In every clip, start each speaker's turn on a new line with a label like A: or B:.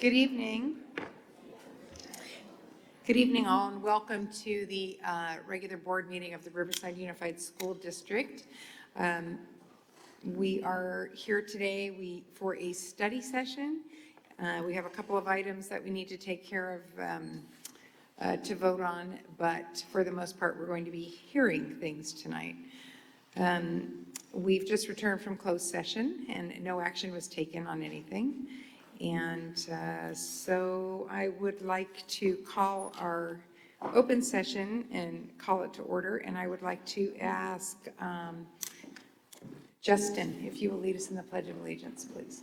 A: Good evening. Good evening, all, and welcome to the regular board meeting of the Riverside Unified School District. We are here today for a study session. We have a couple of items that we need to take care of to vote on, but for the most part, we're going to be hearing things tonight. We've just returned from closed session, and no action was taken on anything. And so I would like to call our open session and call it to order. And I would like to ask Justin, if you will lead us in the Pledge of Allegiance, please.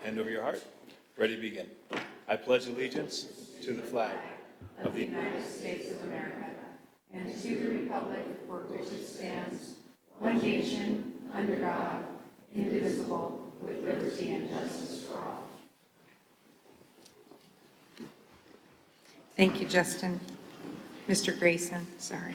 B: Hand over your heart. Ready to begin. I pledge allegiance to the flag
A: of the United States of America and to the republic for which it stands, one nation, under God, indivisible, with liberty and justice for all. Thank you, Justin. Mr. Grayson, sorry.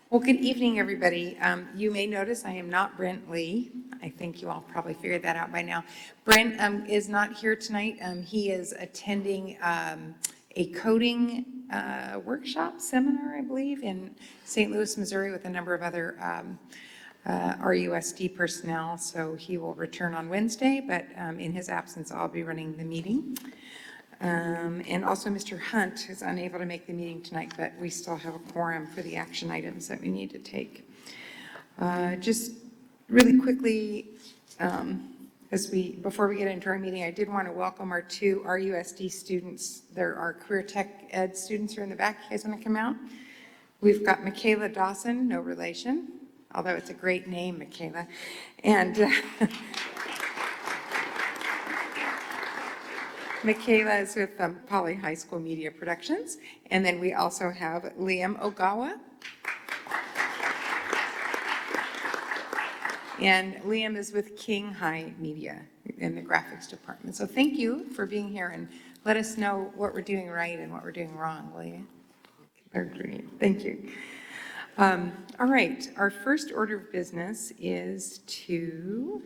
A: Well, good evening, everybody. You may notice I am not Brent Lee. I think you all probably figured that out by now. Brent is not here tonight. He is attending a coding workshop seminar, I believe, in St. Louis, Missouri, with a number of other RUSD personnel. So he will return on Wednesday, but in his absence, I'll be running the meeting. And also Mr. Hunt is unable to make the meeting tonight, but we still have a quorum for the action items that we need to take. Just really quickly, before we get into our meeting, I did want to welcome our two RUSD students. There are career tech ed students here in the back. You guys want to come out? We've got Michaela Dawson, no relation, although it's a great name, Michaela. And Michaela is with Poly High School Media Productions. And then we also have Liam Ogawa. And Liam is with King High Media in the graphics department. So thank you for being here, and let us know what we're doing right and what we're doing wrong, will you? Thank you. All right, our first order of business is to,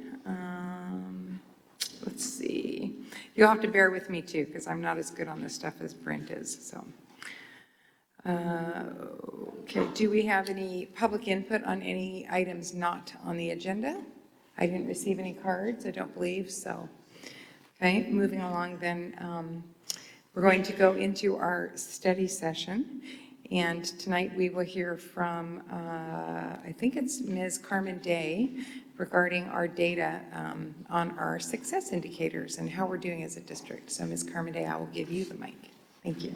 A: let's see. You'll have to bear with me too, because I'm not as good on this stuff as Brent is, so. Okay, do we have any public input on any items not on the agenda? I didn't receive any cards, I don't believe so. Okay, moving along then, we're going to go into our study session. And tonight we will hear from, I think it's Ms. Carmen Day, regarding our data on our success indicators and how we're doing as a district. So Ms. Carmen Day, I will give you the mic. Thank you.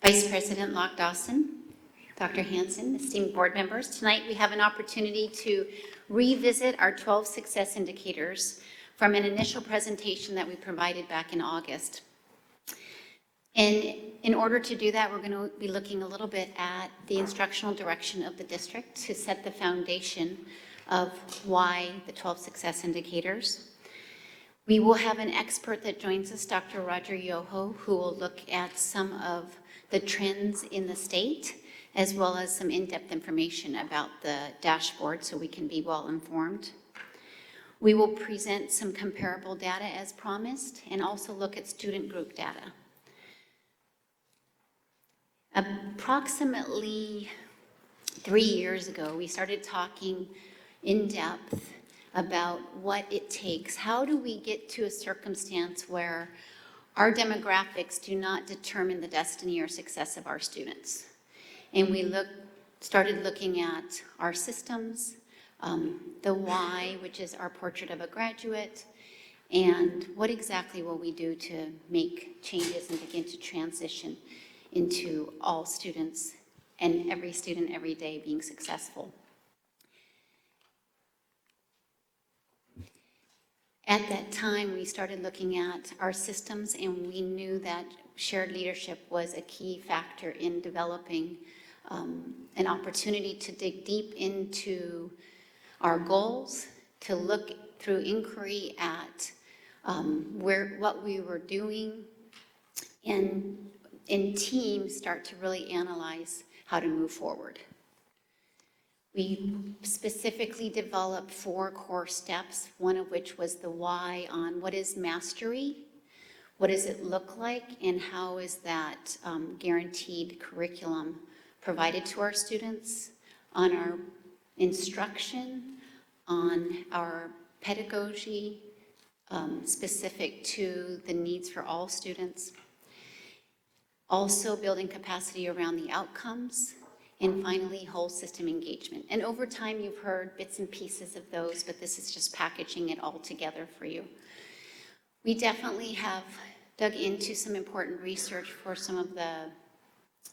C: Vice President Locke Dawson, Dr. Hanson, esteemed board members, tonight we have an opportunity to revisit our 12 success indicators from an initial presentation that we provided back in August. And in order to do that, we're going to be looking a little bit at the instructional direction of the district to set the foundation of why the 12 success indicators. We will have an expert that joins us, Dr. Roger Yoho, who will look at some of the trends in the state, as well as some in-depth information about the dashboard so we can be well informed. We will present some comparable data as promised and also look at student group data. Approximately 3 years ago, we started talking in depth about what it takes. How do we get to a circumstance where our demographics do not determine the destiny or success of our students? And we started looking at our systems, the why, which is our portrait of a graduate, and what exactly will we do to make changes and begin to transition into all students and every student every day being successful. At that time, we started looking at our systems, and we knew that shared leadership was a key factor in developing an opportunity to dig deep into our goals, to look through inquiry at what we were doing, and in teams start to really analyze how to move forward. We specifically developed 4 core steps, one of which was the why on what is mastery, what does it look like, and how is that guaranteed curriculum provided to our students, on our instruction, on our pedagogy, specific to the needs for all students. Also building capacity around the outcomes, and finally, whole system engagement. And over time, you've heard bits and pieces of those, but this is just packaging it all together for you. We definitely have dug into some important research for some of the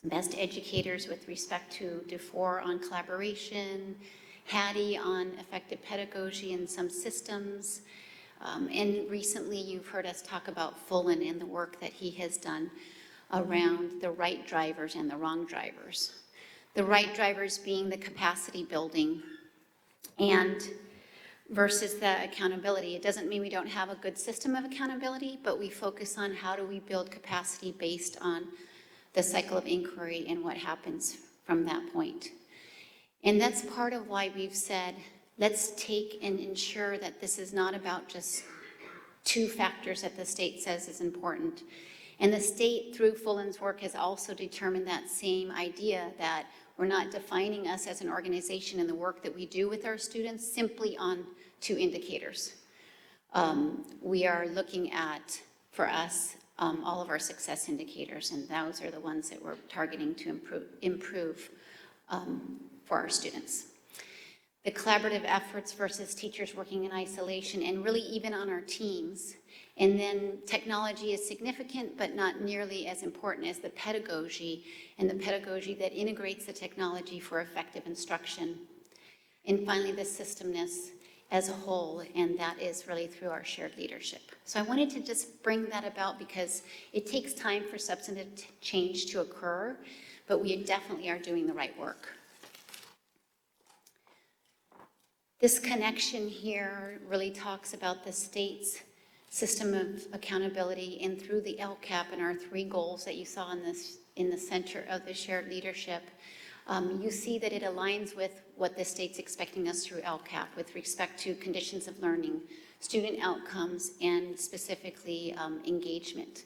C: best educators with respect to DeFore on collaboration, Hattie on effective pedagogy and some systems. And recently, you've heard us talk about Fullen and the work that he has done around the right drivers and the wrong drivers. The right drivers being the capacity building and versus the accountability. It doesn't mean we don't have a good system of accountability, but we focus on how do we build capacity based on the cycle of inquiry and what happens from that point. And that's part of why we've said, let's take and ensure that this is not about just 2 factors that the state says is important. And the state, through Fullen's work, has also determined that same idea, that we're not defining us as an organization and the work that we do with our students simply on 2 indicators. We are looking at, for us, all of our success indicators, and those are the ones that we're targeting to improve for our students. The collaborative efforts versus teachers working in isolation, and really even on our teams. And then technology is significant, but not nearly as important as the pedagogy, and the pedagogy that integrates the technology for effective instruction. And finally, the systemness as a whole, and that is really through our shared leadership. So I wanted to just bring that about because it takes time for substantive change to occur, but we definitely are doing the right work. This connection here really talks about the state's system of accountability, and through the LCAP and our 3 goals that you saw in the center of the shared leadership, you see that it aligns with what the state's expecting us through LCAP with respect to conditions of learning, student outcomes, and specifically engagement.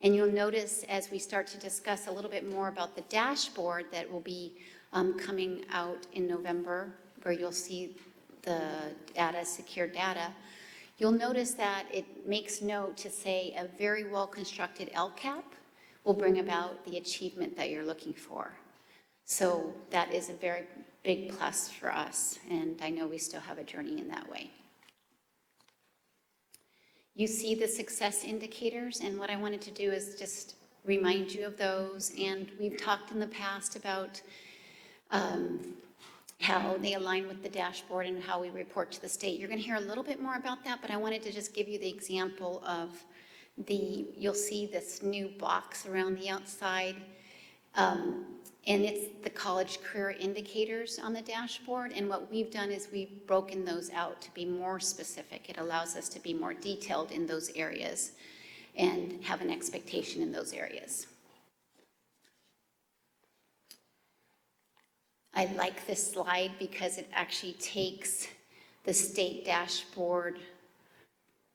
C: And you'll notice as we start to discuss a little bit more about the dashboard that will be coming out in November, where you'll see the data, secure data, you'll notice that it makes note to say a very well-constructed LCAP will bring about the achievement that you're looking for. So that is a very big plus for us, and I know we still have a journey in that way. You see the success indicators, and what I wanted to do is just remind you of those, and we've talked in the past about how they align with the dashboard and how we report to the state. You're going to hear a little bit more about that, but I wanted to just give you the example of you'll see this new box around the outside, and it's the college career indicators on the dashboard, and what we've done is we've broken those out to be more specific. It allows us to be more detailed in those areas and have an expectation in those areas. I like this slide because it actually takes the state dashboard,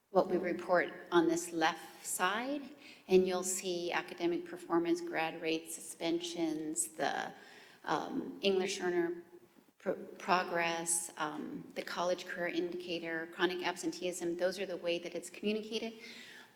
C: what we report on this left side, and you'll see academic performance, grad rates, suspensions, the English learner progress, the college career indicator, chronic absenteeism. Those are the way that it's communicated,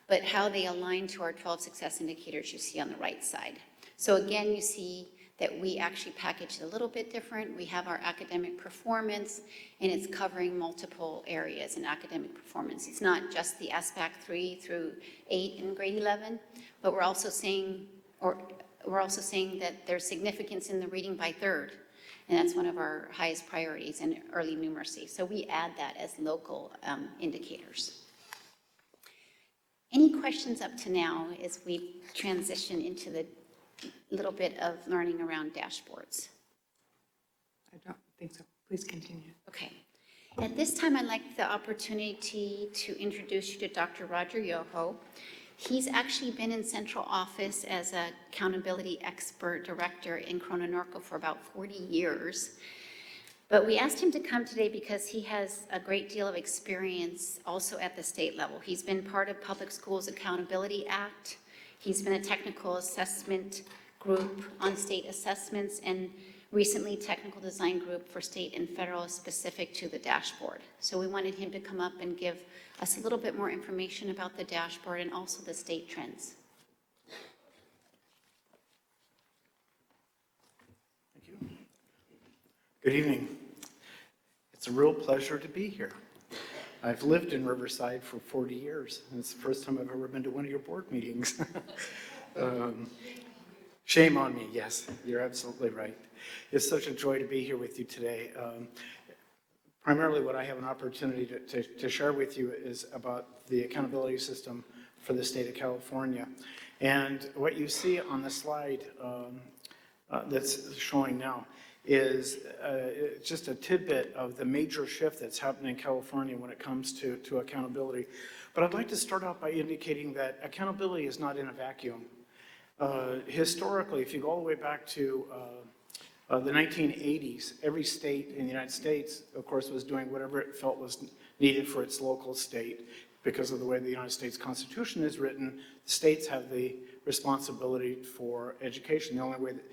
C: but how they align to our 12 success indicators you see on the right side. So again, you see that we actually package it a little bit different. We have our academic performance, and it's covering multiple areas in academic performance. It's not just the SBAC 3 through 8 in grade 11, but we're also saying that there's significance in the reading by third, and that's one of our highest priorities in early numeracy. So we add that as local indicators. Any questions up to now as we transition into the little bit of learning around dashboards?
A: I don't think so. Please continue.
C: Okay. At this time, I'd like the opportunity to introduce you to Dr. Roger Yoho. He's actually been in central office as an accountability expert director in Corona Norco for about 40 years. But we asked him to come today because he has a great deal of experience also at the state level. He's been part of Public Schools Accountability Act. He's been a technical assessment group on state assessments, and recently technical design group for state and federal specific to the dashboard. So we wanted him to come up and give us a little bit more information about the dashboard and also the state trends.
D: Thank you. Good evening. It's a real pleasure to be here. I've lived in Riverside for 40 years, and it's the first time I've ever been to one of your board meetings. Shame on me, yes, you're absolutely right. It's such a joy to be here with you today. Primarily what I have an opportunity to share with you is about the accountability system for the state of California. And what you see on the slide that's showing now is just a tidbit of the major shift that's happening in California when it comes to accountability. But I'd like to start out by indicating that accountability is not in a vacuum. Historically, if you go all the way back to the 1980s, every state in the United States, of course, was doing whatever it felt was needed for its local state. Because of the way the United States Constitution is written, the states have the responsibility for education. The only way that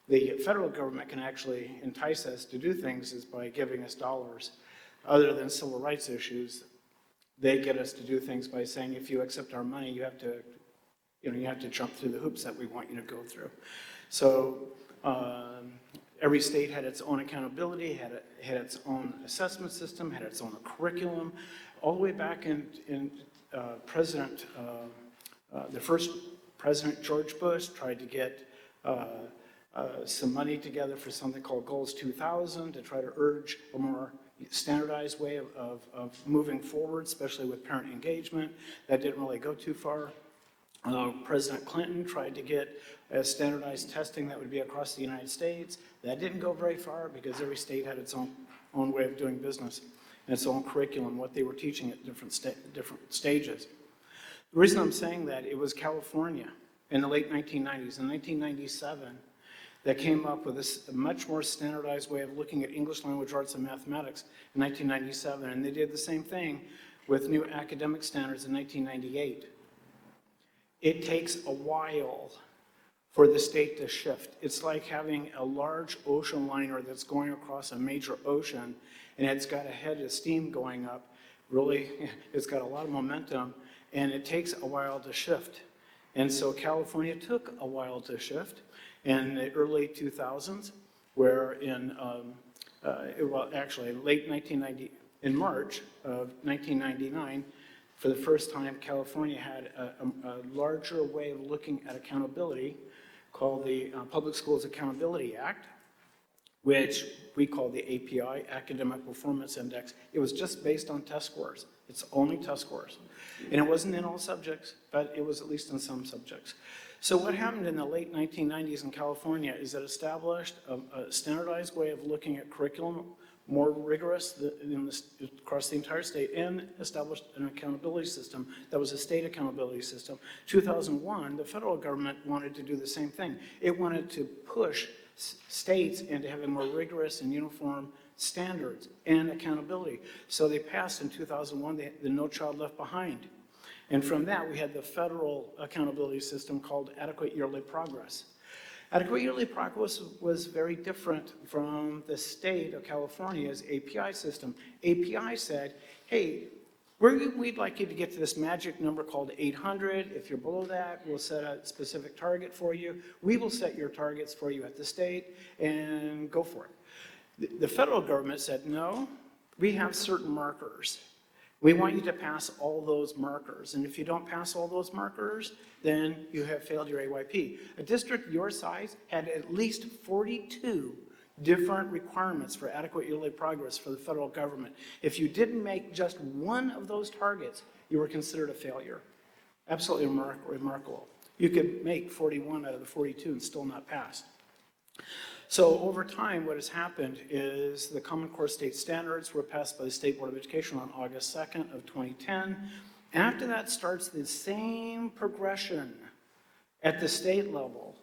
D: the federal government can actually entice us to do things is by giving us dollars. Other than civil rights issues, they get us to do things by saying, if you accept our money, you have to jump through the hoops that we want you to go through. So every state had its own accountability, had its own assessment system, had its own curriculum. All the way back in the first President George Bush tried to get some money together for something called Goals 2000 to try to urge a more standardized way of moving forward, especially with parent engagement. That didn't really go too far. President Clinton tried to get a standardized testing that would be across the United States. That didn't go very far because every state had its own way of doing business and its own curriculum, what they were teaching at different stages. The reason I'm saying that, it was California in the late 1990s, in 1997, that came up with a much more standardized way of looking at English language arts and mathematics in 1997, and they did the same thing with new academic standards in 1998. It takes a while for the state to shift. It's like having a large ocean liner that's going across a major ocean, and it's got a head of steam going up. Really, it's got a lot of momentum, and it takes a while to shift. And so California took a while to shift in the early 2000s, where in in March of 1999, for the first time, California had a larger way of looking at accountability called the Public Schools Accountability Act, which we call the API, Academic Performance Index. It was just based on test scores. It's only test scores. And it wasn't in all subjects, but it was at least in some subjects. So what happened in the late 1990s in California is it established a standardized way of looking at curriculum, more rigorous across the entire state, and established an accountability system that was a state accountability system. 2001, the federal government wanted to do the same thing. It wanted to push states into having more rigorous and uniform standards and accountability. So they passed in 2001 the No Child Left Behind. And from that, we had the federal accountability system called Adequate Yearly Progress. Adequate Yearly Progress was very different from the state of California's API system. API said, hey, we'd like you to get to this magic number called 800. If you're below that, we'll set a specific target for you. We will set your targets for you at the state and go for it. The federal government said, no, we have certain markers. We want you to pass all those markers. And if you don't pass all those markers, then you have failed your AYP. A district your size had at least 42 different requirements for adequate yearly progress for the federal government. If you didn't make just one of those targets, you were considered a failure. Absolutely remarkable. You could make 41 out of the 42 and still not pass. So over time, what has happened is the Common Core State Standards were passed by the State Board of Education on August 2nd of 2010. After that starts the same progression at the state level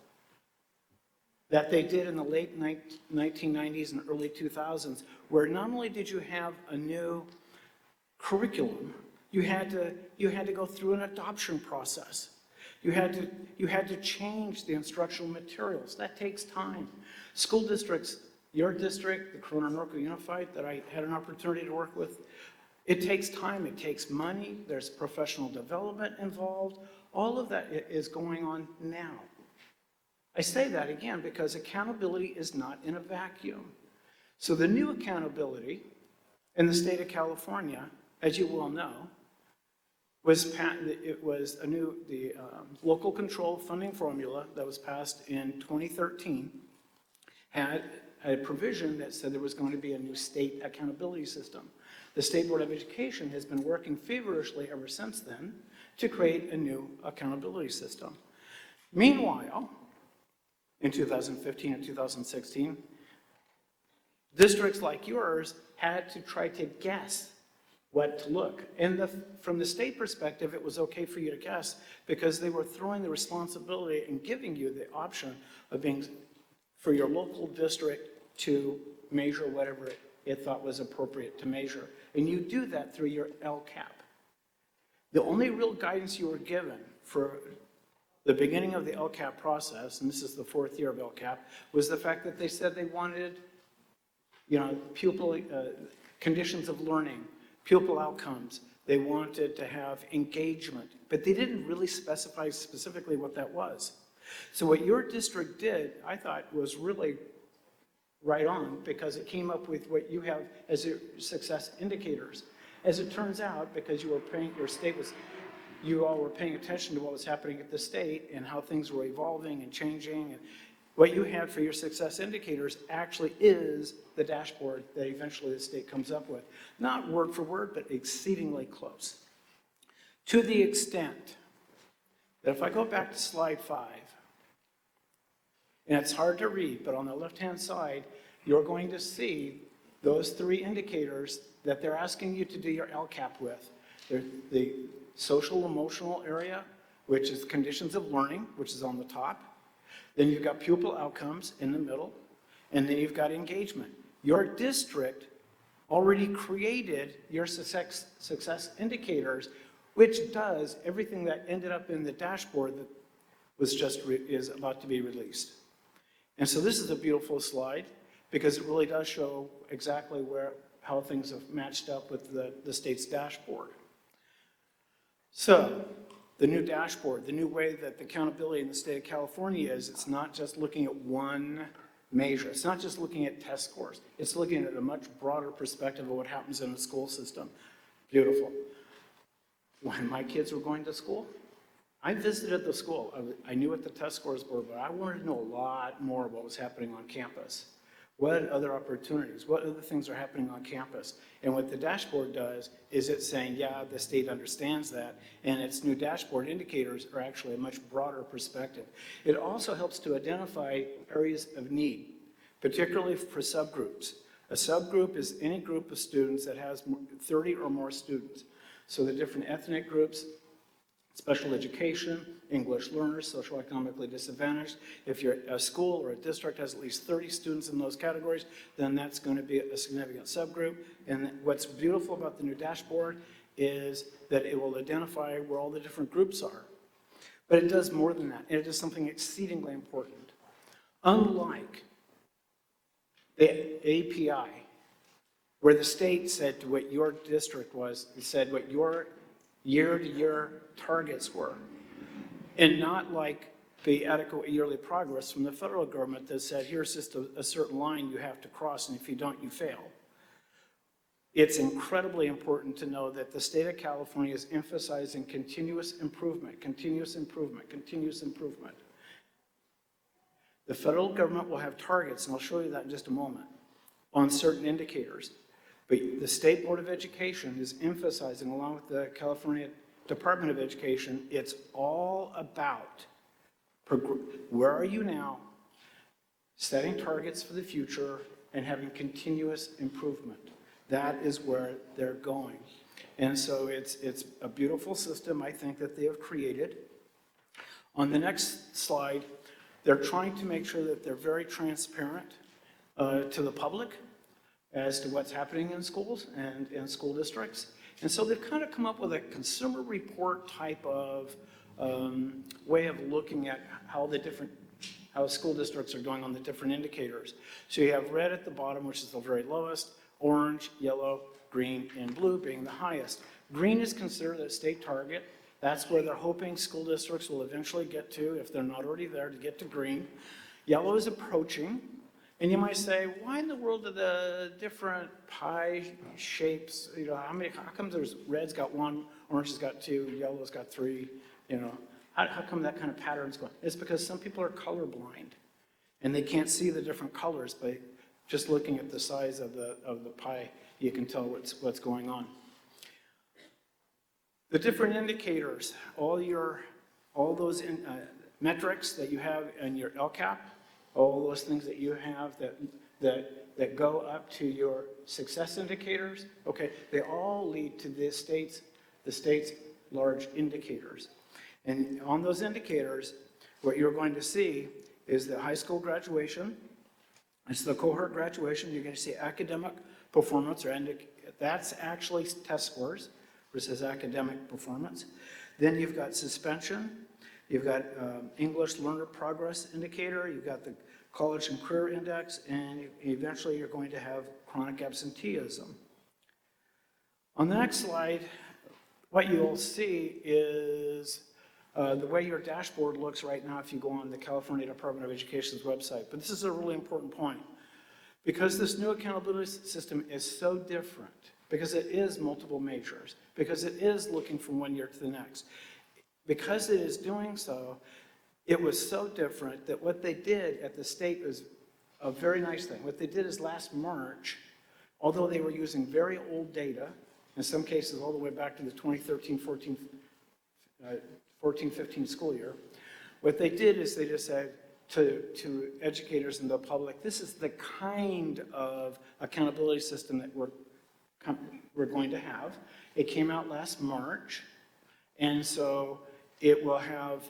D: that they did in the late 1990s and early 2000s, where not only did you have a new curriculum, you had to go through an adoption process. You had to change the instructional materials. That takes time. School districts, your district, the Corona-Norco Unified, that I had an opportunity to work with, it takes time, it takes money, there's professional development involved. All of that is going on now. I say that again because accountability is not in a vacuum. So the new accountability in the state of California, as you well know, was the local control funding formula that was passed in 2013 had a provision that said there was going to be a new state accountability system. The State Board of Education has been working feverishly ever since then to create a new accountability system. Meanwhile, in 2015 and 2016, districts like yours had to try to guess what to look. And from the state perspective, it was okay for you to guess because they were throwing the responsibility and giving you the option of being, for your local district to measure whatever it thought was appropriate to measure. And you do that through your LCAP. The only real guidance you were given for the beginning of the LCAP process, and this is the 4th year of LCAP, was the fact that they said they wanted, pupil conditions of learning, pupil outcomes. They wanted to have engagement, but they didn't really specify specifically what that was. So what your district did, I thought, was really right on because it came up with what you have as your success indicators. As it turns out, because you all were paying attention to what was happening at the state and how things were evolving and changing, and what you had for your success indicators actually is the dashboard that eventually the state comes up with. Not word for word, but exceedingly close. To the extent that if I go back to slide 5, and it's hard to read, but on the left-hand side, you're going to see those 3 indicators that they're asking you to do your LCAP with. They're the social emotional area, which is conditions of learning, which is on the top. Then you've got pupil outcomes in the middle, and then you've got engagement. Your district already created your success indicators, which does everything that ended up in the dashboard that is about to be released. And so this is a beautiful slide because it really does show exactly how things have matched up with the state's dashboard. So the new dashboard, the new way that the accountability in the state of California is, it's not just looking at one measure. It's not just looking at test scores. It's looking at a much broader perspective of what happens in the school system. Beautiful. When my kids were going to school, I visited the school. I knew what the test scores were, but I wanted to know a lot more about what was happening on campus. What other opportunities? What other things are happening on campus? And what the dashboard does is it's saying, yeah, the state understands that, and its new dashboard indicators are actually a much broader perspective. It also helps to identify areas of need, particularly for subgroups. A subgroup is any group of students that has 30 or more students. So the different ethnic groups, special education, English learners, socioeconomically disadvantaged. If a school or a district has at least 30 students in those categories, then that's going to be a significant subgroup. And what's beautiful about the new dashboard is that it will identify where all the different groups are. But it does more than that. It does something exceedingly important. Unlike the API, where the state said to what your district was, it said what your year-to-year targets were, and not like the adequate yearly progress from the federal government that said, here's just a certain line you have to cross, and if you don't, you fail. It's incredibly important to know that the state of California is emphasizing continuous improvement, continuous improvement, continuous improvement. The federal government will have targets, and I'll show you that in just a moment, on certain indicators. But the State Board of Education is emphasizing, along with the California Department of Education, it's all about where are you now? setting targets for the future, and having continuous improvement. That is where they're going. And so it's a beautiful system, I think, that they have created. On the next slide, they're trying to make sure that they're very transparent to the public as to what's happening in schools and in school districts. And so they've kind of come up with a consumer report type of way of looking at how school districts are doing on the different indicators. So you have red at the bottom, which is the very lowest, orange, yellow, green, and blue being the highest. Green is considered a state target. That's where they're hoping school districts will eventually get to, if they're not already there, to get to green. Yellow is approaching. And you might say, why in the world are the different pie shapes, how come there's red's got one, orange has got two, yellow's got three, how come that kind of pattern's going? It's because some people are colorblind and they can't see the different colors by just looking at the size of the pie. You can tell what's going on. The different indicators, all those metrics that you have in your LCAP, all those things that you have that go up to your success indicators, okay, they all lead to the state's large indicators. And on those indicators, what you're going to see is the high school graduation. It's the cohort graduation. You're going to see academic performance, that's actually test scores versus academic performance. Then you've got suspension. You've got English learner progress indicator. You've got the college and career index, and eventually you're going to have chronic absenteeism. On the next slide, what you'll see is the way your dashboard looks right now if you go on the California Department of Education's website. But this is a really important point. Because this new accountability system is so different, because it is multiple measures, because it is looking from one year to the next, because it is doing so, it was so different that what they did at the state was a very nice thing. What they did is last March, although they were using very old data, in some cases all the way back to the 2013-14-15 school year, what they did is they just said to educators and the public, this is the kind of accountability system that we're going to have. It came out last March, and so it will have,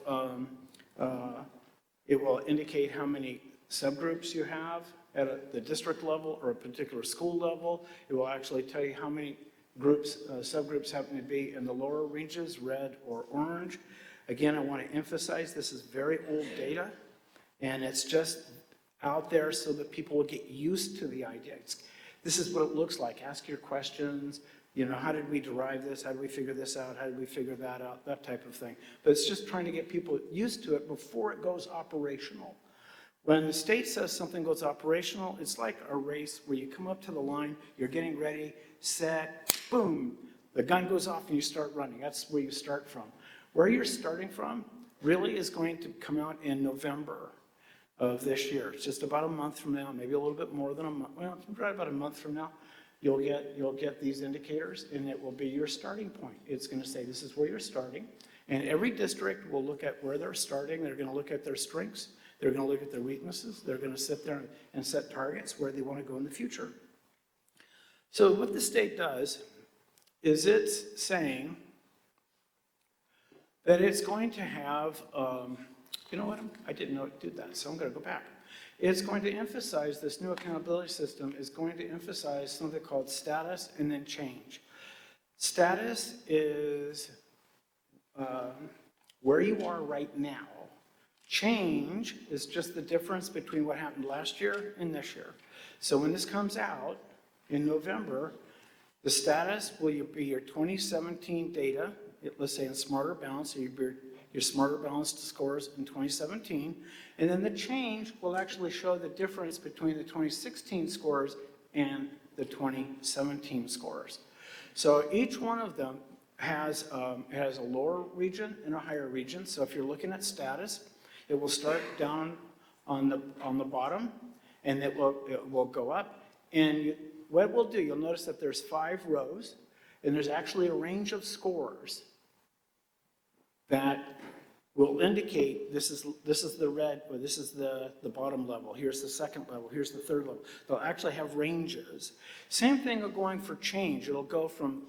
D: it will indicate how many subgroups you have at the district level or a particular school level. It will actually tell you how many groups, subgroups happen to be in the lower ranges, red or orange. Again, I want to emphasize this is very old data, and it's just out there so that people will get used to the idea. This is what it looks like. Ask your questions. How did we derive this? How did we figure this out? How did we figure that out? That type of thing. But it's just trying to get people used to it before it goes operational. When the state says something goes operational, it's like a race where you come up to the line, you're getting ready, set, boom, the gun goes off and you start running. That's where you start from. Where you're starting from really is going to come out in November of this year. It's just about a month from now, maybe a little bit more than a month. Well, right about a month from now, you'll get these indicators, and it will be your starting point. It's going to say this is where you're starting, and every district will look at where they're starting. They're going to look at their strengths. They're going to look at their weaknesses. They're going to sit there and set targets where they want to go in the future. So what the state does is it's saying that it's going to have, you know what, I didn't know it did that, so I'm going to go back. It's going to emphasize, this new accountability system is going to emphasize something called status and then change. Status is where you are right now. Change is just the difference between what happened last year and this year. So when this comes out in November, the status will be your 2017 data, let's say in Smarter Balanced, so your Smarter Balanced scores in 2017, and then the change will actually show the difference between the 2016 scores and the 2017 scores. So each one of them has a lower region and a higher region. So if you're looking at status, it will start down on the bottom, and it will go up. And what we'll do, you'll notice that there's 5 rows, and there's actually a range of scores that will indicate this is the red, or this is the bottom level, here's the second level, here's the third level. They'll actually have ranges. Same thing going for change. It'll go from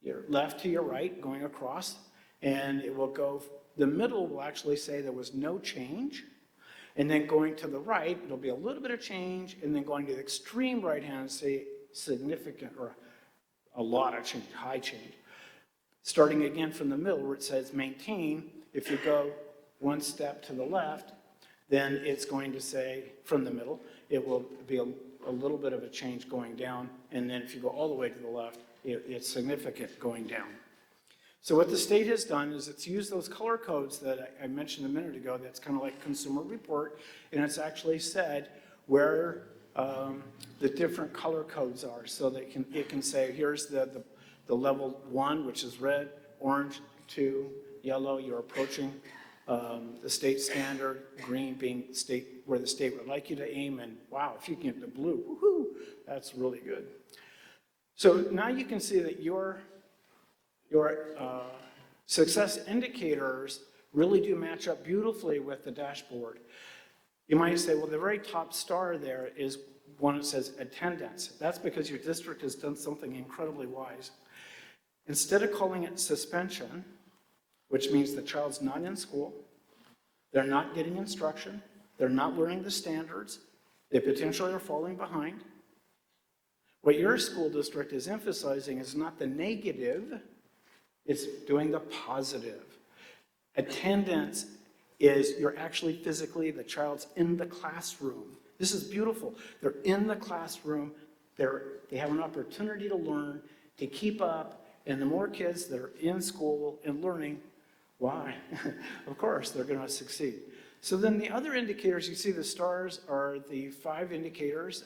D: your left to your right, going across, and it will go, the middle will actually say there was no change, and then going to the right, it'll be a little bit of change, and then going to the extreme right hand, say significant or a lot of change, high change. Starting again from the middle where it says maintain, if you go one step to the left, then it's going to say from the middle, it will be a little bit of a change going down, and then if you go all the way to the left, it's significant going down. So what the state has done is it's used those color codes that I mentioned a minute ago, that's kind of like consumer report, and it's actually said where the different color codes are, so that it can say, here's the level 1, which is red, orange, 2, yellow, you're approaching the state standard, green being state where the state would like you to aim, and wow, if you can get the blue, woohoo, that's really good. So now you can see that your success indicators really do match up beautifully with the dashboard. You might say, well, the very top star there is one that says attendance. That's because your district has done something incredibly wise. Instead of calling it suspension, which means the child's not in school, they're not getting instruction, they're not learning the standards, they potentially are falling behind. What your school district is emphasizing is not the negative, it's doing the positive. Attendance is you're actually physically, the child's in the classroom. This is beautiful. They're in the classroom, they have an opportunity to learn, to keep up, and the more kids that are in school and learning, why? Of course, they're going to succeed. So then the other indicators, you see the stars are the 5 indicators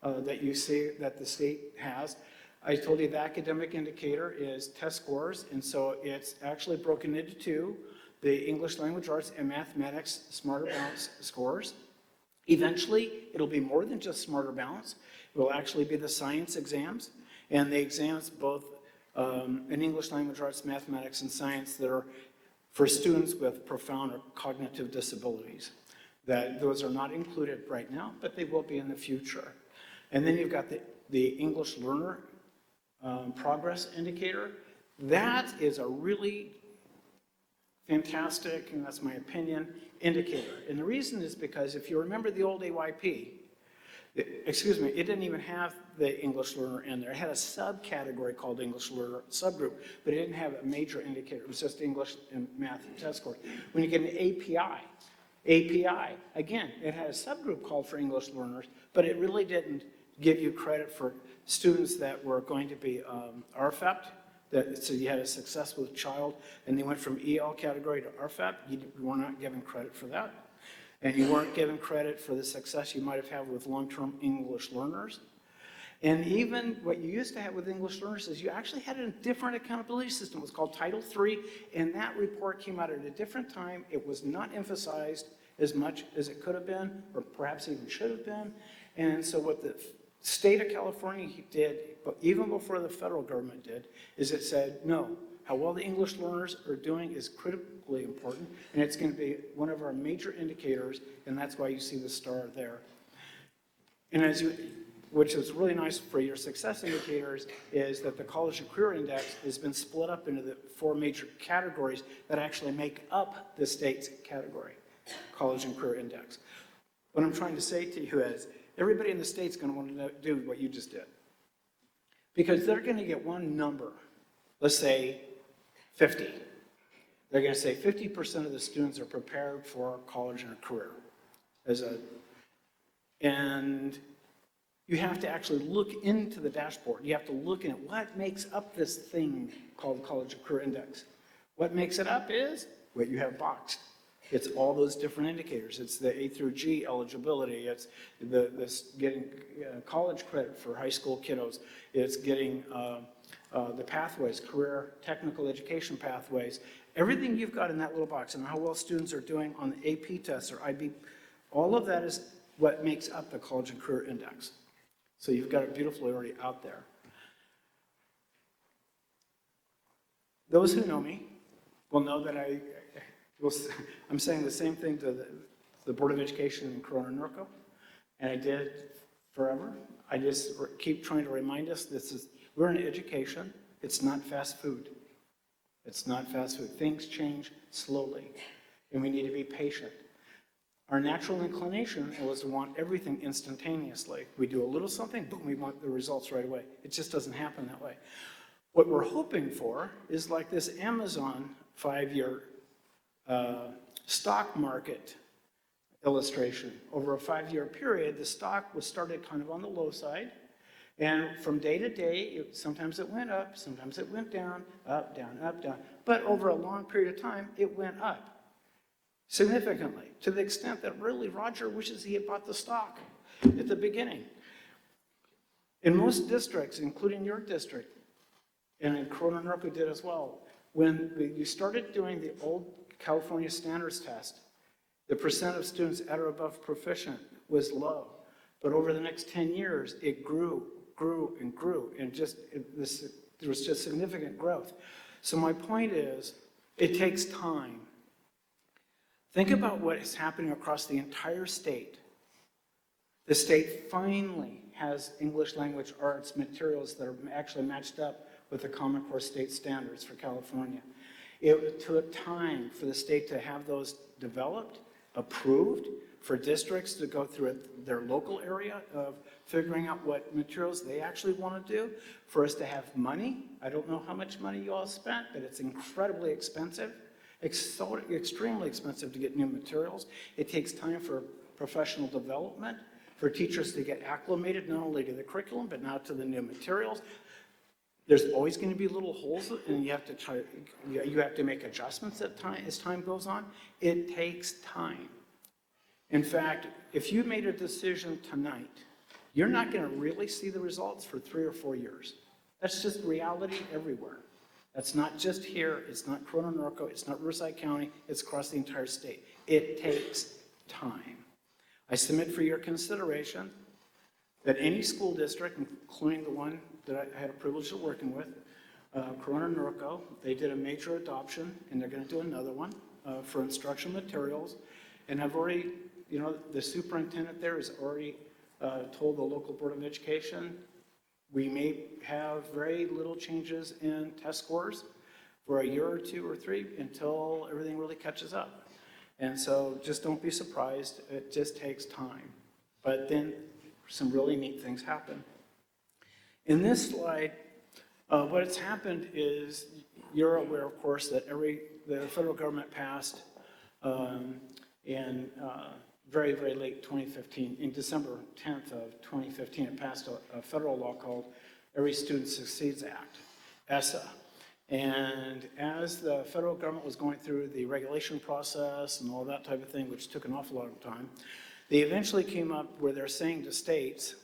D: that you see that the state has. I told you the academic indicator is test scores, and so it's actually broken into 2, the English language arts and mathematics smarter balance scores. Eventually, it'll be more than just smarter balance. It will actually be the science exams, and the exams both in English language arts, mathematics, and science that are for students with profound or cognitive disabilities. Those are not included right now, but they will be in the future. And then you've got the English learner progress indicator. That is a really fantastic, and that's my opinion, indicator. And the reason is because if you remember the old AYP, it didn't even have the English learner in there. It had a subcategory called English learner subgroup, but it didn't have a major indicator. It was just English and math test scores. When you get an API, again, it had a subgroup called for English learners, but it really didn't give you credit for students that were going to be RFEP, so you had a successful child, and they went from EL category to RFEP. You were not given credit for that. And you weren't given credit for the success you might have had with long-term English learners. And even what you used to have with English learners is you actually had a different accountability system. It was called Title III, and that report came out at a different time. It was not emphasized as much as it could have been, or perhaps even should have been. And so what the state of California did, but even before the federal government did, is it said, no, how well the English learners are doing is critically important, and it's going to be one of our major indicators, and that's why you see the star there. And which is really nice for your success indicators, is that the College and Career Index has been split up into the 4 major categories that actually make up the state's category, College and Career Index. What I'm trying to say to you is, everybody in the state's going to want to do what you just did. Because they're going to get one number, let's say 50. They're going to say 50% of the students are prepared for college and a career. And you have to actually look into the dashboard. You have to look at what makes up this thing called College and Career Index. What makes it up is what you have boxed. It's all those different indicators. It's the A through G eligibility. It's this getting college credit for high school kiddos. It's getting the pathways, career technical education pathways. Everything you've got in that little box, and how well students are doing on the AP tests or IB, all of that is what makes up the College and Career Index. So you've got it beautifully already out there. Those who know me will know that I'm saying the same thing to the Board of Education in Corona Norco, and I did forever. I just keep trying to remind us we're in education. It's not fast food. It's not fast food. Things change slowly, and we need to be patient. Our natural inclination was to want everything instantaneously. We do a little something, boom, we want the results right away. It just doesn't happen that way. What we're hoping for is like this Amazon 5-year stock market illustration. Over a 5-year period, the stock was started kind of on the low side, and from day to day, sometimes it went up, sometimes it went down, up, down, up, down. But over a long period of time, it went up significantly, to the extent that really Roger wishes he had bought the stock at the beginning. In most districts, including your district, and in Corona Norco did as well, when you started doing the old California standards test, the percent of students at or above proficient was low. But over the next 10 years, it grew, and grew, and there was just significant growth. So my point is, it takes time. Think about what is happening across the entire state. The state finally has English language arts materials that are actually matched up with the Common Core state standards for California. It took time for the state to have those developed, approved, for districts to go through their local area of figuring out what materials they actually want to do, for us to have money. I don't know how much money you all spent, but it's incredibly expensive. It's so extremely expensive to get new materials. It takes time for professional development, for teachers to get acclimated not only to the curriculum, but now to the new materials. There's always going to be little holes, and you have to make adjustments as time goes on. It takes time. In fact, if you made a decision tonight, you're not going to really see the results for 3 or 4 years. That's just reality everywhere. That's not just here, it's not Corona Norco, it's not Riverside County, it's across the entire state. It takes time. I submit for your consideration that any school district, including the one that I had a privilege of working with, Corona Norco, they did a major adoption, and they're going to do another one for instructional materials. And I've already, the superintendent there has already told the local Board of Education, we may have very little changes in test scores for a year or 2 or 3 until everything really catches up. And so just don't be surprised. It just takes time. But then some really neat things happen. In this slide, what has happened is you're aware, of course, that the federal government passed in very, very late 2015, in December 10th of 2015, it passed a federal law called Every Student Succeeds Act, ESSA. And as the federal government was going through the regulation process and all that type of thing, which took an awful lot of time, they eventually came up where they're saying to states,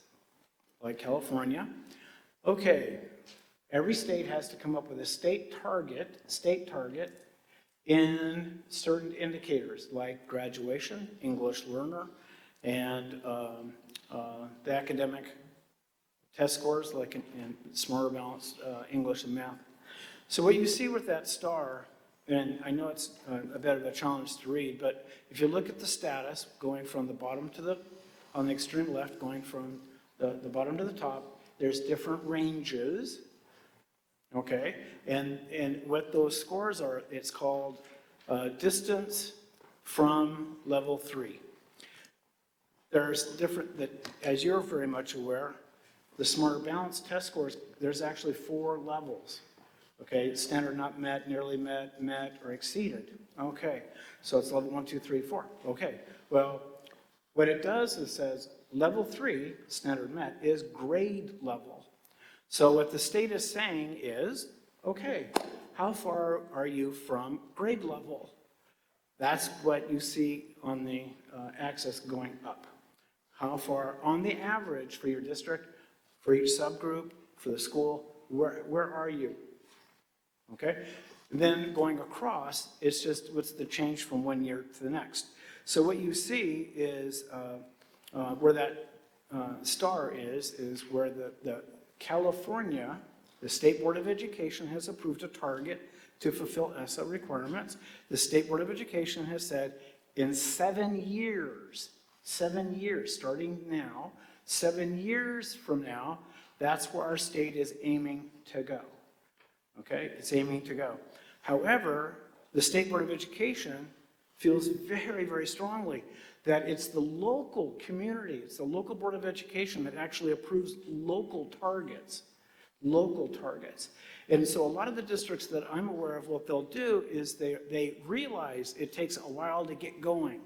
D: like California, okay, every state has to come up with a state target in certain indicators like graduation, English learner, and the academic test scores like in Smarter Balanced English and math. So what you see with that star, and I know it's a bit of a challenge to read, but if you look at the status going from the bottom to on the extreme left, going from the bottom to the top, there's different ranges. Okay, and what those scores are, it's called distance from level 3. There's different, as you're very much aware, the Smarter Balanced test scores, there's actually 4 levels. Okay, standard not met, nearly met, met, or exceeded. Okay, so it's level 1, 2, 3, 4. Okay, well, what it does is says level 3, standard met, is grade level. So what the state is saying is, okay, how far are you from grade level? That's what you see on the axis going up. How far, on the average for your district, for each subgroup, for the school, where are you? Okay? And then going across, it's just what's the change from one year to the next. So what you see is where that star is where the California, The State Board of Education has approved a target to fulfill ESSA requirements. The State Board of Education has said in 7 years, starting now, 7 years from now, that's where our state is aiming to go. Okay, it's aiming to go. However, the State Board of Education feels very, very strongly that it's the local community, it's the local Board of Education that actually approves local targets. And so a lot of the districts that I'm aware of, what they'll do is they realize it takes a while to get going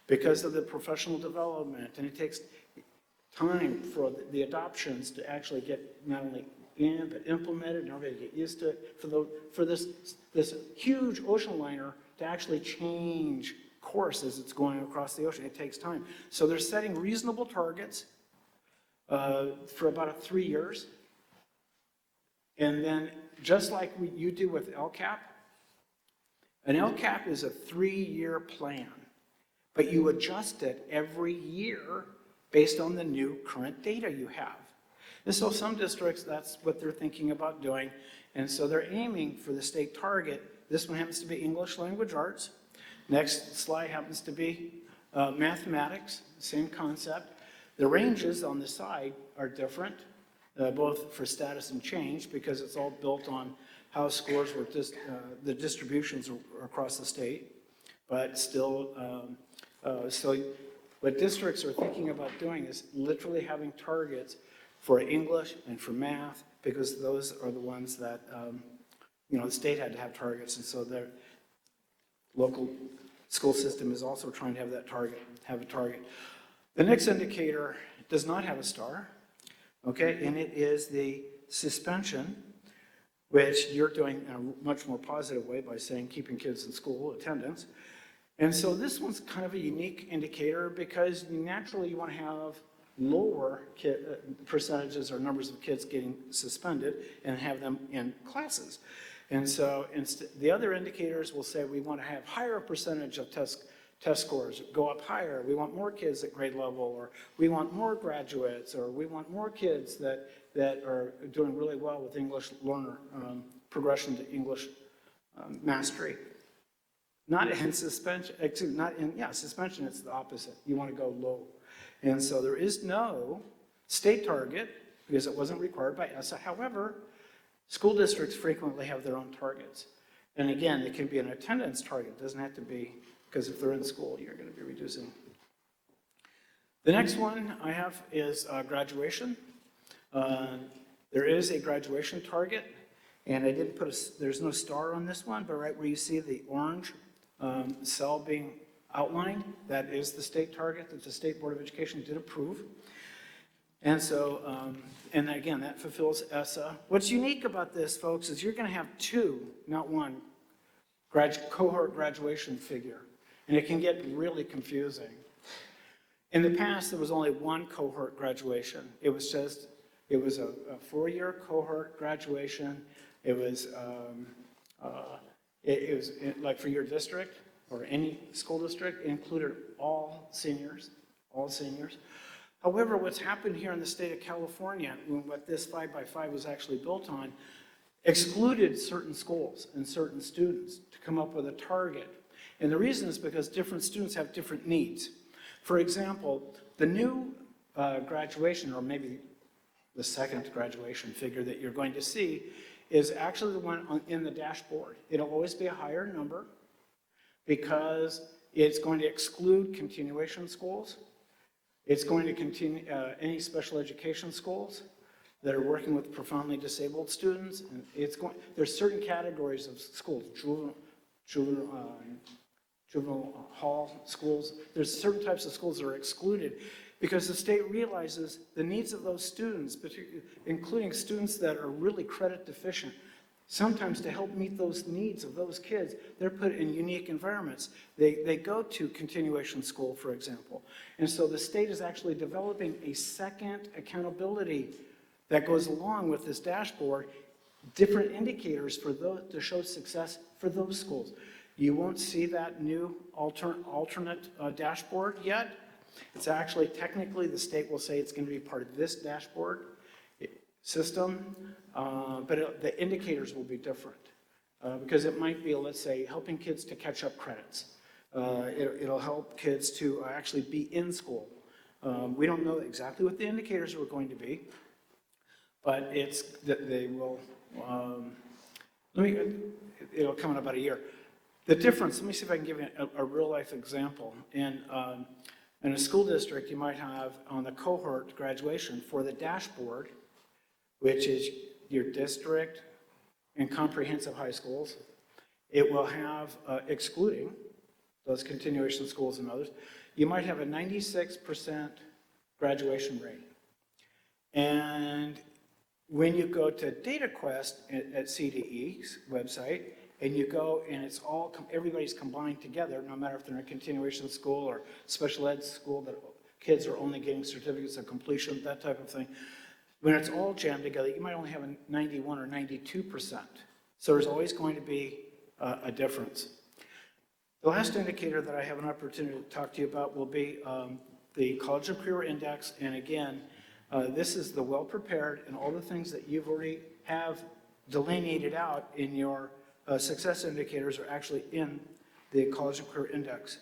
D: because of the professional development, and it takes time for the adoptions to actually get not only in, but implemented, and everybody get used to it, for this huge ocean liner to actually change course as it's going across the ocean. It takes time. So they're setting reasonable targets for about 3 years. And then just like you do with LCAP, an LCAP is a 3-year plan, but you adjust it every year based on the new current data you have. And so some districts, that's what they're thinking about doing. And so they're aiming for the state target. This one happens to be English language arts. Next slide happens to be mathematics, same concept. The ranges on the side are different, both for status and change, because it's all built on how scores were the distributions across the state. But still, so what districts are thinking about doing is literally having targets for English and for math, because those are the ones that, the state had to have targets, and so their local school system is also trying to have that target, have a target. The next indicator does not have a star, okay, and it is the suspension, which you're doing in a much more positive way by saying keeping kids in school, attendance. And so this one's kind of a unique indicator because naturally you want to have lower percentages or numbers of kids getting suspended and have them in classes. And so the other indicators will say we want to have higher percentage of test scores, go up higher. We want more kids at grade level, or we want more graduates, or we want more kids that are doing really well with English learner, progression to English mastery. Not in suspension, suspension, it's the opposite. You want to go low. And so there is no state target because it wasn't required by ESSA. However, school districts frequently have their own targets. And again, it can be an attendance target. It doesn't have to be, because if they're in school, you're going to be reducing. The next one I have is graduation. There is a graduation target, and I didn't put there's no star on this one, but right where you see the orange cell being outlined, that is the state target that the State Board of Education did approve. And so, and again, that fulfills ESSA. What's unique about this, folks, is you're going to have 2, not 1, cohort graduation figure. And it can get really confusing. In the past, there was only 1 cohort graduation. It was a 4-year cohort graduation. It was like for your district or any school district, it included all seniors. However, what's happened here in the state of California, what this 5x5 was actually built on, excluded certain schools and certain students to come up with a target. And the reason is because different students have different needs. For example, the new graduation, or maybe the second graduation figure that you're going to see, is actually the one in the dashboard. It'll always be a higher number because it's going to exclude continuation schools. It's going to continue any special education schools that are working with profoundly disabled students. And there's certain categories of schools, juvenile hall schools. There's certain types of schools that are excluded because the state realizes the needs of those students, including students that are really credit deficient. Sometimes to help meet those needs of those kids, they're put in unique environments. They go to continuation school, for example. And so the state is actually developing a second accountability that goes along with this dashboard, different indicators for those to show success for those schools. You won't see that new alternate dashboard yet. It's actually, technically, the state will say it's going to be part of this dashboard. system, but the indicators will be different. Because it might be, let's say, helping kids to catch up credits. It'll help kids to actually be in school. We don't know exactly what the indicators are going to be, but it's that they will, it'll come in about a year. The difference, let me see if I can give you a real life example. In a school district, you might have on the cohort graduation for the dashboard, which is your district and comprehensive high schools. It will have, excluding those continuation schools and others, you might have a 96% graduation rate. And when you go to DataQuest at CDE's website, and you go and it's all, everybody's combined together, no matter if they're in a continuation school or special ed school, that kids are only getting certificates of completion, that type of thing. When it's all jammed together, you might only have a 91 or 92%. So there's always going to be a difference. The last indicator that I have an opportunity to talk to you about will be the College of Career Index. And again, this is the well-prepared and all the things that you've already have delineated out in your success indicators are actually in the College of Career Index.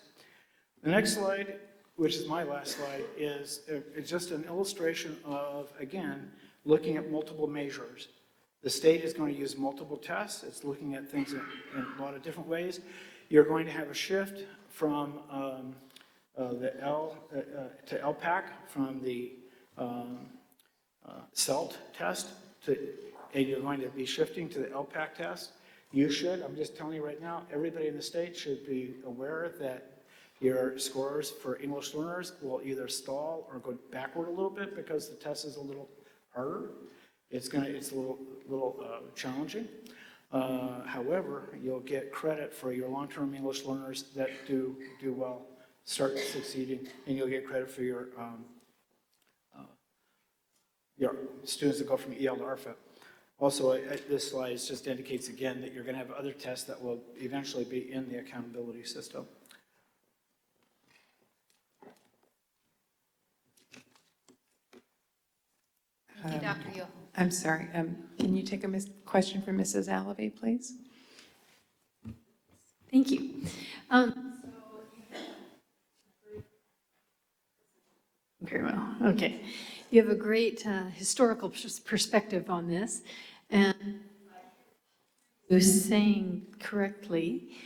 D: The next slide, which is my last slide, is just an illustration of, again, looking at multiple measures. The state is going to use multiple tests. It's looking at things in a lot of different ways. You're going to have a shift from the to LPAC, from the CELT test, and you're going to be shifting to the LPAC test. You should, I'm just telling you right now, everybody in the state should be aware that your scores for English learners will either stall or go backward a little bit because the test is a little harder. It's a little challenging. However, you'll get credit for your long-term English learners that do well, start succeeding, and you'll get credit for your students that go from EL to RFIP. Also, this slide just indicates again that you're going to have other tests that will eventually be in the accountability system.
C: Thank you, Dr. Yoho.
A: I'm sorry, can you take a question from Mrs. Alave, please?
E: Thank you. Very well, okay. You have a great historical perspective on this, and you're saying correctly,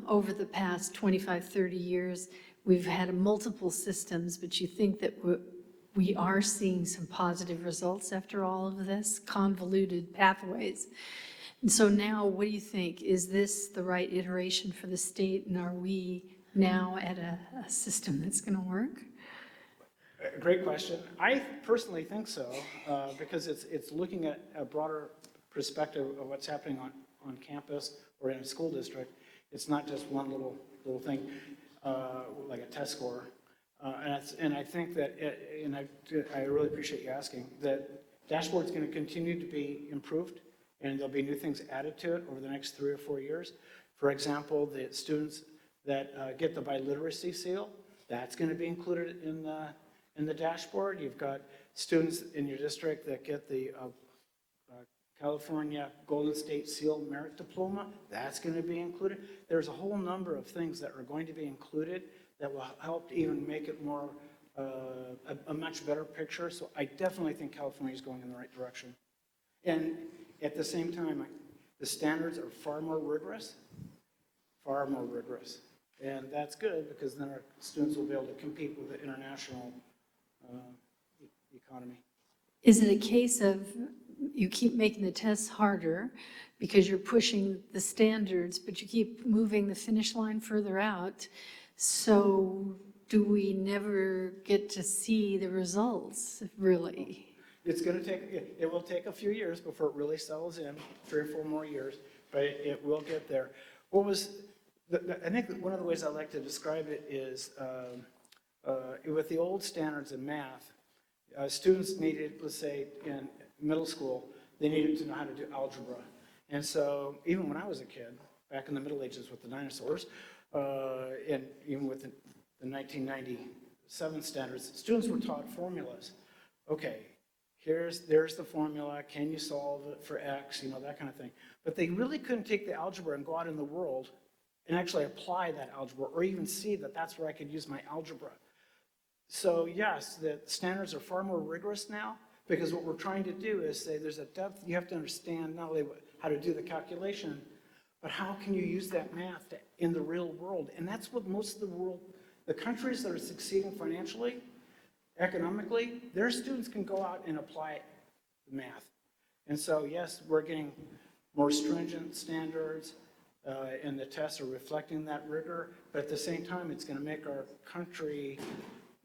E: over the past 25, 30 years, we've had multiple systems, but you think that we are seeing some positive results after all of this, convoluted pathways. And so now, what do you think? Is this the right iteration for the state, and are we now at a system that's going to work?
D: Great question. I personally think so, because it's looking at a broader perspective of what's happening on campus or in a school district. It's not just one little thing, like a test score. And I think that, I really appreciate you asking, that dashboard's going to continue to be improved, and there'll be new things added to it over the next 3 or 4 years. For example, the students that get the biliteracy seal, that's going to be included in the dashboard. You've got students in your district that get the California Golden State Seal Merit Diploma, that's going to be included. There's a whole number of things that are going to be included that will help even make it more, a much better picture. So I definitely think California is going in the right direction. And at the same time, the standards are far more rigorous. And that's good, because then our students will be able to compete with the international economy.
E: Is it a case of you keep making the tests harder because you're pushing the standards, but you keep moving the finish line further out? So do we never get to see the results, really?
D: It's going to take, it will take a few years before it really settles in, 3 or 4 more years, but it will get there. I think one of the ways I like to describe it is, with the old standards in math, students needed, let's say in middle school, they needed to know how to do algebra. And so even when I was a kid, back in the Middle Ages with the dinosaurs, and even with the 1997 standards, students were taught formulas. Okay, there's the formula, can you solve it for X, that kind of thing. But they really couldn't take the algebra and go out in the world and actually apply that algebra, or even see that that's where I could use my algebra. So yes, the standards are far more rigorous now, because what we're trying to do is say there's a depth, you have to understand not only how to do the calculation, but how can you use that math in the real world? And that's what most of the world, the countries that are succeeding financially, economically, their students can go out and apply the math. And so yes, we're getting more stringent standards, and the tests are reflecting that rigor, but at the same time, it's going to make our country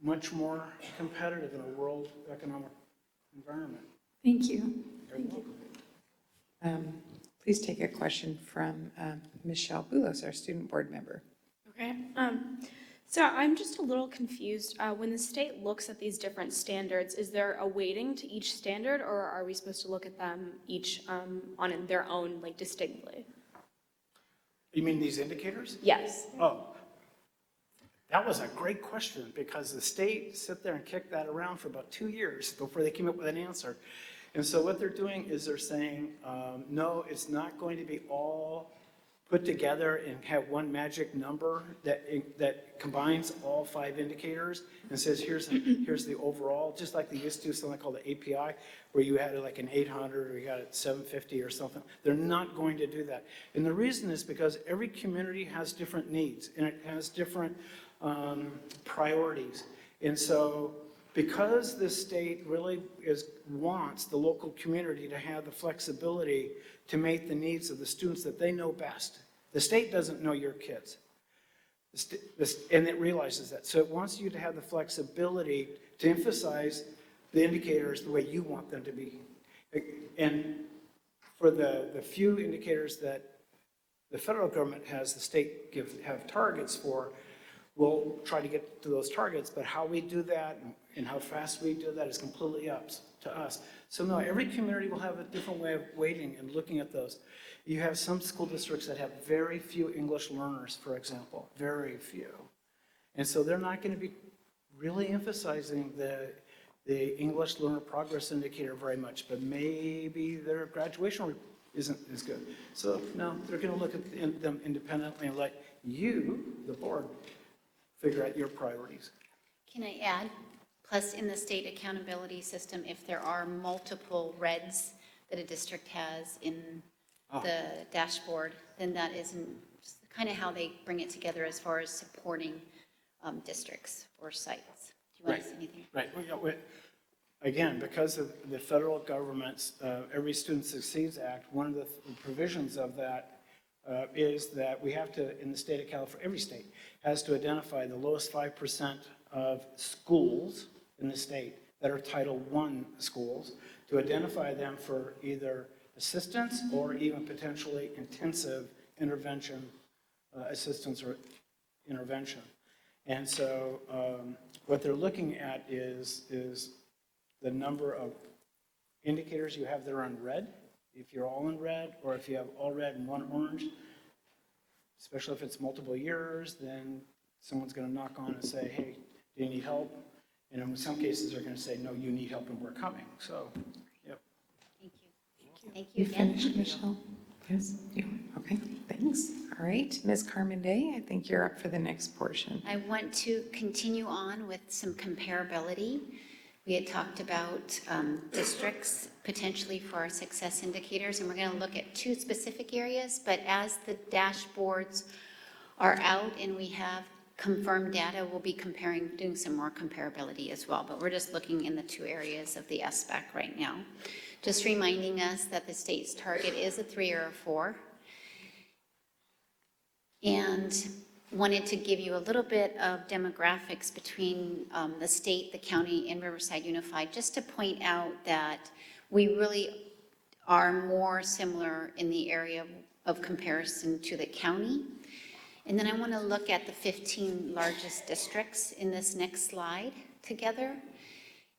D: much more competitive in a world economic environment.
E: Thank you.
A: Please take a question from Michelle Boulos, our student board member.
F: Okay. So I'm just a little confused. When the state looks at these different standards, is there a weighting to each standard, or are we supposed to look at them each on their own, like distinctly?
D: You mean these indicators?
F: Yes.
D: Oh, that was a great question, because the state sit there and kicked that around for about 2 years before they came up with an answer. And so what they're doing is they're saying, no, it's not going to be all put together and have one magic number that combines all 5 indicators and says, here's the overall, just like they used to do something called the API, where you had like an 800 or you got a 750 or something. They're not going to do that. And the reason is because every community has different needs, and it has different priorities. And so because the state really wants the local community to have the flexibility to meet the needs of the students that they know best. The state doesn't know your kids, and it realizes that. So it wants you to have the flexibility to emphasize the indicators the way you want them to be. And for the few indicators that the federal government has, the state have targets for, we'll try to get to those targets, but how we do that and how fast we do that is completely up to us. So no, every community will have a different way of weighting and looking at those. You have some school districts that have very few English learners, for example, very few. And so they're not going to be really emphasizing the English learner progress indicator very much, but maybe their graduation isn't as good. So no, they're going to look at them independently and let you, the board, figure out your priorities.
C: Can I add? Plus, in the state accountability system, if there are multiple reds that a district has in the dashboard, then that isn't kind of how they bring it together as far as supporting districts or sites. Do you want to say anything?
D: Right. Again, because of the federal government's Every Student Succeeds Act, one of the provisions of that is that we have to, in the state of California, every state has to identify the lowest 5% of schools in the state that are Title I schools, to identify them for either assistance or even potentially intensive intervention, assistance or intervention. And so what they're looking at is the number of indicators you have that are in red, if you're all in red, or if you have all red and one orange, especially if it's multiple years, then someone's going to knock on and say, hey, do you need help? And in some cases, they're going to say, no, you need help and we're coming. So, yep.
C: Thank you. Thank you
A: You
C: again.
A: finished, Michelle? Yes? Okay, thanks. All right, Ms. Carmen Day, I think you're up for the next portion.
C: I want to continue on with some comparability. We had talked about districts potentially for our success indicators, and we're going to look at 2 specific areas, but as the dashboards are out and we have confirmed data, we'll be doing some more comparability as well, but we're just looking in the 2 areas of the SBAC right now. Just reminding us that the state's target is a 3 or a 4. And wanted to give you a little bit of demographics between the state, the county, and Riverside Unified, just to point out that we really are more similar in the area of comparison to the county. And then I want to look at the 15 largest districts in this next slide together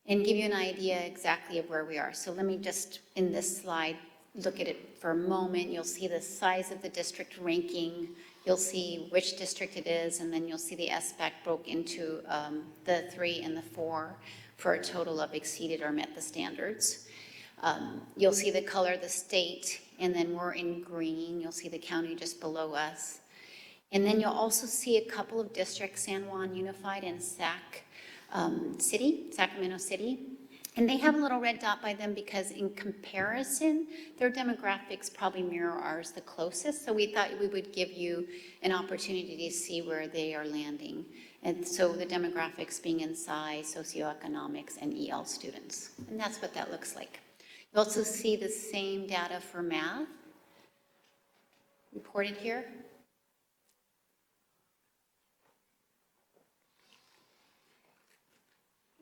C: and give you an idea exactly of where we are. So let me just, in this slide, look at it for a moment. You'll see the size of the district ranking. You'll see which district it is, and then you'll see the SBAC broke into the 3 and the 4 for a total of exceeded or met the standards. You'll see the color of the state, and then we're in green. You'll see the county just below us. And then you'll also see a couple of districts, San Juan Unified and Sacramento City. And they have a little red dot by them because in comparison, their demographics probably mirror ours the closest. So we thought we would give you an opportunity to see where they are landing. And so the demographics being in size, socioeconomics, and EL students. And that's what that looks like. You also see the same data for math reported here.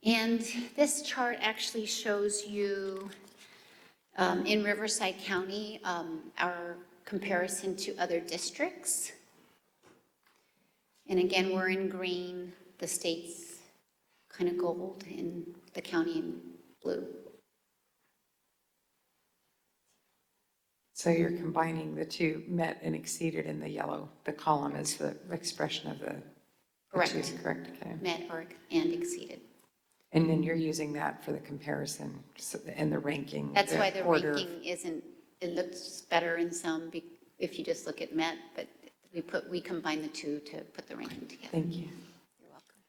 C: And this chart actually shows you in Riverside County our comparison to other districts. And again, we're in green, the state's kind of gold, and the county in blue.
A: So you're combining the two, met and exceeded in the yellow. The column is the expression of the
C: Correct.
A: two, correct? Okay.
C: Met and exceeded.
A: And then you're using that for the comparison and the ranking.
C: That's why the
A: order of-
C: ranking isn't, it looks better in some if you just look at Met, but we combine the two to put the ranking together.
A: Thank you.
C: You're welcome.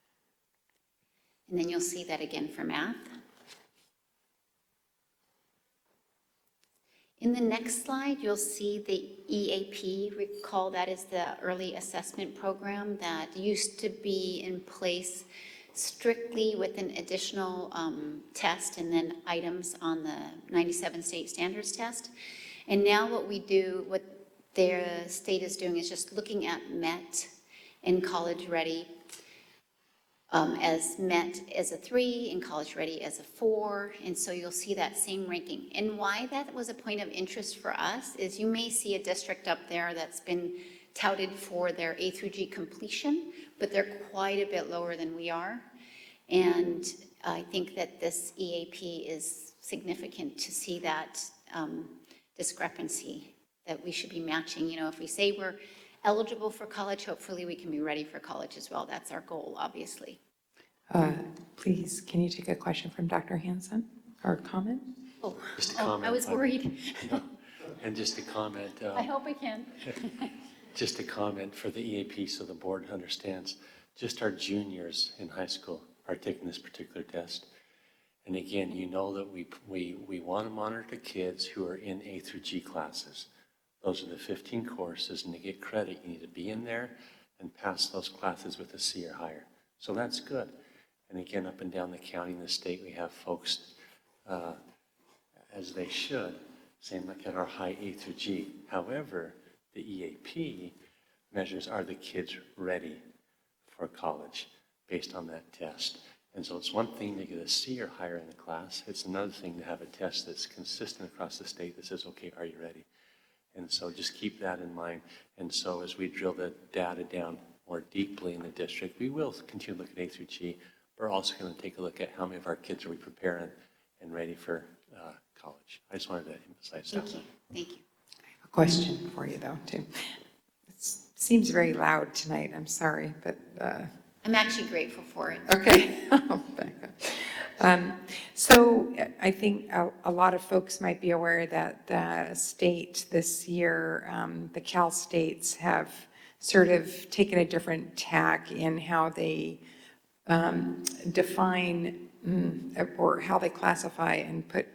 C: And then you'll see that again for math. In the next slide, you'll see the EAP. Recall that is the Early Assessment Program that used to be in place strictly with an additional test and then items on the 97 state standards test. And now what the state is doing is just looking at MET and College Ready as MET as a 3 and College Ready as a 4. And so you'll see that same ranking. And why that was a point of interest for us is you may see a district up there that's been touted for their A through G completion, but they're quite a bit lower than we are. And I think that this EAP is significant to see that discrepancy that we should be matching. You know, if we say we're eligible for college, hopefully we can be ready for college as well. That's our goal, obviously.
A: Please, can you take a question from Dr. Hansen or comment?
G: Just a comment.
C: I was worried.
G: And just a comment.
C: I hope I can.
G: Just a comment for the EAP so the board understands. Just our juniors in high school are taking this particular test. And again, you know that we want to monitor kids who are in A through G classes. Those are the 15 courses, and to get credit, you need to be in there and pass those classes with a C or higher. So that's good. And again, up and down the county and the state, we have folks, as they should, saying, look at our high A through G. However, the EAP measures, are the kids ready for college based on that test? And so it's one thing to get a C or higher in the class. It's another thing to have a test that's consistent across the state that says, okay, are you ready? And so just keep that in mind. And so as we drill the data down more deeply in the district, we will continue to look at A through G. We're also going to take a look at how many of our kids are we preparing and ready for college. I just wanted to emphasize that.
C: Thank you. Thank you.
A: I have a question for you though, too. It seems very loud tonight. I'm sorry, but
C: I'm actually grateful for it.
A: okay. I'll back up. So I think a lot of folks might be aware that the state this year, the Cal states have sort of taken a different tack in how they define or how they classify and put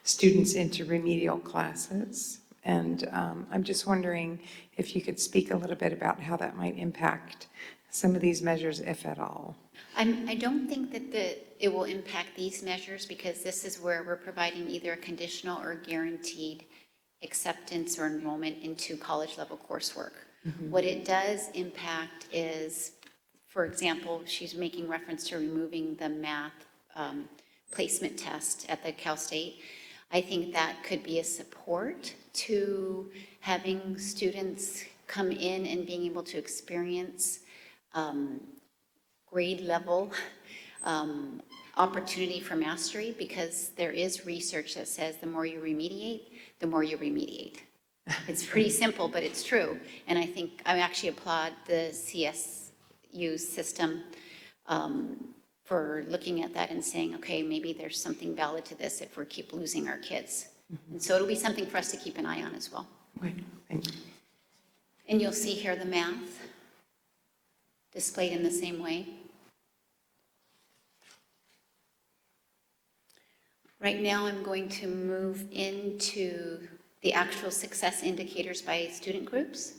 A: students into remedial classes. And I'm just wondering if you could speak a little bit about how that might impact some of these measures, if at all.
C: I don't think that it will impact these measures because this is where we're providing either a conditional or guaranteed acceptance or enrollment into college level coursework. Mm-hmm. What it does impact is, for example, she's making reference to removing the math placement test at the Cal State. I think that could be a support to having students come in and being able to experience grade level opportunity for mastery, because there is research that says the more you remediate, the more you remediate. It's pretty simple, but it's true. And I think I actually applaud the CSU system for looking at that and saying, okay, maybe there's something valid to this if we keep losing our kids. And so it'll be something for us to keep an eye on as well.
A: Right, thank you.
C: And you'll see here the math displayed in the same way. Right now, I'm going to move into the actual success indicators by student groups.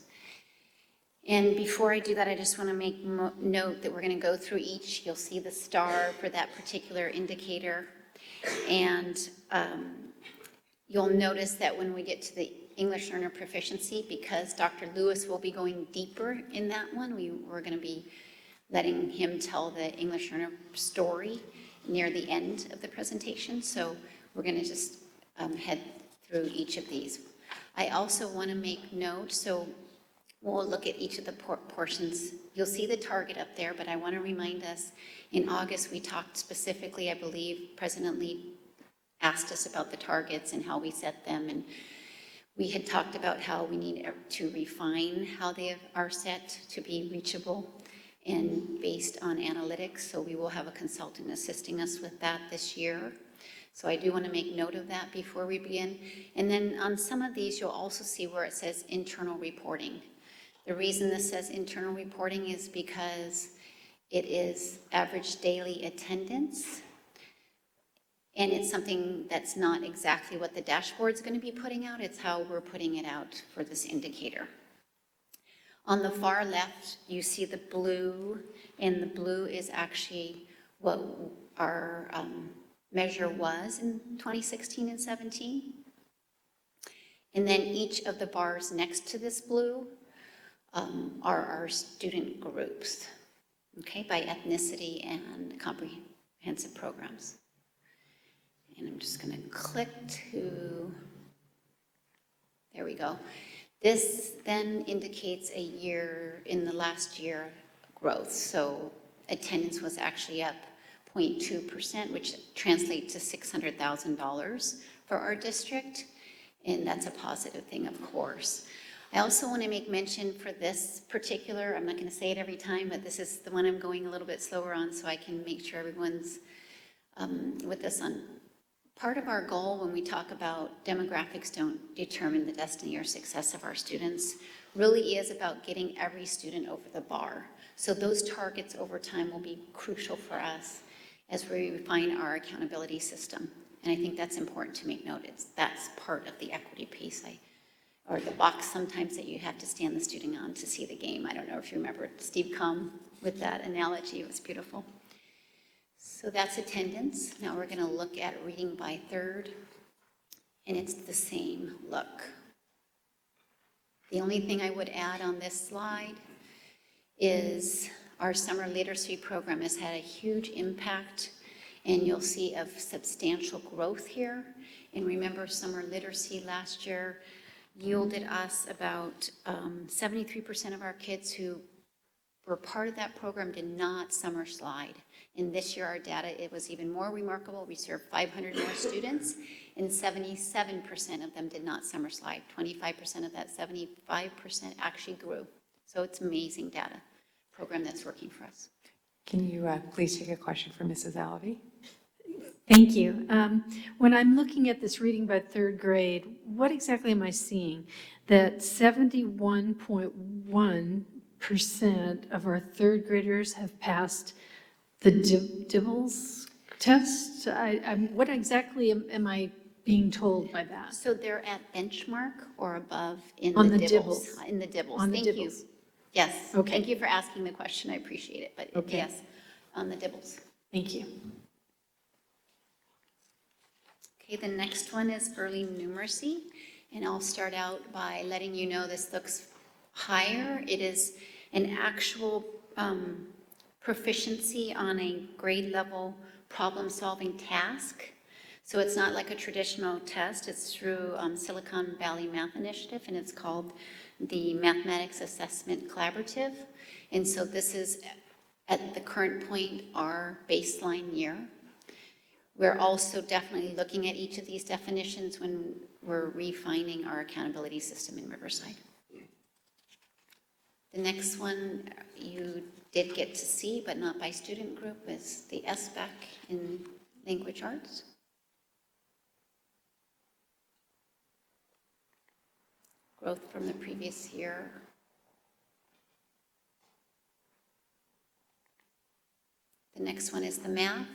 C: And before I do that, I just want to make note that we're going to go through each. You'll see the star for that particular indicator. And you'll notice that when we get to the English learner proficiency, because Dr. Lewis will be going deeper in that one, we're going to be letting him tell the English learner story near the end of the presentation. So we're going to just head through each of these. I also want to make note, so we'll look at each of the portions. You'll see the target up there, but I want to remind us, in August, we talked specifically, I believe, President Lee asked us about the targets and how we set them, and we had talked about how we need to refine how they are set to be reachable and based on analytics, so we will have a consultant assisting us with that this year. So I do want to make note of that before we begin. And then on some of these, you'll also see where it says internal reporting. The reason this says internal reporting is because it is average daily attendance, and it's something that's not exactly what the dashboard's going to be putting out, it's how we're putting it out for this indicator. On the far left, you see the blue, and the blue is actually what our measure was in 2016 and 17. And then each of the bars next to this blue are our student groups, okay, by ethnicity and comprehensive programs. And I'm just going to click to, there we go. This then indicates a year, in the last year, growth. So attendance was actually up 0.2%, which translates to $600,000 for our district. And that's a positive thing, of course. I also want to make mention for this particular, I'm not going to say it every time, but this is the one I'm going a little bit slower on so I can make sure everyone's with us on. Part of our goal when we talk about demographics don't determine the destiny or success of our students really is about getting every student over the bar. So those targets over time will be crucial for us as we refine our accountability system. And I think that's important to make note. That's part of the equity piece, or the box sometimes that you have to stand the student on to see the game. I don't know if you remember Steve Combs with that analogy. It was beautiful. So that's attendance. Now we're going to look at reading by third, and it's the same look. The only thing I would add on this slide is our summer literacy program has had a huge impact, and you'll see a substantial growth here. And remember, summer literacy last year yielded us about 73% of our kids who were part of that program did not summer slide. And this year, our data, it was even more remarkable. We served 500 more students, and 77% of them did not summer slide. 25% of that 75% actually grew. So it's amazing data program that's working for us.
A: Can you please take a question from Mrs. Alvey?
E: Thank you. When I'm looking at this reading by third grade, what exactly am I seeing? That 71.1% of our third graders have passed the Dibbles test? What exactly am I being told by that?
C: So they're at benchmark or above in
E: On
C: the
E: the
C: dibbles.
E: dibbles.
C: In the dibbles.
E: On the
C: Thank you.
E: dibbles.
C: Yes.
E: Okay.
C: Thank you for asking the question. I appreciate it. But
E: Okay.
C: yes, on the dibbles.
E: Thank you.
C: Okay, the next one is early numeracy. And I'll start out by letting you know this looks higher. It is an actual proficiency on a grade level problem-solving task. So it's not like a traditional test. It's through Silicon Valley Math Initiative, and it's called the Mathematics Assessment Collaborative. And so this is, at the current point, our baseline year. We're also definitely looking at each of these definitions when we're refining our accountability system in Riverside. The next one you did get to see, but not by student group, is the SBAC in language arts. Growth from the previous year. The next one is the math.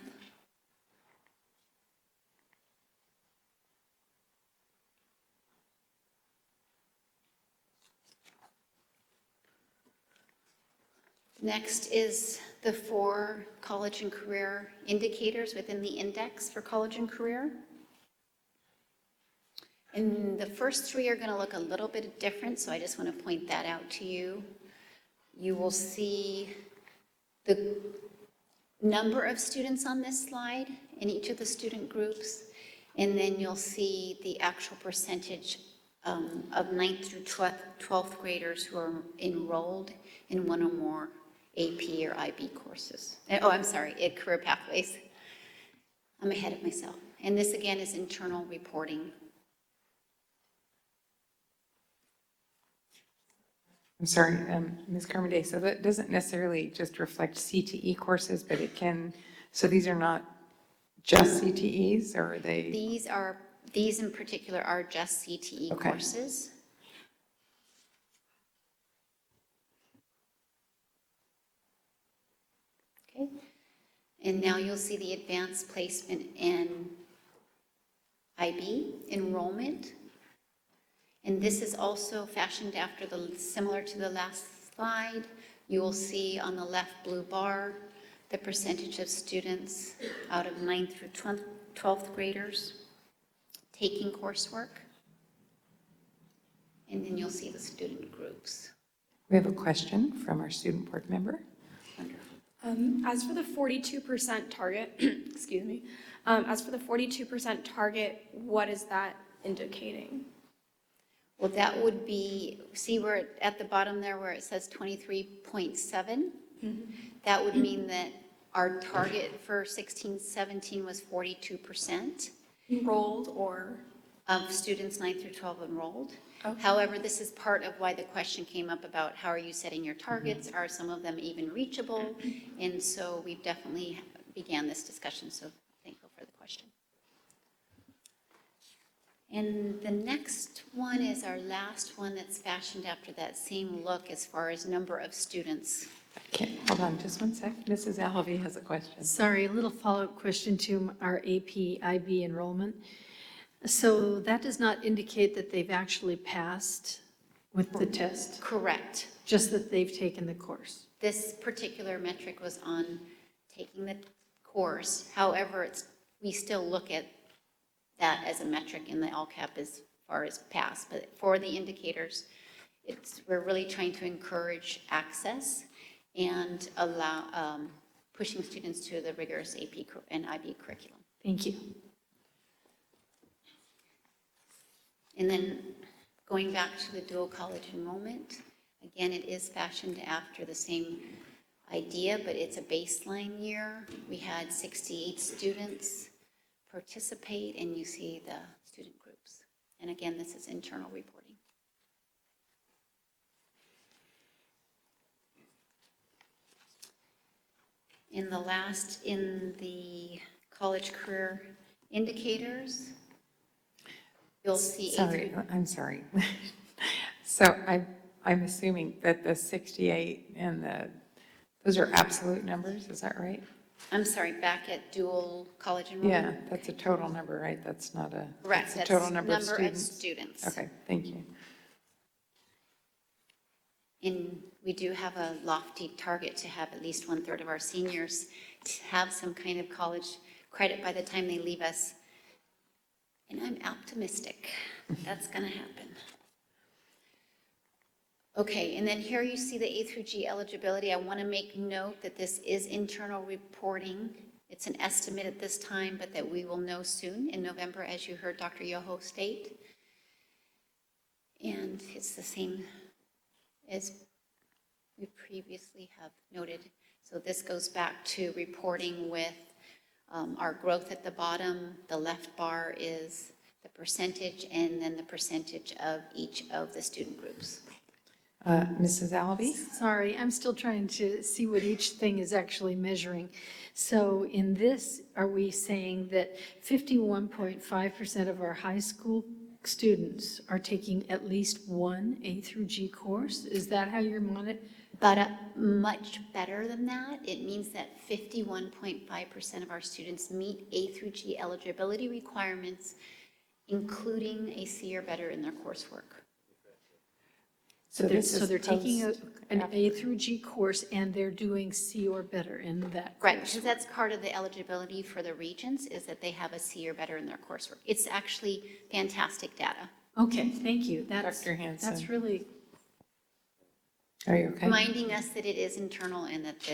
C: Next is the 4 college and career indicators within the index for college and career. And the first 3 are going to look a little bit different, so I just want to point that out to you. You will see the number of students on this slide in each of the student groups, and then you'll see the actual percentage of 9th through 12th graders who are enrolled in one or more AP or IB courses. Oh, I'm sorry, career pathways. I'm ahead of myself. And this again is internal reporting.
A: I'm sorry, Ms. Carmody, so that doesn't necessarily just reflect CTE courses, but it can, so these are not just CTEs, or are they?
C: These in particular are just CTE
A: Okay.
C: courses. Okay, and now you'll see the advanced placement in IB enrollment. And this is also fashioned after similar to the last slide. You will see on the left blue bar, the percentage of students out of 9th through 12th graders taking coursework. And then you'll see the student groups.
A: We have a question from our student board member.
C: Wonderful.
F: As for the 42% target, excuse me, as for the 42% target, what is that indicating?
C: Well, that would be, see where at the bottom there where it says 23.7? That would mean that our target for 16-17 was 42%.
F: Enrolled or?
C: Of students 9th through 12 enrolled.
F: Okay.
C: However, this is part of why the question came up about how are you setting your targets? Are some of them even reachable? And so we've definitely began this discussion, so thankful for the question. And the next one is our last one that's fashioned after that same look as far as number of students.
A: Okay, hold on just one sec. Mrs. Alvey has a question.
E: Sorry, a little follow-up question to our AP IB enrollment. So that does not indicate that they've actually passed with the test,
C: Correct.
E: just that they've taken the course.
C: This particular metric was on taking the course. However, we still look at that as a metric in the LCAP as far as pass. But for the indicators, we're really trying to encourage access and allow pushing students to the rigorous AP and IB curriculum.
E: Thank you.
C: And then going back to the dual college enrollment, again, it is fashioned after the same idea, but it's a baseline year. We had 68 students participate, and you see the student groups. And again, this is internal reporting. In the last, in the college career indicators, you'll see.
A: Sorry, I'm sorry. So I'm assuming that the 68 and those are absolute numbers, is that right?
C: I'm sorry, back at dual college enrollment?
A: Yeah, that's a total number, right? That's not a,
C: Correct,
A: that's a total number of students?
C: students.
A: Okay, thank you.
C: And we do have a lofty target to have at least 1/3 of our seniors to have some kind of college credit by the time they leave us. And I'm optimistic that's going to happen. Okay, and then here you see the A through G eligibility. I want to make note that this is internal reporting. It's an estimate at this time, but that we will know soon in November, as you heard Dr. Yoho state. And it's the same as we previously have noted. So this goes back to reporting with our growth at the bottom. The left bar is the percentage, and then the percentage of each of the student groups.
A: Mrs. Alvey?
E: Sorry, I'm still trying to see what each thing is actually measuring. So in this, are we saying that 51.5% of our high school students are taking at least one A through G course? Is that how you're monitoring?
C: But much better than that, it means that 51.5% of our students meet A through G eligibility requirements, including a C or better in their coursework.
E: So they're taking
A: post-
E: an A through G course and they're doing C or better in that course.
C: Right, because that's part of the eligibility for the regents, is that they have a C or better in their coursework. It's actually fantastic data.
E: Okay, thank you.
A: Dr. Hanson.
E: That's really,
A: Are you okay?
C: Reminding us that it is internal and that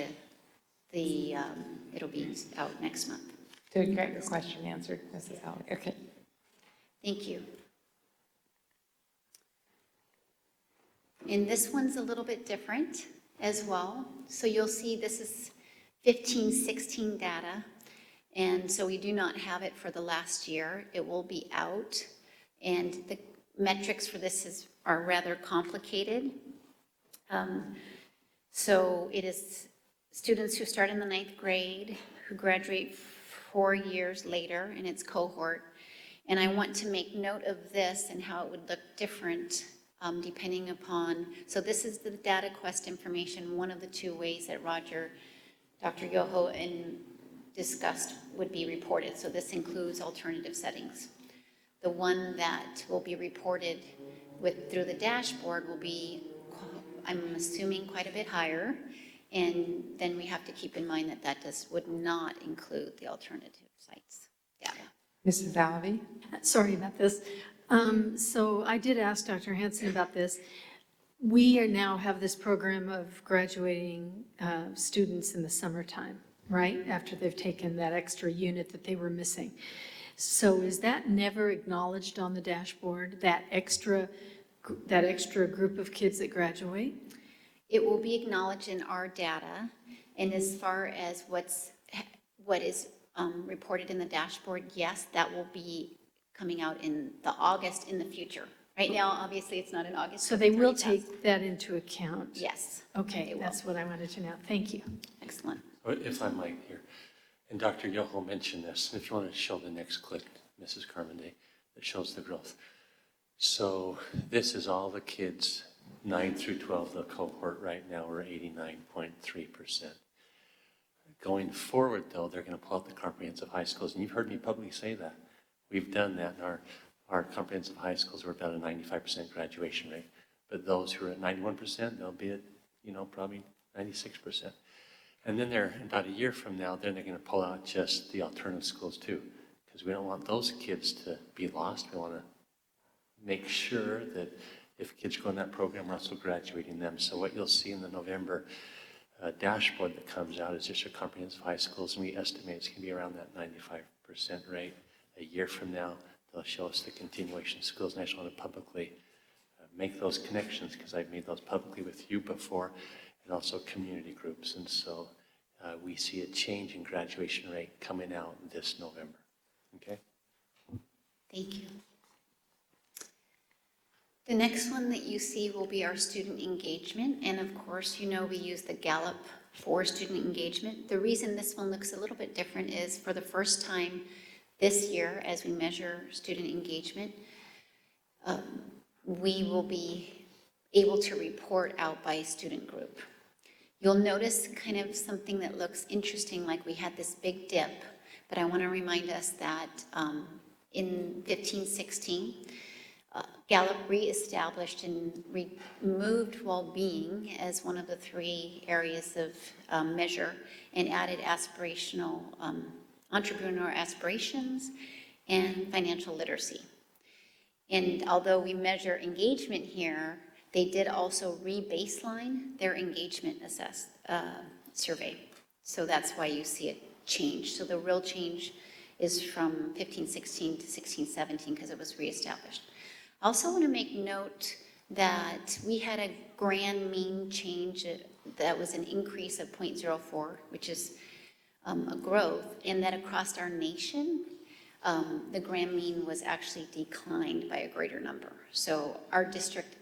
C: it'll be out next month.
A: Did you get your question answered, Mrs. Alvey? Okay.
C: Thank you. And this one's a little bit different as well. So you'll see this is 15-16 data. And so we do not have it for the last year. It will be out. And the metrics for this are rather complicated. So it is students who start in the 9th grade, who graduate 4 years later in its cohort. And I want to make note of this and how it would look different depending upon, so this is the data quest information, one of the two ways that Dr. Yoho discussed would be reported. So this includes alternative settings. The one that will be reported through the dashboard will be, I'm assuming, quite a bit higher. And then we have to keep in mind that would not include the alternative sites data.
A: Mrs. Alvey?
E: sorry about this. So I did ask Dr. Hanson about this. We now have this program of graduating students in the summertime, right? After they've taken that extra unit that they were missing. So is that never acknowledged on the dashboard, that extra group of kids that graduate?
C: It will be acknowledged in our data, and as far as what is reported in the dashboard, yes, that will be coming out in August in the future. Right now, obviously, it's not in August.
E: So they will
C: 30,000.
E: take that into account?
C: Yes.
E: Okay,
C: they will.
E: that's what I wanted to know. Thank you.
C: Excellent.
G: If I might here, and Dr. Yoho mentioned this, if you want to show the next clip, Mrs. Carmody, that shows the growth. So this is all the kids, 9 through 12, the cohort right now, we're 89.3%. Going forward, though, they're going to pull out the comprehensive high schools, and you've heard me publicly say that. We've done that in our comprehensive high schools. We're about a 95% graduation rate. But those who are at 91%, they'll be at, probably 96%. And then about a year from now, then they're going to pull out just the alternative schools too, because we don't want those kids to be lost. We want to make sure that if kids go in that program, we're also graduating them. So what you'll see in the November dashboard that comes out is just our comprehensive high schools, and we estimate it's going to be around that 95% rate. A year from now, they'll show us the continuation schools, and I just want to publicly make those connections because I've made those publicly with you before, and also community groups. And so we see a change in graduation rate coming out this November. Okay?
C: Thank you. The next one that you see will be our student engagement. And of course, we use the Gallup for student engagement. The reason this one looks a little bit different is for the first time this year, as we measure student engagement, we will be able to report out by student group. You'll notice kind of something that looks interesting, like we had this big dip, but I want to remind us that in 15-16, Gallup reestablished and removed well-being as one of the 3 areas of measure and added aspirational entrepreneur aspirations and financial literacy. And although we measure engagement here, they did also re-baseline their engagement survey. So that's why you see it change. So the real change is from 15-16 to 16-17 because it was reestablished. I also want to make note that we had a grand mean change that was an increase of 0.04, which is a growth, and that across our nation, the grand mean was actually declined by a greater number. So our district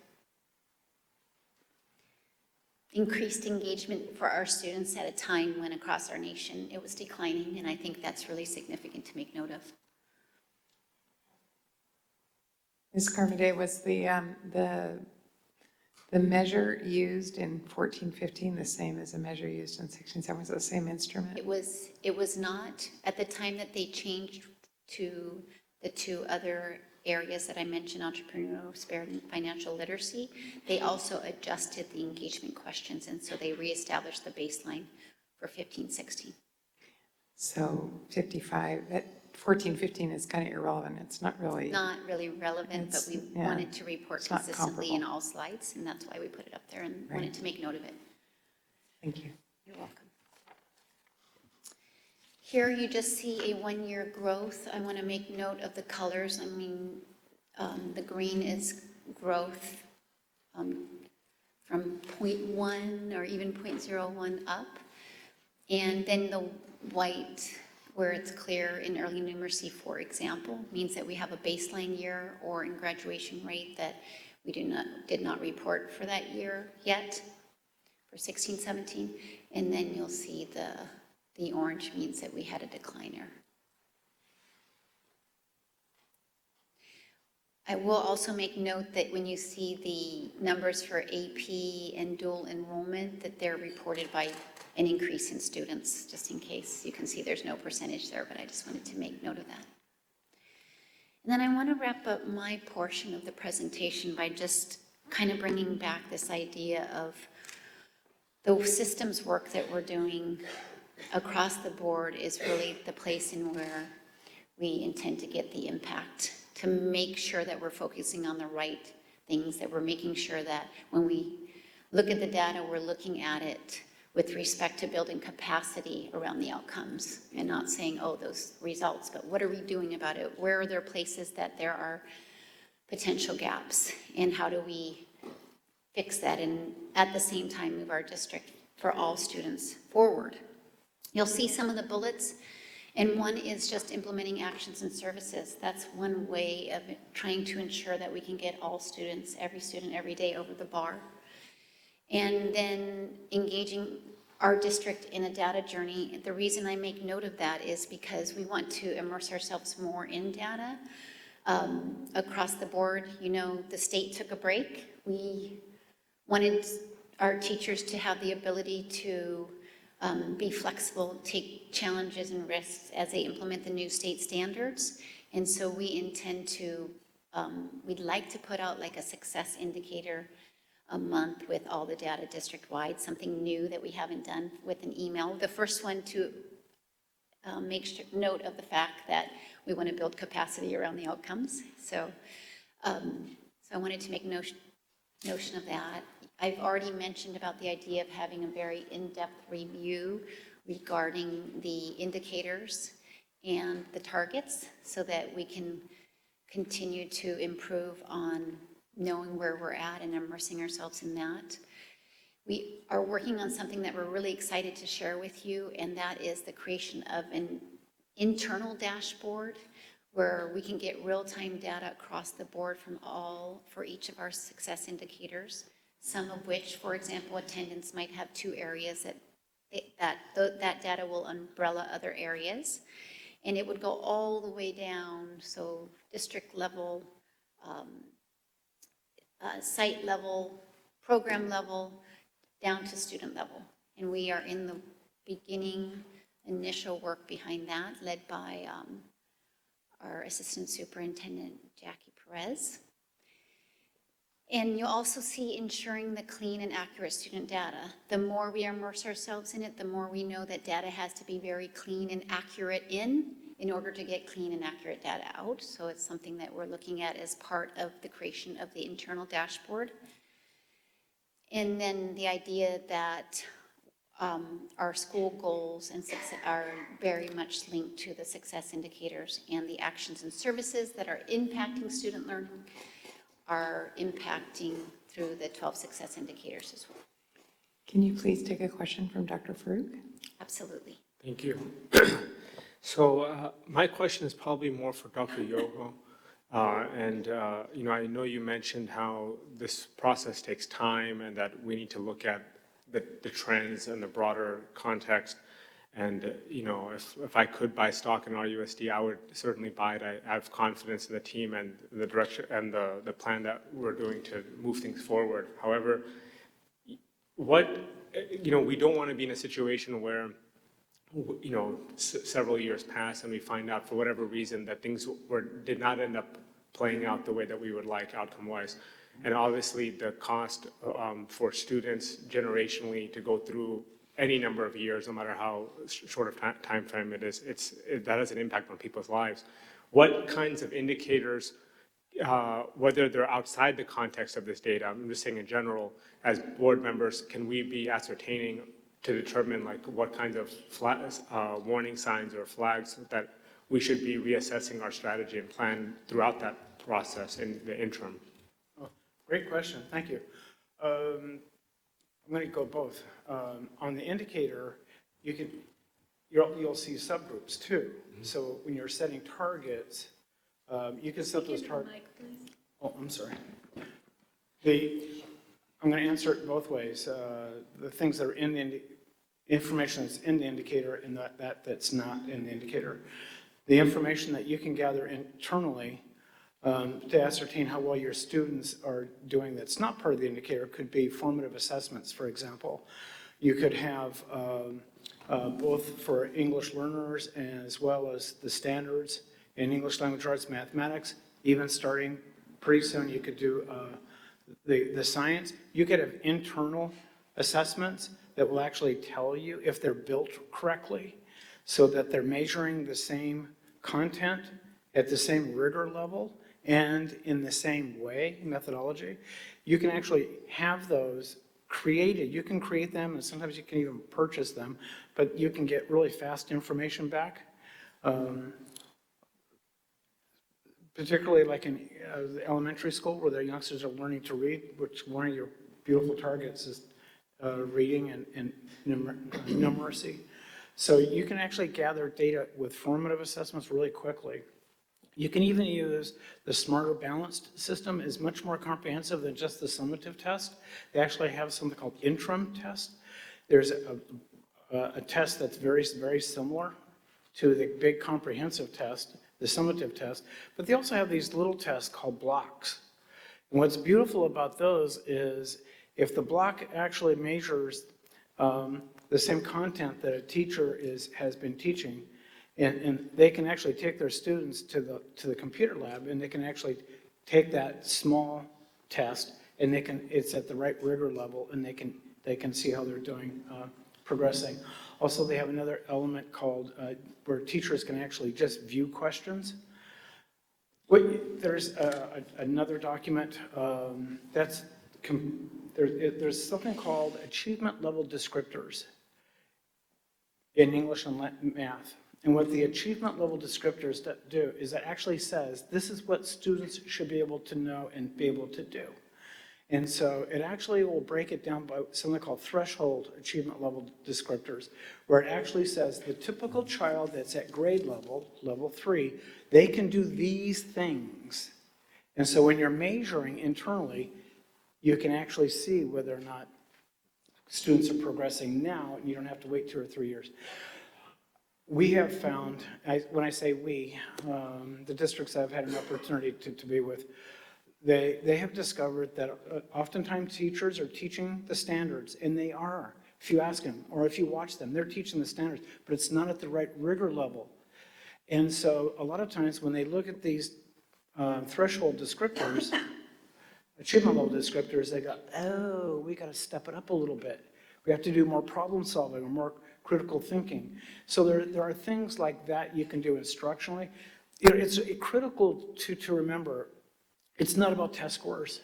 C: increased engagement for our students at a time when across our nation it was declining, and I think that's really significant to make note of.
A: Ms. Carmody, was the measure used in 1415 the same as the measure used in 1617? Was it the same instrument?
C: It was not. At the time that they changed to the two other areas that I mentioned, entrepreneurial spirit and financial literacy, they also adjusted the engagement questions, and so they reestablished the baseline for 1516.
A: So 55, that 1415 is kind of irrelevant. It's not really.
C: Not really relevant, but we
A: yeah,
C: wanted to report
A: it's not
C: consistently in
A: comparable.
C: all slides, and that's why we put it up there and
A: Right.
C: wanted to make note of it.
A: Thank you.
C: You're welcome. Here you just see a one-year growth. I want to make note of the colors. I mean, the green is growth from 0.1 or even 0.01 up. And then the white, where it's clear in early numeracy, for example, means that we have a baseline year, or in graduation rate that we did not report for that year yet, for 16-17. And then you'll see the orange means that we had a decliner. I will also make note that when you see the numbers for AP and dual enrollment, that they're reported by an increase in students, just in case. You can see there's no percentage there, but I just wanted to make note of that. And then I want to wrap up my portion of the presentation by just kind of bringing back this idea of the systems work that we're doing across the board is really the place in where we intend to get the impact, to make sure that we're focusing on the right things, that we're making sure that when we look at the data, we're looking at it with respect to building capacity around the outcomes and not saying, oh, those results, but what are we doing about it? Where are there places that there are potential gaps, and how do we fix that and at the same time move our district for all students forward? You'll see some of the bullets, and one is just implementing actions and services. That's one way of trying to ensure that we can get all students, every day over the bar. And then engaging our district in a data journey. The reason I make note of that is because we want to immerse ourselves more in data across the board. You know, the state took a break. We wanted our teachers to have the ability to be flexible, take challenges and risks as they implement the new state standards. And so we intend to, we'd like to put out like a success indicator a month with all the data district-wide, something new that we haven't done with an email. The first one to make note of the fact that we want to build capacity around the outcomes. So I wanted to make notion of that. I've already mentioned about the idea of having a very in-depth review regarding the indicators and the targets so that we can continue to improve on knowing where we're at and immersing ourselves in that. We are working on something that we're really excited to share with you, and that is the creation of an internal dashboard where we can get real-time data across the board for each of our success indicators, some of which, for example, attendance might have two areas that data will umbrella other areas, and it would go all the way down, so district level, site level, program level, down to student level. And we are in the beginning initial work behind that, led by our Assistant Superintendent, Jackie Perez. And you'll also see ensuring the clean and accurate student data. The more we immerse ourselves in it, the more we know that data has to be very clean and accurate in order to get clean and accurate data out. So it's something that we're looking at as part of the creation of the internal dashboard. And then the idea that our school goals and success are very much linked to the success indicators, and the actions and services that are impacting student learning are impacting through the 12 success indicators as well.
A: Can you please take a question from Dr. Farouk?
C: Absolutely.
H: Thank you. So my question is probably more for Dr. Yoho. I know you mentioned how this process takes time and that we need to look at the trends and the broader context. And, if I could buy stock in RUSD, I would certainly buy it. I have confidence in the team and the direction and the plan that we're doing to move things forward. However, we don't want to be in a situation where, several years pass and we find out for whatever reason that things did not end up playing out the way that we would like outcome-wise. And obviously, the cost for students generationally to go through any number of years, no matter how short of time frame it is, that has an impact on people's lives. What kinds of indicators, whether they're outside the context of this data, I'm just saying in general, as board members, can we be ascertaining to determine like what kinds of warning signs or flags that we should be reassessing our strategy and plan throughout that process in the interim?
D: Oh, great question, thank you. I'm going to go both. On the indicator, you'll see subgroups too. So when you're setting targets, you can set those targets. Oh, I'm sorry. I'm going to answer it both ways. The things that are in the information that's in the indicator and that's not in the indicator. The information that you can gather internally to ascertain how well your students are doing that's not part of the indicator could be formative assessments, for example. You could have both for English learners as well as the standards in English language arts, mathematics, even starting pretty soon you could do the science. You could have internal assessments that will actually tell you if they're built correctly so that they're measuring the same content at the same rigor level and in the same way, methodology. You can actually have those created. You can create them, and sometimes you can even purchase them, but you can get really fast information back. Particularly like in the elementary school where their youngsters are learning to read, which one of your beautiful targets is reading and numeracy. So you can actually gather data with formative assessments really quickly. You can even use the Smarter Balanced system. Is much more comprehensive than just the summative test. They actually have something called interim test. There's a test that's very, very similar to the big comprehensive test, the summative test, but they also have these little tests called blocks. And what's beautiful about those is if the block actually measures the same content that a teacher has been teaching, and they can actually take their students to the computer lab, and they can actually take that small test, and it's at the right rigor level, and they can see how they're doing, progressing. Also, they have another element called where teachers can actually just view questions. There's another document there's something called achievement level descriptors in English and math. And what the achievement level descriptors do is it actually says, this is what students should be able to know and be able to do. And so it actually will break it down by something called threshold achievement level descriptors, where it actually says the typical child that's at grade level, level 3, they can do these things. And so when you're measuring internally, you can actually see whether or not students are progressing now, and you don't have to wait 2 or 3 years. We have found, when I say we, the districts I've had an opportunity to be with, they have discovered that oftentimes teachers are teaching the standards, and they are. If you ask them, or if you watch them, they're teaching the standards, but it's not at the right rigor level. And so a lot of times when they look at these threshold descriptors, achievement level descriptors, they go, oh, we got to step it up a little bit. We have to do more problem solving or more critical thinking. So there are things like that you can do instructionally. It's critical to remember, it's not about test scores.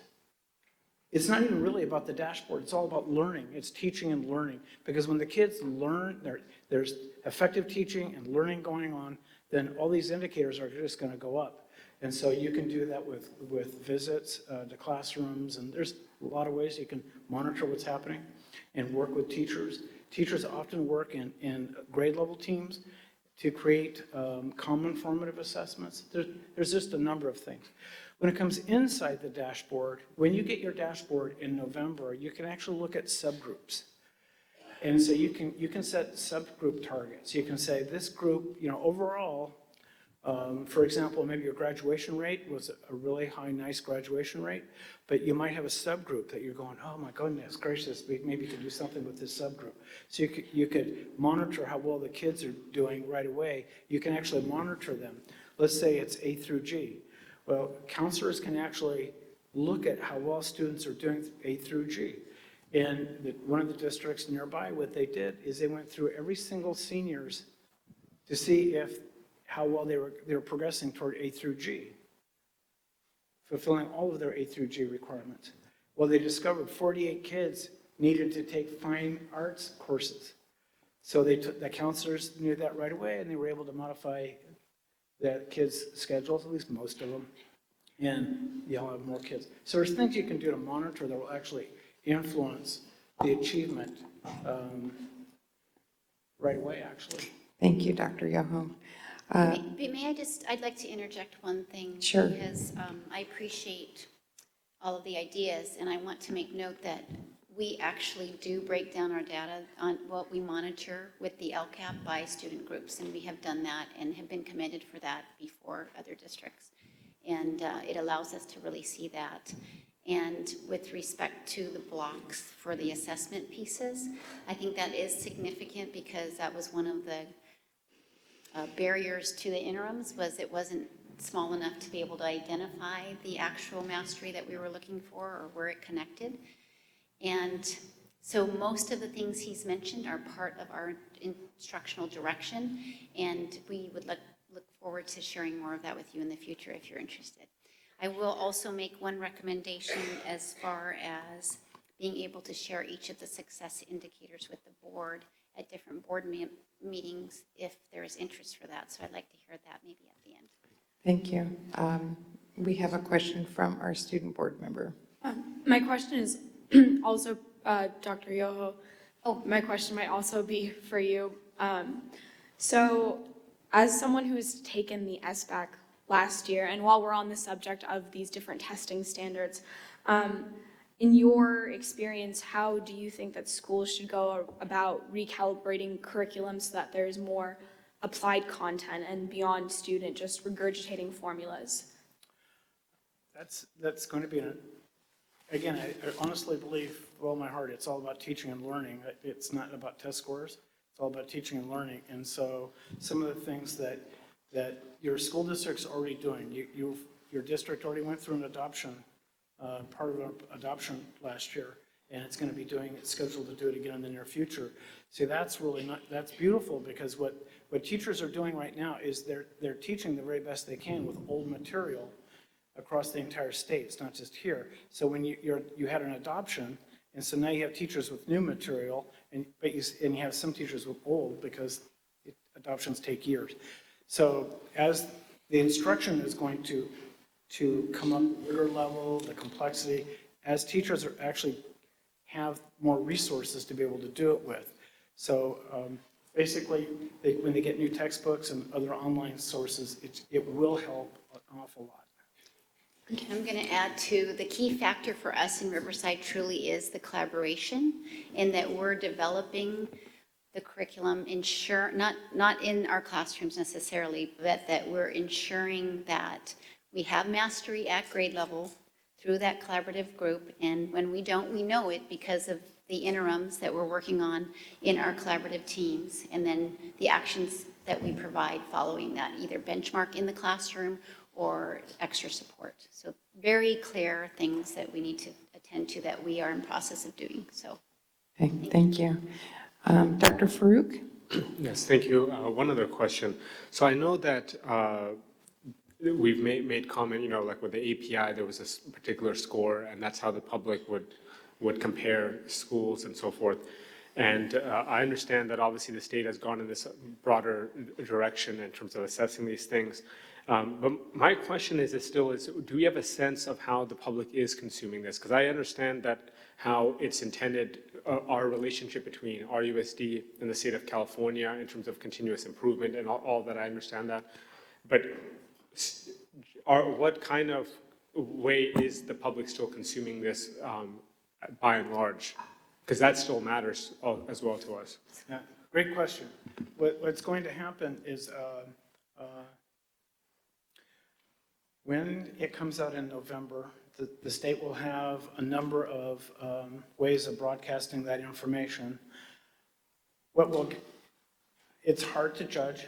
D: It's not even really about the dashboard. It's all about learning. It's teaching and learning. Because when the kids learn, there's effective teaching and learning going on, then all these indicators are just going to go up. And so you can do that with visits to classrooms, and there's a lot of ways you can monitor what's happening and work with teachers. Teachers often work in grade level teams to create common formative assessments. There's just a number of things. When it comes inside the dashboard, when you get your dashboard in November, you can actually look at subgroups. And so you can set subgroup targets. You can say this group, overall, for example, maybe your graduation rate was a really high, nice graduation rate, but you might have a subgroup that you're going, oh my goodness gracious, maybe you could do something with this subgroup. So you could monitor how well the kids are doing right away. You can actually monitor them. Let's say it's A through G. Well, counselors can actually look at how well students are doing A through G. And one of the districts nearby, what they did is they went through every single seniors to see how well they were progressing toward A through G, fulfilling all of their A through G requirements. Well, they discovered 48 kids needed to take fine arts courses. So the counselors knew that right away, and they were able to modify the kids' schedules, at least most of them, and you'll have more kids. So there's things you can do to monitor that will actually influence the achievement right away, actually.
A: Thank you, Dr. Yoho.
C: I'd like to interject one thing.
A: Sure.
C: Because I appreciate all of the ideas, and I want to make note that we actually do break down our data on what we monitor with the LCAP by student groups, and we have done that and have been commended for that before other districts. And it allows us to really see that. And with respect to the blocks for the assessment pieces, I think that is significant because that was one of the barriers to the interims, was it wasn't small enough to be able to identify the actual mastery that we were looking for or where it connected. And so most of the things he's mentioned are part of our instructional direction, and we would look forward to sharing more of that with you in the future if you're interested. I will also make one recommendation as far as being able to share each of the success indicators with the board at different board meetings if there is interest for that. So I'd like to hear that maybe at the end.
A: Thank you. We have a question from our student board member.
F: My question is also, Dr. Yoho, my question might also be for you. So as someone who has taken the SBAC last year, and while we're on the subject of these different testing standards, in your experience, how do you think that schools should go about recalibrating curriculum so that there's more applied content and beyond student just regurgitating formulas?
D: That's going to be again, I honestly believe with all my heart it's all about teaching and learning. It's not about test scores. It's all about teaching and learning. And so some of the things that your school district's already doing, your district already went through an adoption, part of an adoption last year, and it's going to be scheduled to do it again in the near future. See, that's beautiful, because what teachers are doing right now is they're teaching the very best they can with old material across the entire state. It's not just here. So when you had an adoption, and so now you have teachers with new material, and you have some teachers with old, because adoptions take years. So as the instruction is going to come up rigor level, the complexity, as teachers are actually have more resources to be able to do it with. So basically, when they get new textbooks and other online sources, it will help an awful lot.
C: I'm going to add to the key factor for us in Riverside truly is the collaboration, in that we're developing the curriculum, not in our classrooms necessarily, but that we're ensuring that we have mastery at grade level through that collaborative group. And when we don't, we know it because of the interims that we're working on in our collaborative teams, and then the actions that we provide following that, either benchmark in the classroom or extra support. So very clear things that we need to attend to that we are in process of doing. So
A: Okay, thank you. Dr. Farouk?
H: Yes, thank you. One other question. So I know that we've made comment, like with the API, there was this particular score, and that's how the public would compare schools and so forth. And I understand that obviously the state has gone in this broader direction in terms of assessing these things. But my question is do we have a sense of how the public is consuming this? Because I understand that how it's intended, our relationship between RUSD and the state of California in terms of continuous improvement and all that, I understand that. But what kind of way is the public still consuming this by and large? because that still matters as well to us.
D: Yeah, great question. What's going to happen is when it comes out in November, the state will have a number of ways of broadcasting that information. It's hard to judge.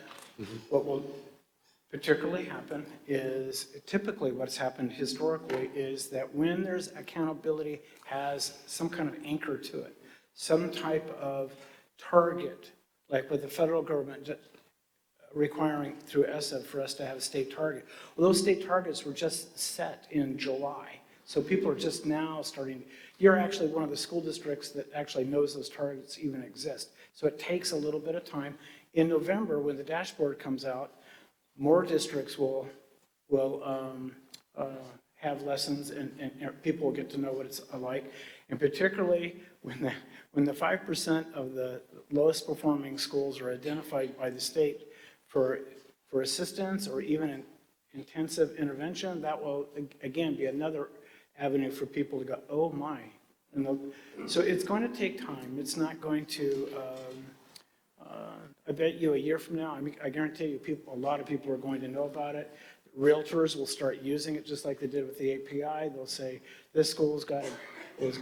D: What will particularly happen is, typically what's happened historically is that when there's accountability has some kind of anchor to it, some type of target, like with the federal government requiring through ESSA for us to have a state target. Well, those state targets were just set in July. So people are just now starting, you're actually one of the school districts that actually knows those targets even exist. So it takes a little bit of time. In November, when the dashboard comes out, more districts will have lessons and people will get to know what it's like. And particularly when the 5% of the lowest performing schools are identified by the state for assistance or even intensive intervention, that will again be another avenue for people to go, oh my. So it's going to take time. It's not going to, I bet you a year from now, I guarantee you a lot of people are going to know about it. Realtors will start using it just like they did with the API. They'll say, this school's got this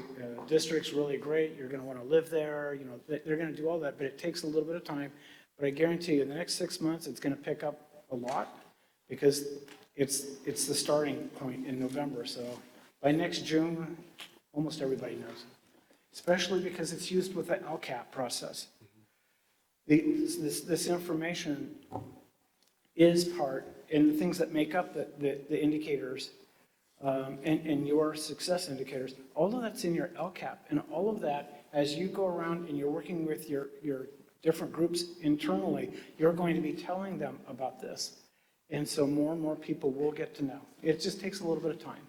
D: district's really great. You're going to want to live there. You know, they're going to do all that, but it takes a little bit of time. But I guarantee you in the next 6 months, it's going to pick up a lot because it's the starting point in November. So by next June, almost everybody knows, especially because it's used with the LCAP process. This information is part, and the things that make up the indicators and your success indicators, all of that's in your LCAP. And all of that, as you go around and you're working with your different groups internally, you're going to be telling them about this. And so more and more people will get to know. It just takes a little bit of time.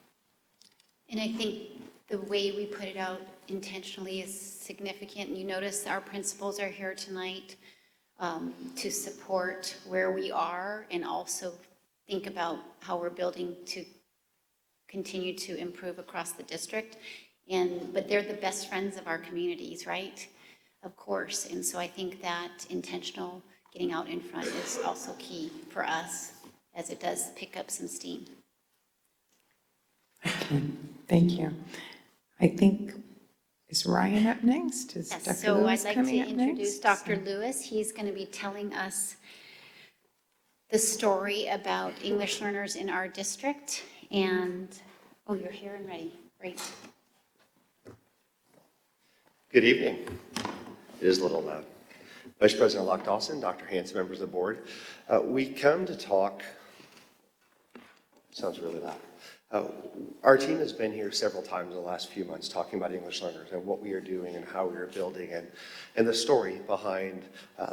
C: And I think the way we put it out intentionally is significant. You notice our principals are here tonight to support where we are and also think about how we're building to continue to improve across the district. But they're the best friends of our communities, right? Of course. And so I think that intentional getting out in front is also key for us as it does pick up some steam.
A: Thank you. I think, is Ryan up next? Is
C: Yes,
A: Dr.
C: so
A: Lewis
C: I'd like
A: coming
C: to
A: up
C: introduce
A: next?
C: Dr. Lewis. He's going to be telling us the story about English learners in our district. And, oh, you're here and ready. Great.
I: Good evening. It is a little loud. Vice President Locke Dawson, Dr. Hanson, members of the board. We come to talk, sounds really loud. Our team has been here several times in the last few months talking about English learners and what we are doing and how we are building and the story behind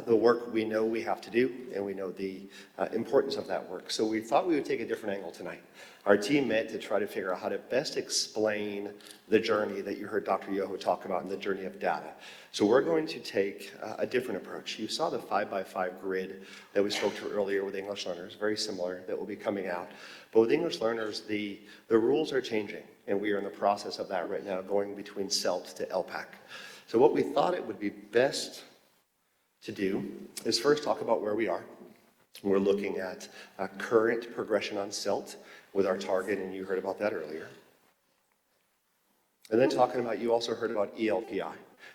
I: the work we know we have to do, and we know the importance of that work. So we thought we would take a different angle tonight. Our team met to try to figure out how to best explain the journey that you heard Dr. Yoho talk about and the journey of data. So we're going to take a different approach. You saw the 5x5 grid that we spoke to earlier with English learners, very similar, that will be coming out. But with English learners, the rules are changing, and we are in the process of that right now, going between CELT to LPAC. So what we thought it would be best to do is first talk about where we are. We're looking at current progression on CELT with our target, and you heard about that earlier. And then talking about, you also heard about ELPI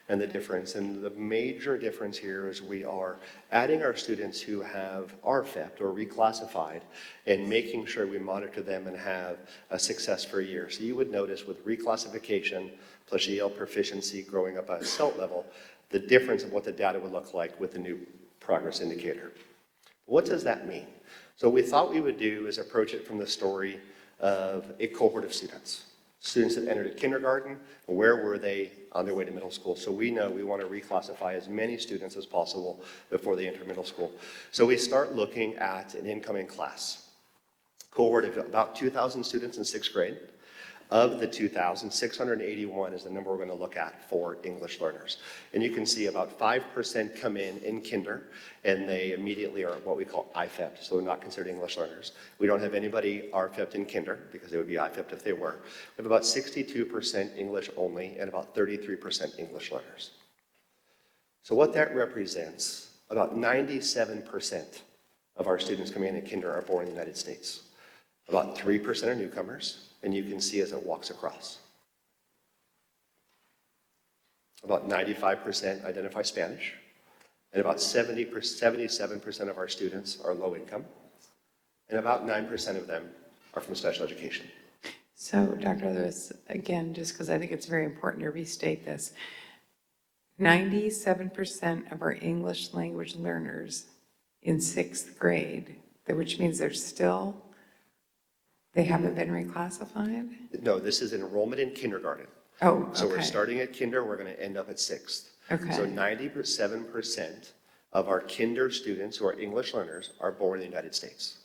I: and the difference. And the major difference here is we are adding our students who have RFEP'd or reclassified and making sure we monitor them and have a success for a year. So you would notice with reclassification plus EL proficiency growing up at a CELT level, the difference of what the data would look like with the new progress indicator. What does that mean? So what we thought we would do is approach it from the story of a cohort of students. Students that entered at kindergarten, where were they on their way to middle school? So we know we want to reclassify as many students as possible before they enter middle school. So we start looking at an incoming class. Cohort of about 2,000 students in 6th grade. Of the 2,000, 681 is the number we're going to look at for English learners. And you can see about 5% come in kinder, and they immediately are what we call IFEPT, so they're not considered English learners. We don't have anybody RFEPT in kinder, because they would be IFEPT if they were. We have about 62% English only, and about 33% English learners. So what that represents, about 97% of our students coming in kinder are born in the United States. About 3% are newcomers, and you can see as it walks across. About 95% identify Spanish, and about 77% of our students are low income, and about 9% of them are from special education.
A: So, Dr. Lewis, again, just because I think it's very important to restate this, 97% of our English language learners in 6th grade, which means they haven't been reclassified?
I: No, this is enrollment in kindergarten.
A: Oh, okay.
I: So we're starting at kinder, we're going to end up at 6th.
A: Okay.
I: So 97% of our kinder students who are English learners are born in the United States.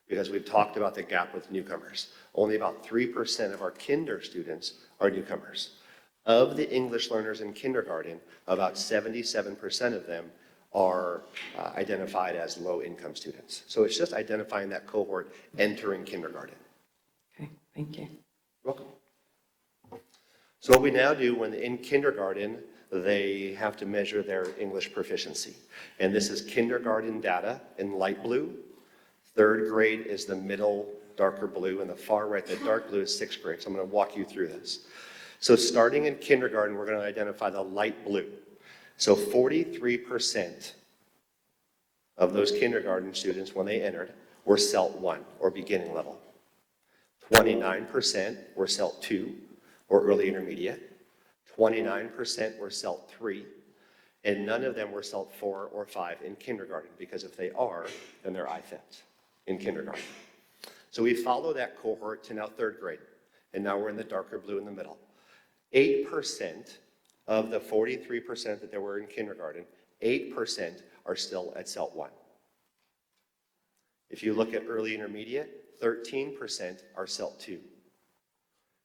I: Because we've talked about the gap with newcomers. Only about 3% of our kinder students are newcomers. Of the English learners in kindergarten, about 77% of them are identified as low-income students. So it's just identifying that cohort entering kindergarten.
A: Okay, thank you.
I: You're welcome. So what we now do when in kindergarten, they have to measure their English proficiency. And this is kindergarten data in light blue. 3rd grade is the middle, darker blue, and the far right, the dark blue is 6th grade. So I'm going to walk you through this. So starting in kindergarten, we're going to identify the light blue. So 43% of those kindergarten students, when they entered, were CELT 1, or beginning level. 29% were CELT 2, or early intermediate. 29% were CELT 3, and none of them were CELT 4 or 5 in kindergarten, because if they are, then they're IFEPT in kindergarten. So we follow that cohort to now 3rd grade, and now we're in the darker blue in the middle. 8% of the 43% that there were in kindergarten, 8% are still at CELT 1. If you look at early intermediate, 13% are CELT 2.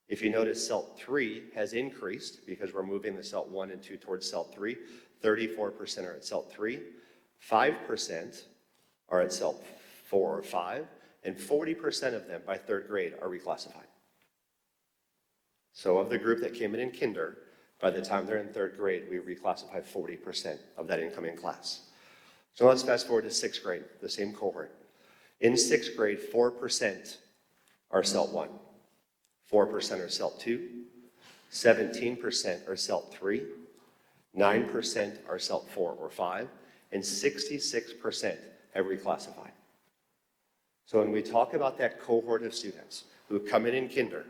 I: If you notice, CELT 3 has increased because we're moving the CELT 1 and 2 towards CELT 3. 34% are at CELT 3. 5% are at CELT 4 or 5. And 40% of them by 3rd grade are reclassified. So of the group that came in kinder, by the time they're in 3rd grade, we reclassify 40% of that incoming class. So let's fast forward to 6th grade, the same cohort. In 6th grade, 4% are CELT 1, 4% are CELT 2, 17% are CELT 3, 9% are CELT 4 or 5, and 66% have reclassified. So when we talk about that cohort of students who come in kinder,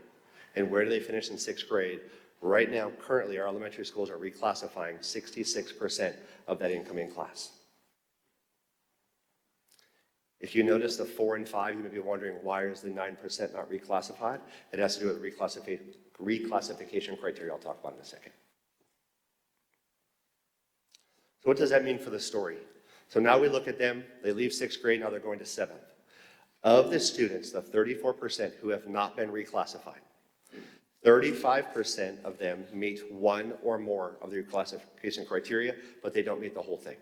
I: and where do they finish in 6th grade? Right now, currently, our elementary schools are reclassifying 66% of that incoming class. If you notice the 4 and 5, you may be wondering, why is the 9% not reclassified? It has to do with reclassification criteria I'll talk about in a second. So what does that mean for the story? So now we look at them, they leave 6th grade, now they're going to 7th. Of the students, the 34% who have not been reclassified, 35% of them meet one or more of the reclassification criteria, but they don't meet the whole thing.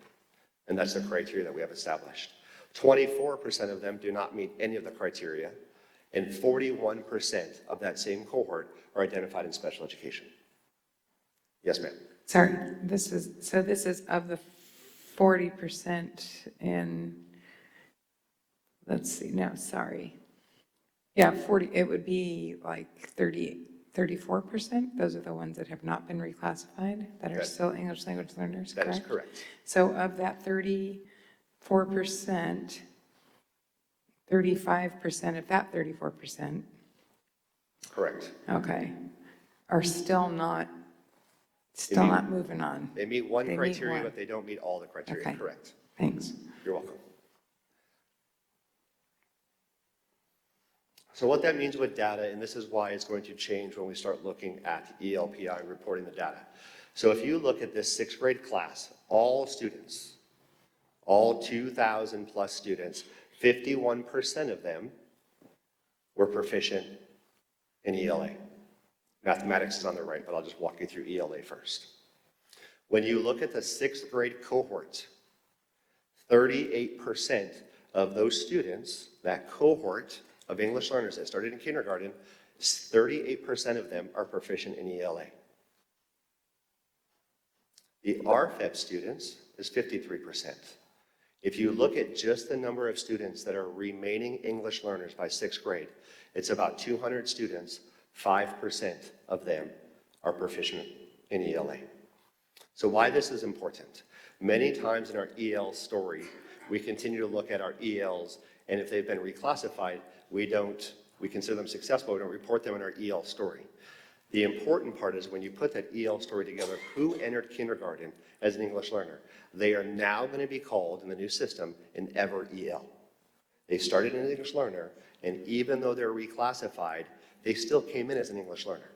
I: And that's the criteria that we have established. 24% of them do not meet any of the criteria, and 41% of that same cohort are identified in special education. Yes, ma'am.
A: Sorry, this is of the 40% in, let's see, no, sorry. Yeah, 40, it would be like 34%. Those are the ones that have not been reclassified, that are still English language learners, correct?
I: That is correct.
A: So of that 34%, 35% of that 34%,
I: Correct.
A: okay, are still not moving on.
I: They meet one
A: They meet
I: criteria,
A: one.
I: but they don't meet all the criteria.
A: Okay.
I: Correct.
A: Thanks.
I: You're welcome. So what that means with data, and this is why it's going to change when we start looking at ELPI and reporting the data. So if you look at this 6th grade class, all students, all 2,000 plus students, 51% of them were proficient in ELA. Mathematics is on the right, but I'll just walk you through ELA first. When you look at the 6th grade cohort, 38% of those students, that cohort of English learners that started in kindergarten, 38% of them are proficient in ELA. The RFEP students is 53%. If you look at just the number of students that are remaining English learners by 6th grade, it's about 200 students, 5% of them are proficient in ELA. So why this is important? Many times in our EL story, we continue to look at our ELs, and if they've been reclassified, we consider them successful, we don't report them in our EL story. The important part is when you put that EL story together, who entered kindergarten as an English learner? They are now going to be called in the new system an EVER EL. They started as an English learner, and even though they're reclassified, they still came in as an English learner,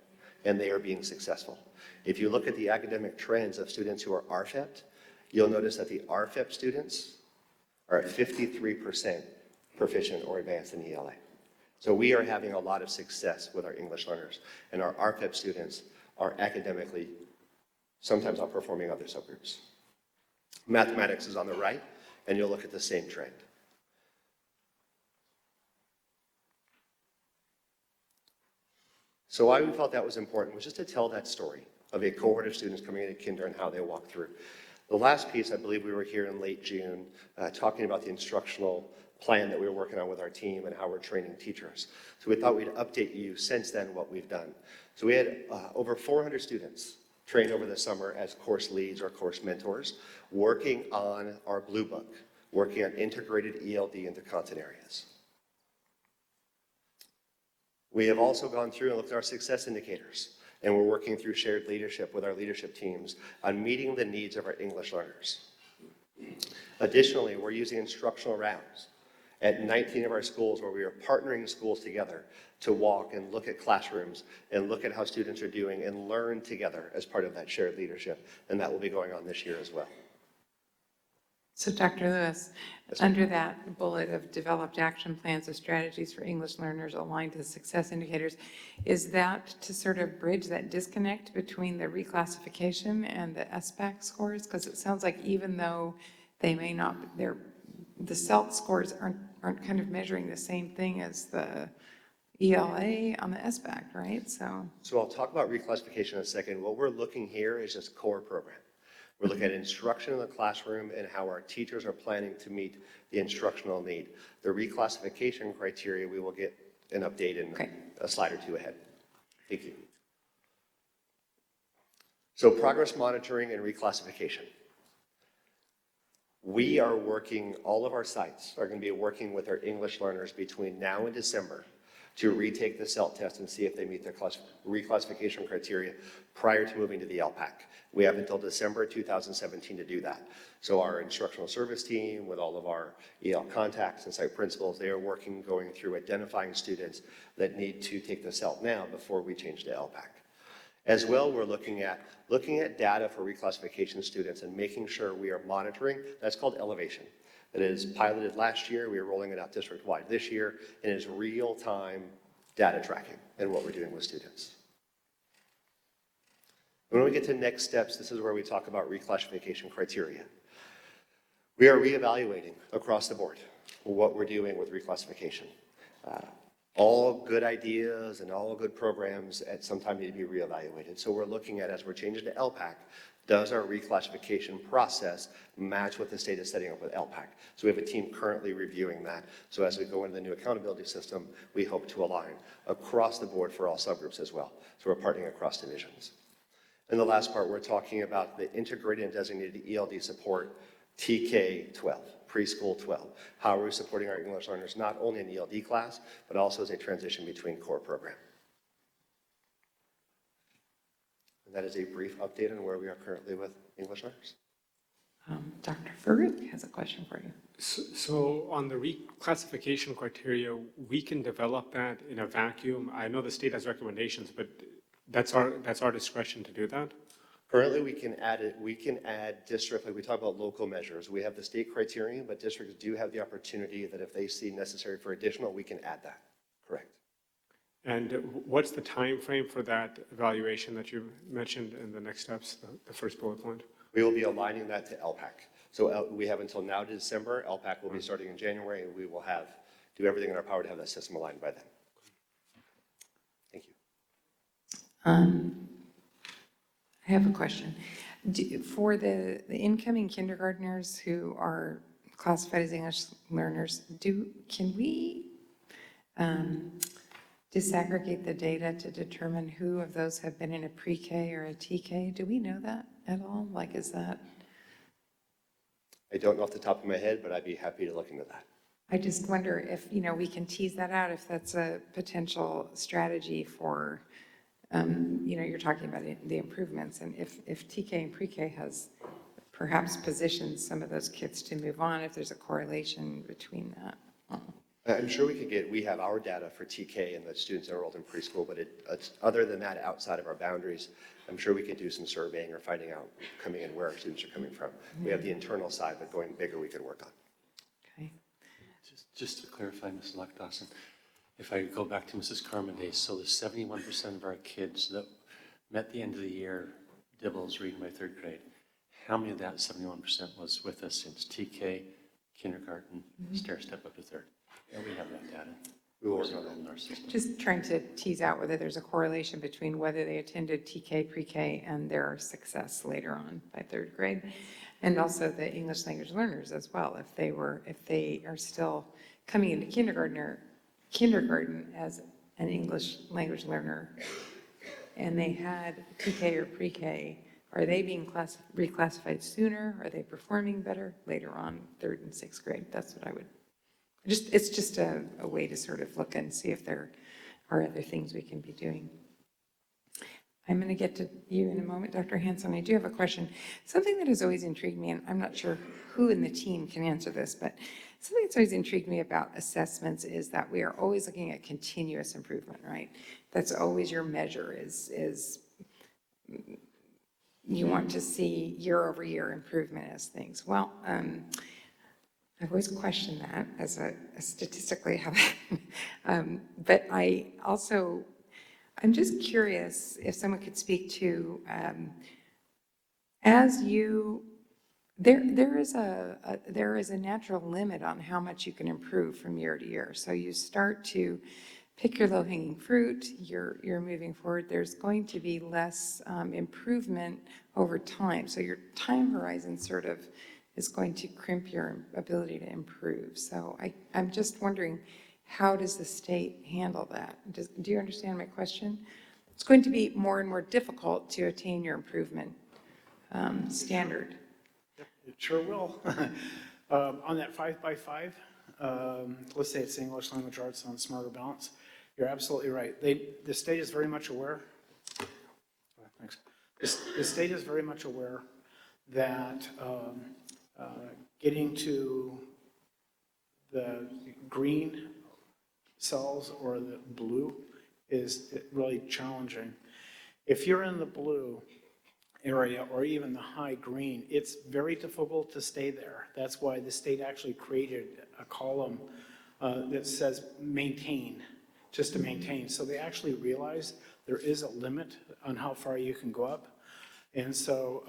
I: and they are being successful. If you look at the academic trends of students who are RFEP, you'll notice that the RFEP students are at 53% proficient or advanced in ELA. So we are having a lot of success with our English learners, and our RFEP students are academically sometimes outperforming other subgroups. Mathematics is on the right, and you'll look at the same trend. So why we felt that was important was just to tell that story of a cohort of students coming into kinder and how they walk through. The last piece, I believe we were here in late June, talking about the instructional plan that we were working on with our team and how we're training teachers. So we thought we'd update you since then what we've done. So we had over 400 students trained over the summer as course leads or course mentors, working on our Blue Book, working on integrated ELD into content areas. We have also gone through and looked at our success indicators, and we're working through shared leadership with our leadership teams on meeting the needs of our English learners. Additionally, we're using instructional rounds at 19 of our schools where we are partnering schools together to walk and look at classrooms and look at how students are doing and learn together as part of that shared leadership. And that will be going on this year as well.
A: So Dr. Lewis, under that bullet of developed action plans or strategies for English learners aligned to success indicators, is that to sort of bridge that disconnect between the reclassification and the SBAC scores? Because it sounds like even though they may not, the CELT scores aren't kind of measuring the same thing as the ELA on the SBAC, right? So
I: I'll talk about reclassification in a second. What we're looking here is just core program. We're looking at instruction in the classroom and how our teachers are planning to meet the instructional need. The reclassification criteria, we will get an update in a slide or two ahead. Thank you. So progress monitoring and reclassification. We are working, all of our sites are going to be working with our English learners between now and December to retake the CELT test and see if they meet their reclassification criteria prior to moving to the LPAC. We have until December 2017 to do that. So our instructional service team with all of our EL contacts and site principals, they are working, going through identifying students that need to take the CELT now before we change to LPAC. As well, we're looking at data for reclassification students and making sure we are monitoring. That's called elevation. It is piloted last year. We are rolling it out district-wide this year, and it is real-time data tracking and what we're doing with students. When we get to next steps, this is where we talk about reclassification criteria. We are reevaluating across the board what we're doing with reclassification. All good ideas and all good programs at some time need to be reevaluated. So we're looking at, as we're changing to LPAC, does our reclassification process match what the state is setting up with LPAC? So we have a team currently reviewing that. So as we go into the new accountability system, we hope to align across the board for all subgroups as well. So we're partnering across divisions. And the last part, we're talking about the integrated and designated ELD support, TK-12, preschool 12. How are we supporting our English learners, not only in ELD class, but also as a transition between core program? And that is a brief update on where we are currently with English learners.
A: Dr. Farouk has a question for you.
H: So on the reclassification criteria, we can develop that in a vacuum. I know the state has recommendations, but that's our discretion to do that.
I: Currently, we can add district, like we talk about local measures. We have the state criterion, but districts do have the opportunity that if they see necessary for additional, we can add that. Correct.
H: And what's the time frame for that evaluation that you mentioned in the next steps, the first bullet point?
I: We will be aligning that to LPAC. So we have until now to December. LPAC will be starting in January, and we will do everything in our power to have that system aligned by then. Thank you.
A: I have a question. For the incoming kindergartners who are classified as English learners, can we disaggregate the data to determine who of those have been in a pre-K or a TK? Do we know that at all? Like, is that?
I: I don't know off the top of my head, but I'd be happy to look into that.
A: I just wonder if, we can tease that out, if that's a potential strategy for, you're talking about the improvements, and if TK and pre-K has perhaps positioned some of those kids to move on, if there's a correlation between that.
I: I'm sure we have our data for TK and the students enrolled in preschool, but other than that, outside of our boundaries, I'm sure we could do some surveying or finding out coming in where our students are coming from. We have the internal side, but going bigger we could work on.
A: Okay.
G: Just to clarify, Ms. Lockdawson, if I go back to Mrs. Carmody, so the 71% of our kids that met the end of the year, Dibbles reading by third grade, how many of that 71% was with us since TK, kindergarten, stair step up to third? Yeah, we have that data.
I: We will work on that.
G: In our system.
A: Just trying to tease out whether there's a correlation between whether they attended TK, pre-K, and their success later on by third grade, and also the English language learners as well. If they are still coming into kindergarten as an English language learner, and they had TK or pre-K, are they being reclassified sooner? Are they performing better later on, third and sixth grade? That's what I would. It's just a way to sort of look and see if there are other things we can be doing. I'm going to get to you in a moment, Dr. Hanson. I do have a question. Something that has always intrigued me, and I'm not sure who in the team can answer this, but something that's always intrigued me about assessments is that we are always looking at continuous improvement, right? That's always your measure is you want to see year over year improvement as things. Well, I've always questioned that as a statistically how but I'm just curious if someone could speak to, there is a natural limit on how much you can improve from year to year. So you start to pick your low-hanging fruit, you're moving forward, there's going to be less improvement over time. So your time horizon sort of is going to crimp your ability to improve. So I'm just wondering, how does the state handle that? Do you understand my question? It's going to be more and more difficult to attain your improvement standard.
D: It sure will. On that 5x5, let's say it's English language arts on Smarter Balance, you're absolutely right. The state is very much aware. Thanks. The state is very much aware that getting to the green cells or the blue is really challenging. If you're in the blue area or even the high green, it's very difficult to stay there. That's why the state actually created a column that says maintain, just to maintain. So they actually realize there is a limit on how far you can go up. And so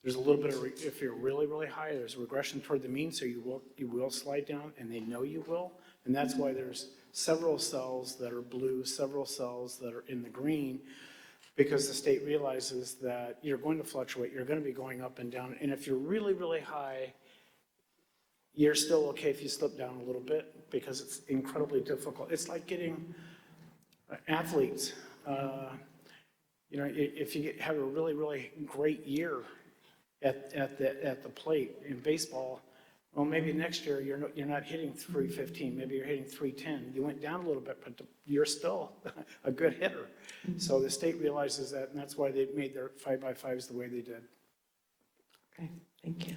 D: there's a little bit of, if you're really, really high, there's a regression toward the mean, so you will slide down, and they know you will. And that's why there's several cells that are blue, several cells that are in the green, because the state realizes that you're going to fluctuate, you're going to be going up and down. And if you're really, really high, you're still okay if you slip down a little bit, because it's incredibly difficult. It's like getting athletes. If you have a really, really great year at the plate in baseball, well, maybe next year you're not hitting 315, maybe you're hitting 310. You went down a little bit, but you're still a good hitter. Mm-hmm. So the state realizes that, and that's why they made their 5x5s the way they did.
A: Okay, thank you.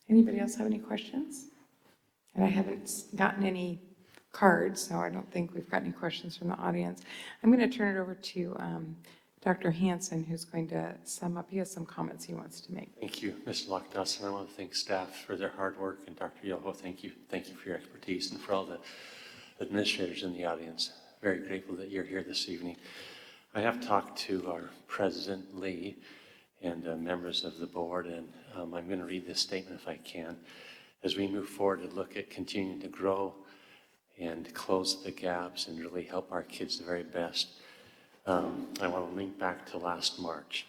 A: Anybody else have any questions? And I haven't gotten any cards, so I don't think we've got any questions from the audience. I'm going to turn it over to Dr. Hanson, who's going to sum up. He has some comments he wants to make.
G: Thank you, Ms. Lockdawson. I want to thank staff for their hard work, and Dr. Yoho, thank you for your expertise, and for all the administrators in the audience. very grateful that you're here this evening. I have talked to our President Lee and members of the board, and I'm going to read this statement if I can. As we move forward to look at continuing to grow and close the gaps and really help our kids the very best, I want to link back to last March.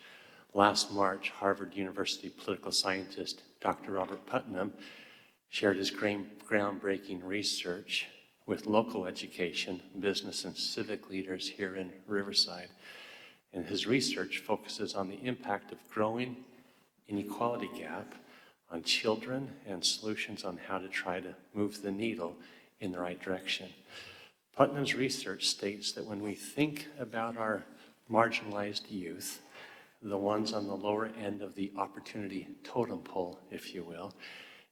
G: Last March, Harvard University political scientist Dr. Robert Putnam shared his groundbreaking research with local education, business, and civic leaders here in Riverside. And his research focuses on the impact of growing inequality gap on children and solutions on how to try to move the needle in the right direction. Putnam's research states that when we think about our marginalized youth, the ones on the lower end of the opportunity totem pole, if you will,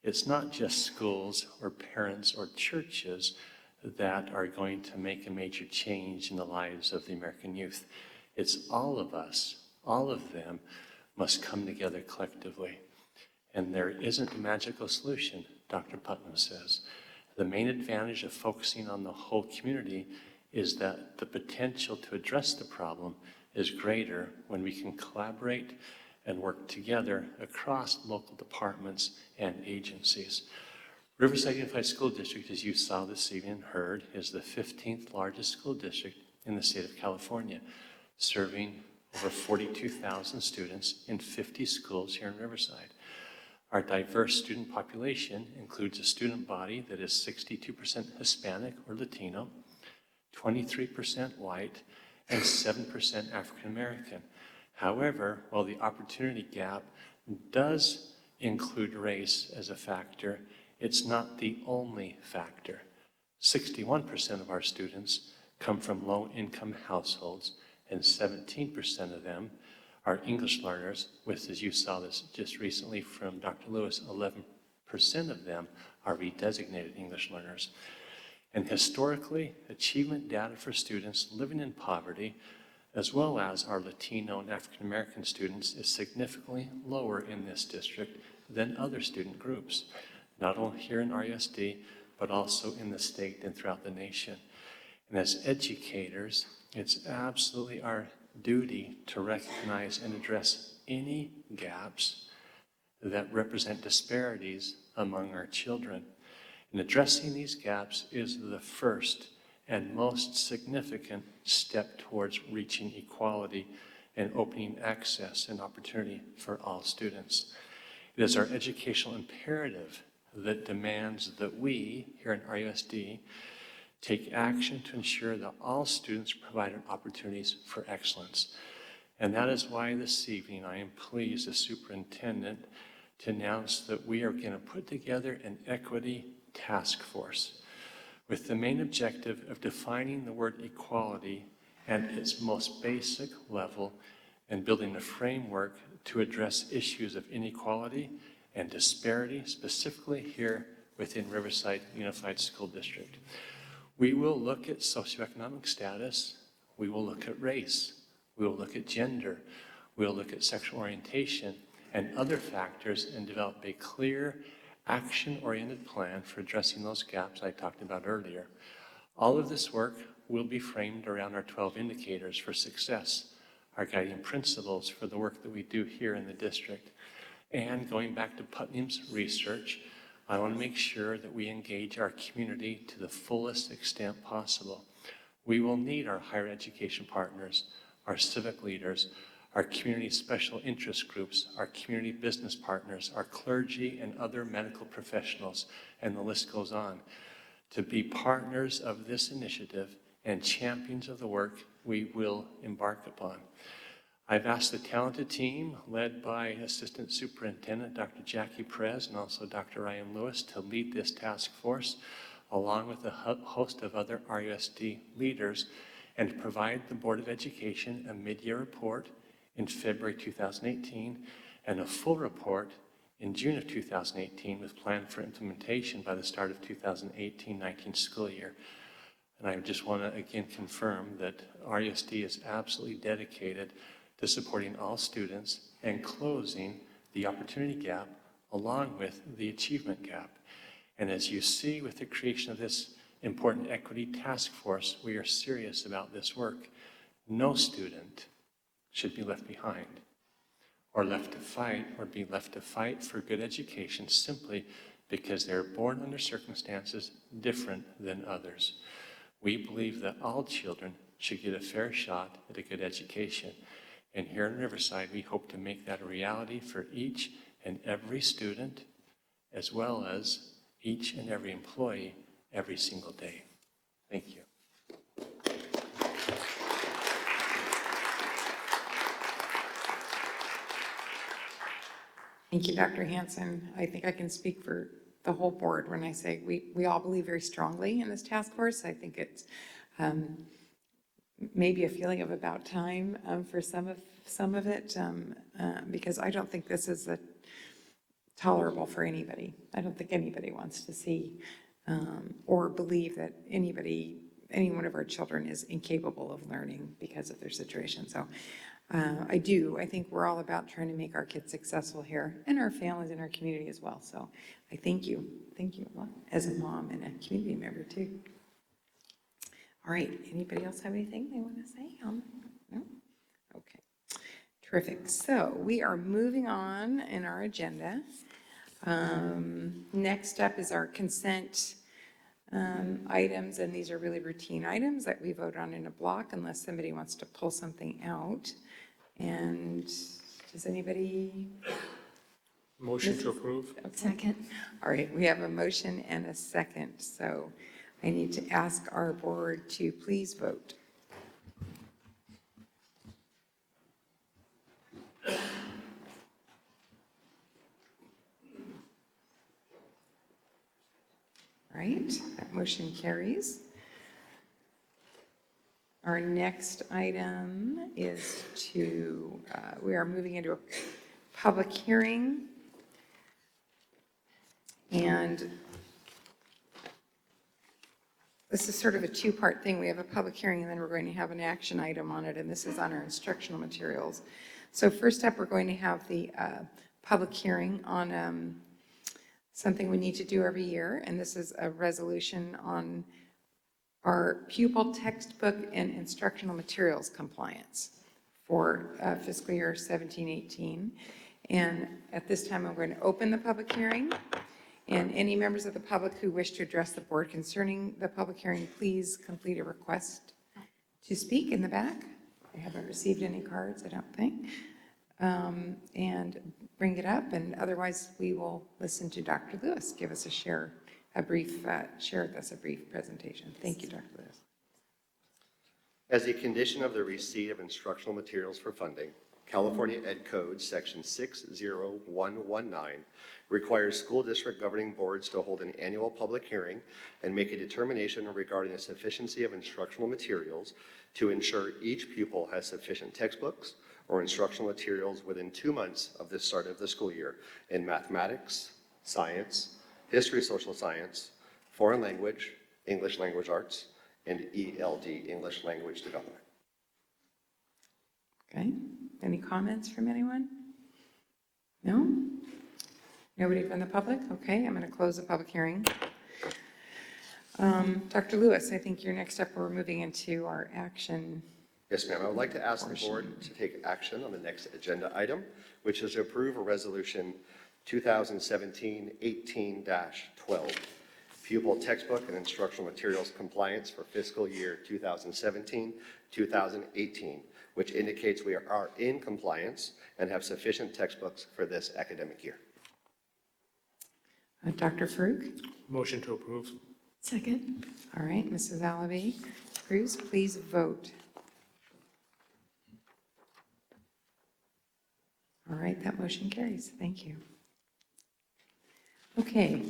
G: it's not just schools or parents or churches that are going to make a major change in the lives of the American youth. It's all of us, all of them must come together collectively. And there isn't a magical solution, Dr. Putnam says. The main advantage of focusing on the whole community is that the potential to address the problem is greater when we can collaborate and work together across local departments and agencies. Riverside Unified School District, as you saw this evening and heard, is the 15th largest school district in the state of California, serving over 42,000 students in 50 schools here in Riverside. Our diverse student population includes a student body that is 62% Hispanic or Latino, 23% white, and 7% African American. However, while the opportunity gap does include race as a factor, it's not the only factor. 61% of our students come from low-income households, and 17% of them are English learners, with, as you saw this just recently from Dr. Lewis, 11% of them are redesignated English learners. And historically, achievement data for students living in poverty, as well as our Latino and African American students, is significantly lower in this district than other student groups, not only here in RUSD, but also in the state and throughout the nation. And as educators, it's absolutely our duty to recognize and address any gaps that represent disparities among our children. And addressing these gaps is the first and most significant step towards reaching equality and opening access and opportunity for all students. It is our educational imperative that demands that we, here in RUSD, take action to ensure that all students are provided opportunities for excellence. And that is why this evening I am pleased as superintendent to announce that we are going to put together an equity task force with the main objective of defining the word equality at its most basic level and building a framework to address issues of inequality and disparity, specifically here within Riverside Unified School District. We will look at socioeconomic status, we will look at race, we will look at gender, we will look at sexual orientation and other factors and develop a clear, action-oriented plan for addressing those gaps I talked about earlier. All of this work will be framed around our 12 indicators for success, our guiding principles for the work that we do here in the district. And going back to Putnam's research, I want to make sure that we engage our community to the fullest extent possible. We will need our higher education partners, our civic leaders, our community special interest groups, our community business partners, our clergy and other medical professionals, and the list goes on, to be partners of this initiative and champions of the work we will embark upon. I've asked the talented team, led by Assistant Superintendent Dr. Jackie Perez and also Dr. Ryan Lewis, to lead this task force, along with a host of other RUSD leaders, and to provide the Board of Education a mid-year report in February 2018 and a full report in June of 2018 with plan for implementation by the start of 2018-19 school year. And I just want to again confirm that RUSD is absolutely dedicated to supporting all students and closing the opportunity gap along with the achievement gap. And as you see with the creation of this important equity task force, we are serious about this work. No student should be left behind or left to fight or be left to fight for good education simply because they're born under circumstances different than others. We believe that all children should get a fair shot at a good education. And here in Riverside, we hope to make that a reality for each and every student, as well as each and every employee every single day. Thank you.
A: Thank you, Dr. Hansen. I think I can speak for the whole board when I say we all believe very strongly in this task force. I think it's maybe a feeling of about time for some of it, because I don't think this is tolerable for anybody. I don't think anybody wants to see or believe that any one of our children is incapable of learning because of their situation. So I think we're all about trying to make our kids successful here and our families and our community as well. So I thank you a lot as a mom and a community member too. All right, anybody else have anything they want to say? No? Okay, terrific. So we are moving on in our agenda. Next up is our consent items, and these are really routine items that we vote on in a block unless somebody wants to pull something out. And does anybody?
H: Motion to approve.
A: Okay.
E: Second.
A: All right, we have a motion and a second, so I need to ask our board to please vote. All right, that motion carries. Our next item is we are moving into a public hearing. And this is sort of a two-part thing. We have a public hearing and then we're going to have an action item on it, and this is on our instructional materials. So first up, we're going to have the public hearing on something we need to do every year, and this is a resolution on our pupil textbook and instructional materials compliance for fiscal year 17-18. And at this time, I'm going to open the public hearing. And any members of the public who wish to address the board concerning the public hearing, please complete a request to speak in the back. I haven't received any cards, I don't think. And bring it up, and otherwise we will listen to Dr. Lewis give us share with us a brief presentation. Thank you, Dr. Lewis.
I: As a condition of the receipt of instructional materials for funding, California Ed Code Section 60119 requires school district governing boards to hold an annual public hearing and make a determination regarding the sufficiency of instructional materials to ensure each pupil has sufficient textbooks or instructional materials within 2 months of the start of the school year in mathematics, science, history, social science, foreign language, English language arts, and ELD, English language development.
A: Okay, any comments from anyone? No? Nobody from the public? Okay, I'm going to close the public hearing. Dr. Lewis, I think you're next up. We're moving into our action.
I: Yes, ma'am. I would like to ask the board to take action on the next agenda item, which is to approve a resolution 2017-18-12, pupil textbook and instructional materials compliance for fiscal year 2017-2018, which indicates we are in compliance and have sufficient textbooks for this academic year.
A: Dr. Farouk?
H: Motion to approve.
E: Second.
A: All right, Mrs. Alavi. Cruz, please vote. All right, that motion carries. Thank you. Okay.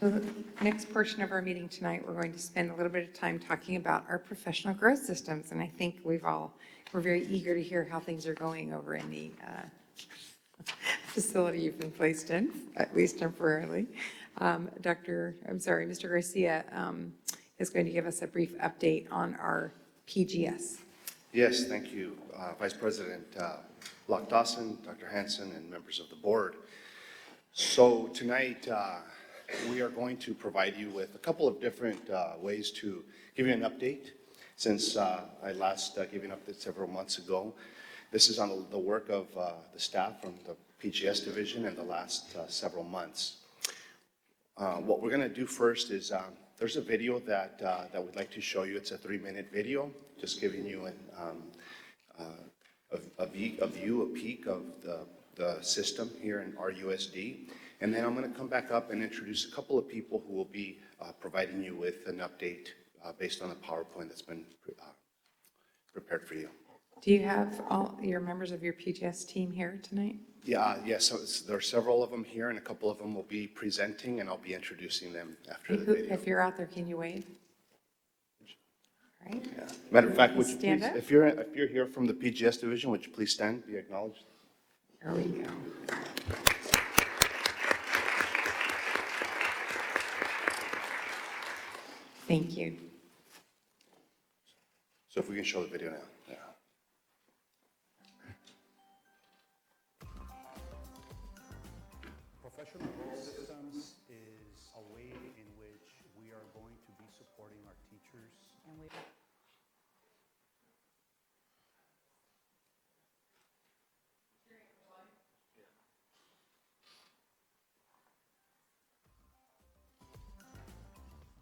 A: So the next portion of our meeting tonight, we're going to spend a little bit of time talking about our professional growth systems. And I think we're very eager to hear how things are going over in the facility you've been placed in, at least temporarily. Mr. Garcia is going to give us a brief update on our PGS.
J: Yes, thank you, Vice President Locke Dawson, Dr. Hansen, and members of the board. So tonight, we are going to provide you with a couple of different ways to give you an update since I last gave you an update several months ago. This is on the work of the staff from the PGS division in the last several months. What we're going to do first is there's a video that we'd like to show you. It's a 3-minute video, just giving you a peek of the system here in RUSD. And then I'm going to come back up and introduce a couple of people who will be providing you with an update based on the PowerPoint that's been prepared for you.
A: Do you have all your members of your PGS team here tonight?
J: Yeah, yes, so there are several of them here, and a couple of them will be presenting, and I'll be introducing them after the video.
A: If you're out there, can you wave? All right.
J: Yeah. Matter of fact, would you
A: Stand
J: please,
A: up.
J: if you're here from the PGS division, would you please stand, be acknowledged?
A: There we go. Thank you.
J: So if we can show the video now. Yeah.
K: Professional growth systems is a way in which we are going to be supporting our teachers.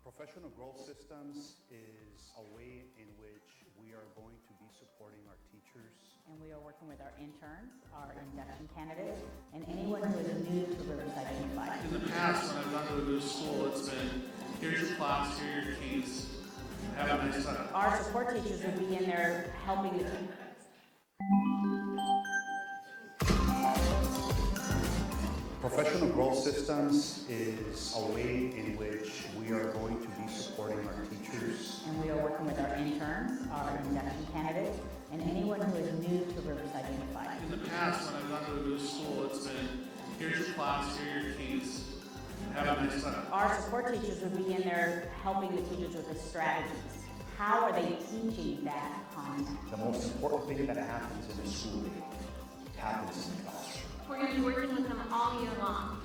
K: Professional growth systems is a way in which we are going to be supporting our teachers.
L: And we are working with our interns, our induction candidates, and anyone who is new to Riverside Unified.
M: In the past, when I've gone to a new school, it's been, here's your class, here are your keys, have a nice time.
L: Our support teachers would be in there helping the team.
K: Professional growth systems is a way in which we are going to be supporting our teachers.
L: And we are working with our interns, our induction candidates, and anyone who is new to Riverside Unified.
M: In the past, when I've gone to a new school, it's been, here's your class, here are your keys, have a nice time.
L: Our support teachers would be in there helping the teachers with the strategies. How are they teaching that content?
K: The most important thing that happens in a school day happens in the classroom.
N: We're going to be working with them all year long.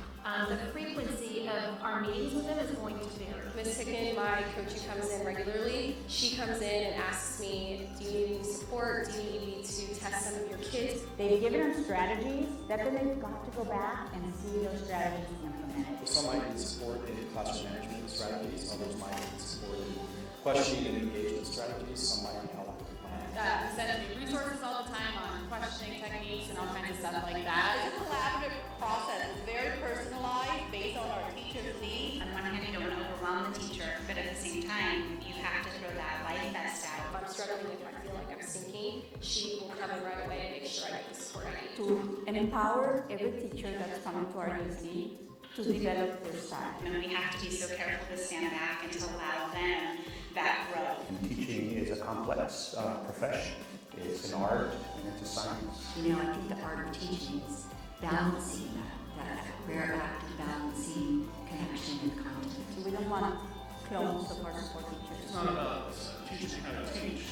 N: The frequency of our meetings with them is going to vary.
O: Ms. Hicken, my coach who comes in regularly, she comes in and asks me, do you need any support? Do you need me to test some of your kids?
L: They've given them strategies that then they've got to go back and see those strategies implemented.
P: Some might need support in classroom management strategies, others might need support in questioning and engagement strategies, some might need help with planning.
Q: We send me resources all the time on questioning techniques and all kinds of stuff like that.
R: It's a collaborative process. It's very personalized based on our teacher's needs.
C: On one hand, you don't want to overwhelm the teacher, but at the same time, you have to throw that life vest out.
O: If I'm struggling, if I feel like I'm sinking, she will come in right away and make sure I get the support I need.
L: To empower every teacher that's coming to our USD to develop their style.
C: And we have to be so careful to stand back and to allow them that growth.
K: And teaching is a complex profession. It's an art and it's a science.
S: You know, I think the art of teaching is balancing that rare act of balancing connection and content.
L: So we don't want to kill most of our support teachers.
M: It's not about teaching how to teach.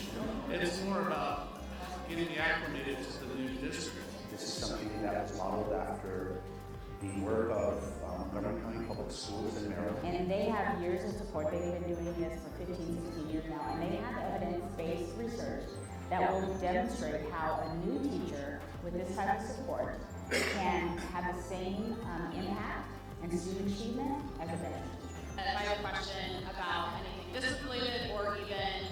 M: It's more about getting acclimated to the new district.
K: This is something that was modeled after the work of Montgomery County Public Schools in Maryland.
L: And they have years of support. They've been doing this for 15, 16 years now, and they have evidence-based research that will demonstrate how a new teacher with this type of support can have the same impact and student achievement as a veteran teacher.
Q: If I have a question about anything district-related or even,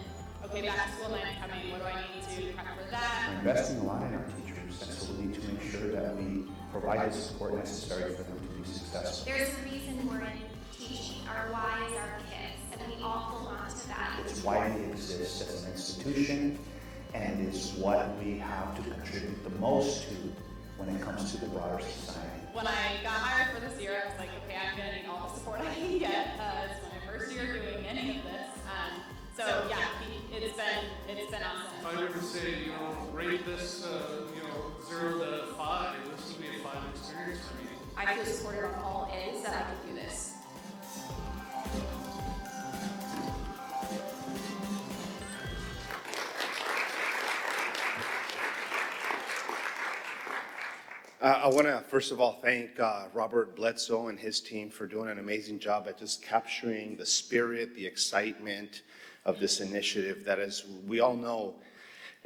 Q: okay, back to school night's coming, what do I need to prep for that?
K: We're investing a lot in our teachers, and so we need to make sure that we provide the support necessary for them to be successful.
N: There's a reason we're in teaching. Our why is our kids, and we all hold on to that.
K: It's why we exist as an institution, and it's what we have to contribute the most to when it comes to the broader society.
Q: When I got hired for this year, I was like, okay, I'm going to need all the support I can get. It's my first year doing any of this. So yeah, it's been awesome.
M: If I were to say, rate this, 0 to 5, this would be a 5 experience for me.
O: I feel supported on all ends that I can do this.
J: I want to, first of all, thank Robert Bledsoe and his team for doing an amazing job at just capturing the spirit, the excitement of this initiative that, as we all know,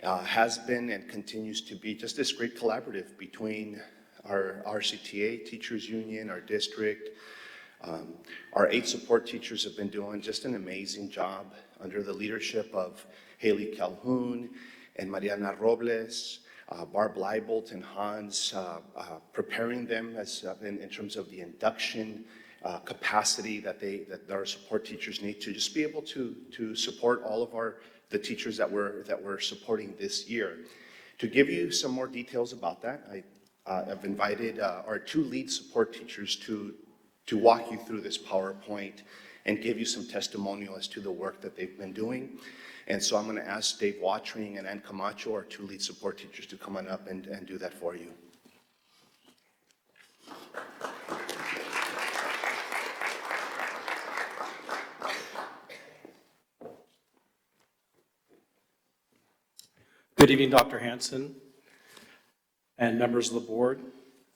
J: has been and continues to be just this great collaborative between our RCTA, Teachers Union, our district. Our 8 support teachers have been doing just an amazing job under the leadership of Haley Calhoun and Mariana Robles, Barb Leibold and Hans, preparing them as in terms of the induction capacity that our support teachers need to just be able to support all of the teachers that we're supporting this year. To give you some more details about that, I've invited our 2 lead support teachers to walk you through this PowerPoint and give you some testimonial as to the work that they've been doing. And so I'm going to ask Dave Watring and Ann Camacho, our 2 lead support teachers, to come on up and do that for you.
P: Good evening, Dr. Hansen and members of the board.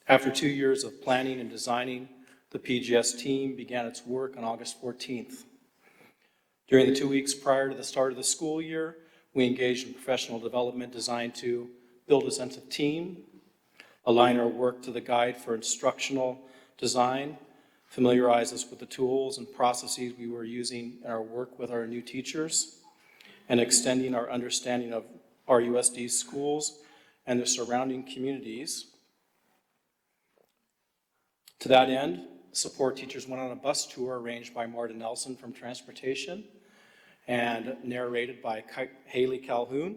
P: After 2 years of planning and designing, the PGS team began its work on August 14th. During the 2 weeks prior to the start of the school year, we engaged in professional development designed to build a sense of team, align our work to the guide for instructional design, familiarize us with the tools and processes we were using in our work with our new teachers, and extending our understanding of RUSD schools and their surrounding communities. To that end, support teachers went on a bus tour arranged by Marta Nelson from Transportation and narrated by Haley Calhoun.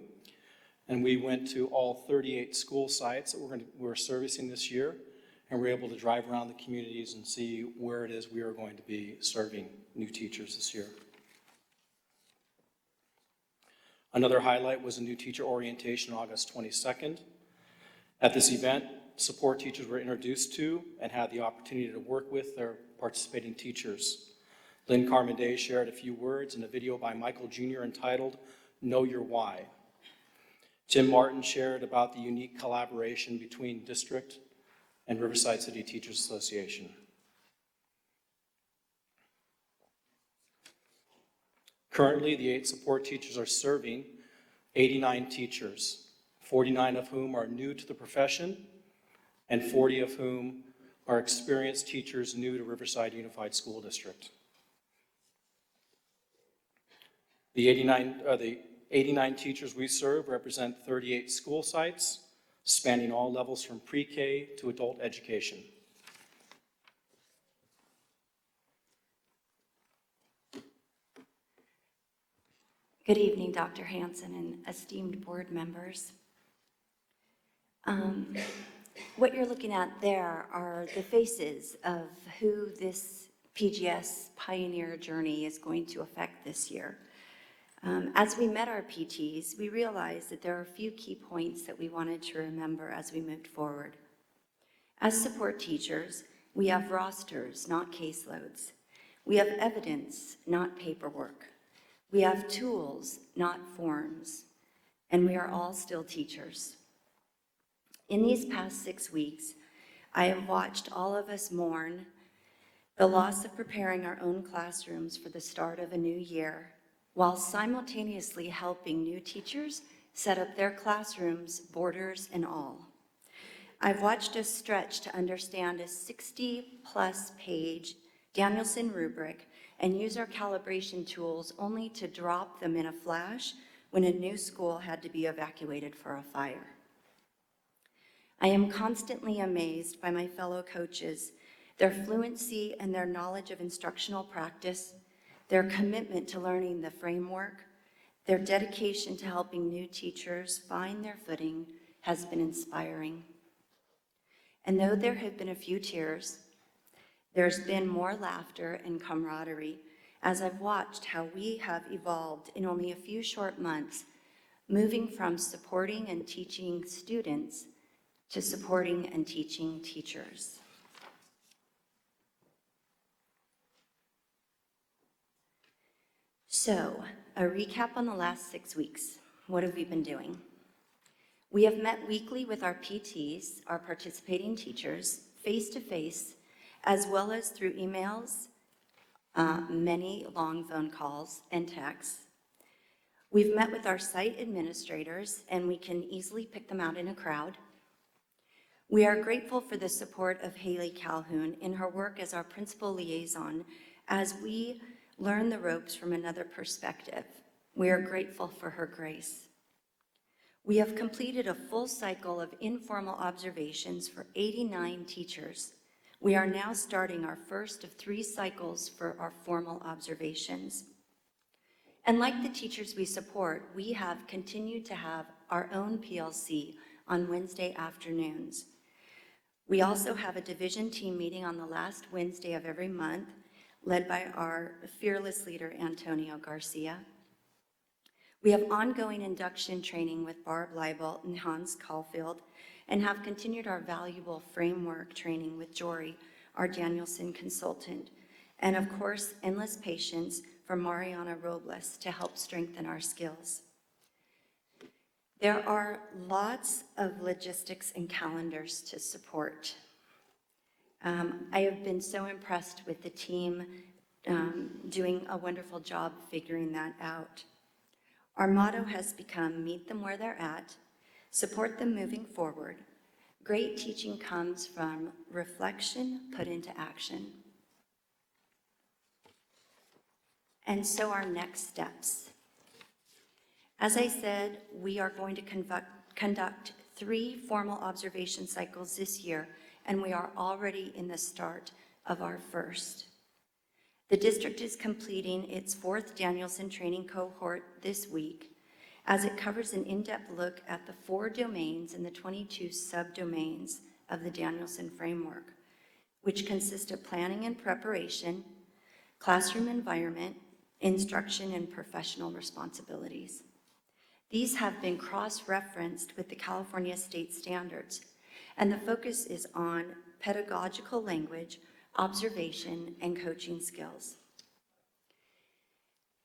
P: And we went to all 38 school sites that we're servicing this year, and we're able to drive around the communities and see where it is we are going to be serving new teachers this year. Another highlight was a new teacher orientation on August 22nd. At this event, support teachers were introduced to and had the opportunity to work with their participating teachers. Lynn Carmody shared a few words in a video by Michael Jr. entitled, Know Your Why. Tim Martin shared about the unique collaboration between district and Riverside City Teachers Association. Currently, the 8 support teachers are serving 89 teachers, 49 of whom are new to the profession, and 40 of whom are experienced teachers new to Riverside Unified School District. The 89 teachers we serve represent 38 school sites, spanning all levels from pre-K to adult education.
S: Good evening, Dr. Hansen and esteemed board members. What you're looking at there are the faces of who this PGS Pioneer Journey is going to affect this year. As we met our PTs, we realized that there are a few key points that we wanted to remember as we moved forward. As support teachers, we have rosters, not caseloads. We have evidence, not paperwork. We have tools, not forms. And we are all still teachers. In these past 6 weeks, I have watched all of us mourn the loss of preparing our own classrooms for the start of a new year, while simultaneously helping new teachers set up their classrooms, borders and all. I've watched us stretch to understand a 60-plus page Danielson rubric and use our calibration tools only to drop them in a flash when a new school had to be evacuated for a fire. I am constantly amazed by my fellow coaches, their fluency and their knowledge of instructional practice, their commitment to learning the framework, their dedication to helping new teachers find their footing has been inspiring. And though there have been a few tears, there's been more laughter and camaraderie as I've watched how we have evolved in only a few short months, moving from supporting and teaching students to supporting and teaching teachers. So, a recap on the last 6 weeks. What have we been doing? We have met weekly with our PTs, our participating teachers, face-to-face, as well as through emails, many long phone calls, and texts. We've met with our site administrators, and we can easily pick them out in a crowd. We are grateful for the support of Haley Calhoun in her work as our principal liaison as we learn the ropes from another perspective. We are grateful for her grace. We have completed a full cycle of informal observations for 89 teachers. We are now starting our first of 3 cycles for our formal observations. And like the teachers we support, we have continued to have our own PLC on Wednesday afternoons. We also have a division team meeting on the last Wednesday of every month, led by our fearless leader, Antonio Garcia. We have ongoing induction training with Barb Leibold and Hans Caulfield, and have continued our valuable framework training with Jory, our Danielson consultant, and of course, endless patience for Mariana Robles to help strengthen our skills. There are lots of logistics and calendars to support. I have been so impressed with the team doing a wonderful job figuring that out. Our motto has become meet them where they're at, support them moving forward. Great teaching comes from reflection put into action. And so our next steps. As I said, we are going to conduct 3 formal observation cycles this year, and we are already in the start of our first. The district is completing its 4th Danielson training cohort this week, as it covers an in-depth look at the 4 domains and the 22 subdomains of the Danielson framework, which consist of planning and preparation, classroom environment, instruction, and professional responsibilities. These have been cross-referenced with the California state standards, and the focus is on pedagogical language, observation, and coaching skills.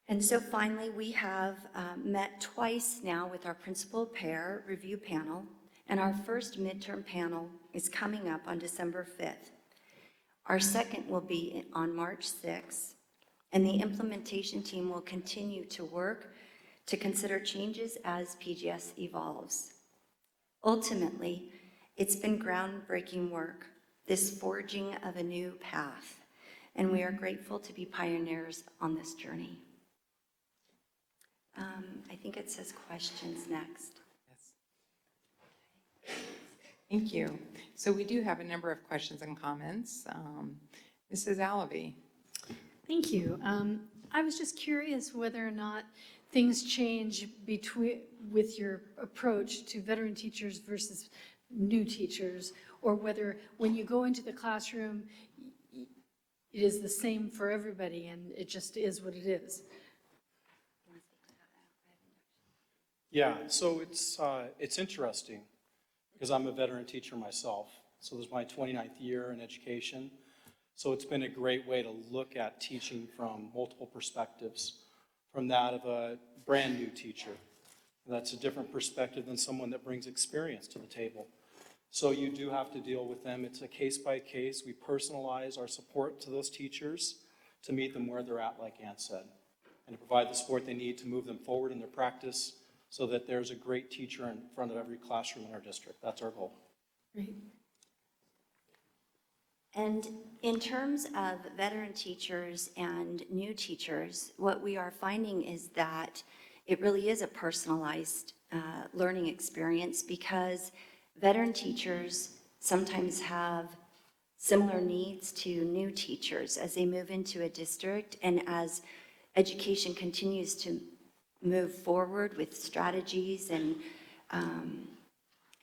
S: And so finally, we have met twice now with our principal pair review panel, and our first midterm panel is coming up on December 5th. Our second will be on March 6th, and the implementation team will continue to work to consider changes as PGS evolves. Ultimately, it's been groundbreaking work, this forging of a new path, and we are grateful to be pioneers on this journey. I think it says questions next.
A: Thank you. So we do have a number of questions and comments. Mrs. Alavi.
E: Thank you. I was just curious whether or not things change with your approach to veteran teachers versus new teachers, or whether when you go into the classroom, it is the same for everybody and it just is what it is.
P: Yeah, so it's interesting because I'm a veteran teacher myself. So this is my 29th year in education. So it's been a great way to look at teaching from multiple perspectives, from that of a brand new teacher. That's a different perspective than someone that brings experience to the table. So you do have to deal with them. It's a case by case. We personalize our support to those teachers to meet them where they're at, like Ann said, and to provide the support they need to move them forward in their practice so that there's a great teacher in front of every classroom in our district. That's our goal.
E: Great.
S: And in terms of veteran teachers and new teachers, what we are finding is that it really is a personalized learning experience, because veteran teachers sometimes have similar needs to new teachers as they move into a district, and as education continues to move forward with strategies, and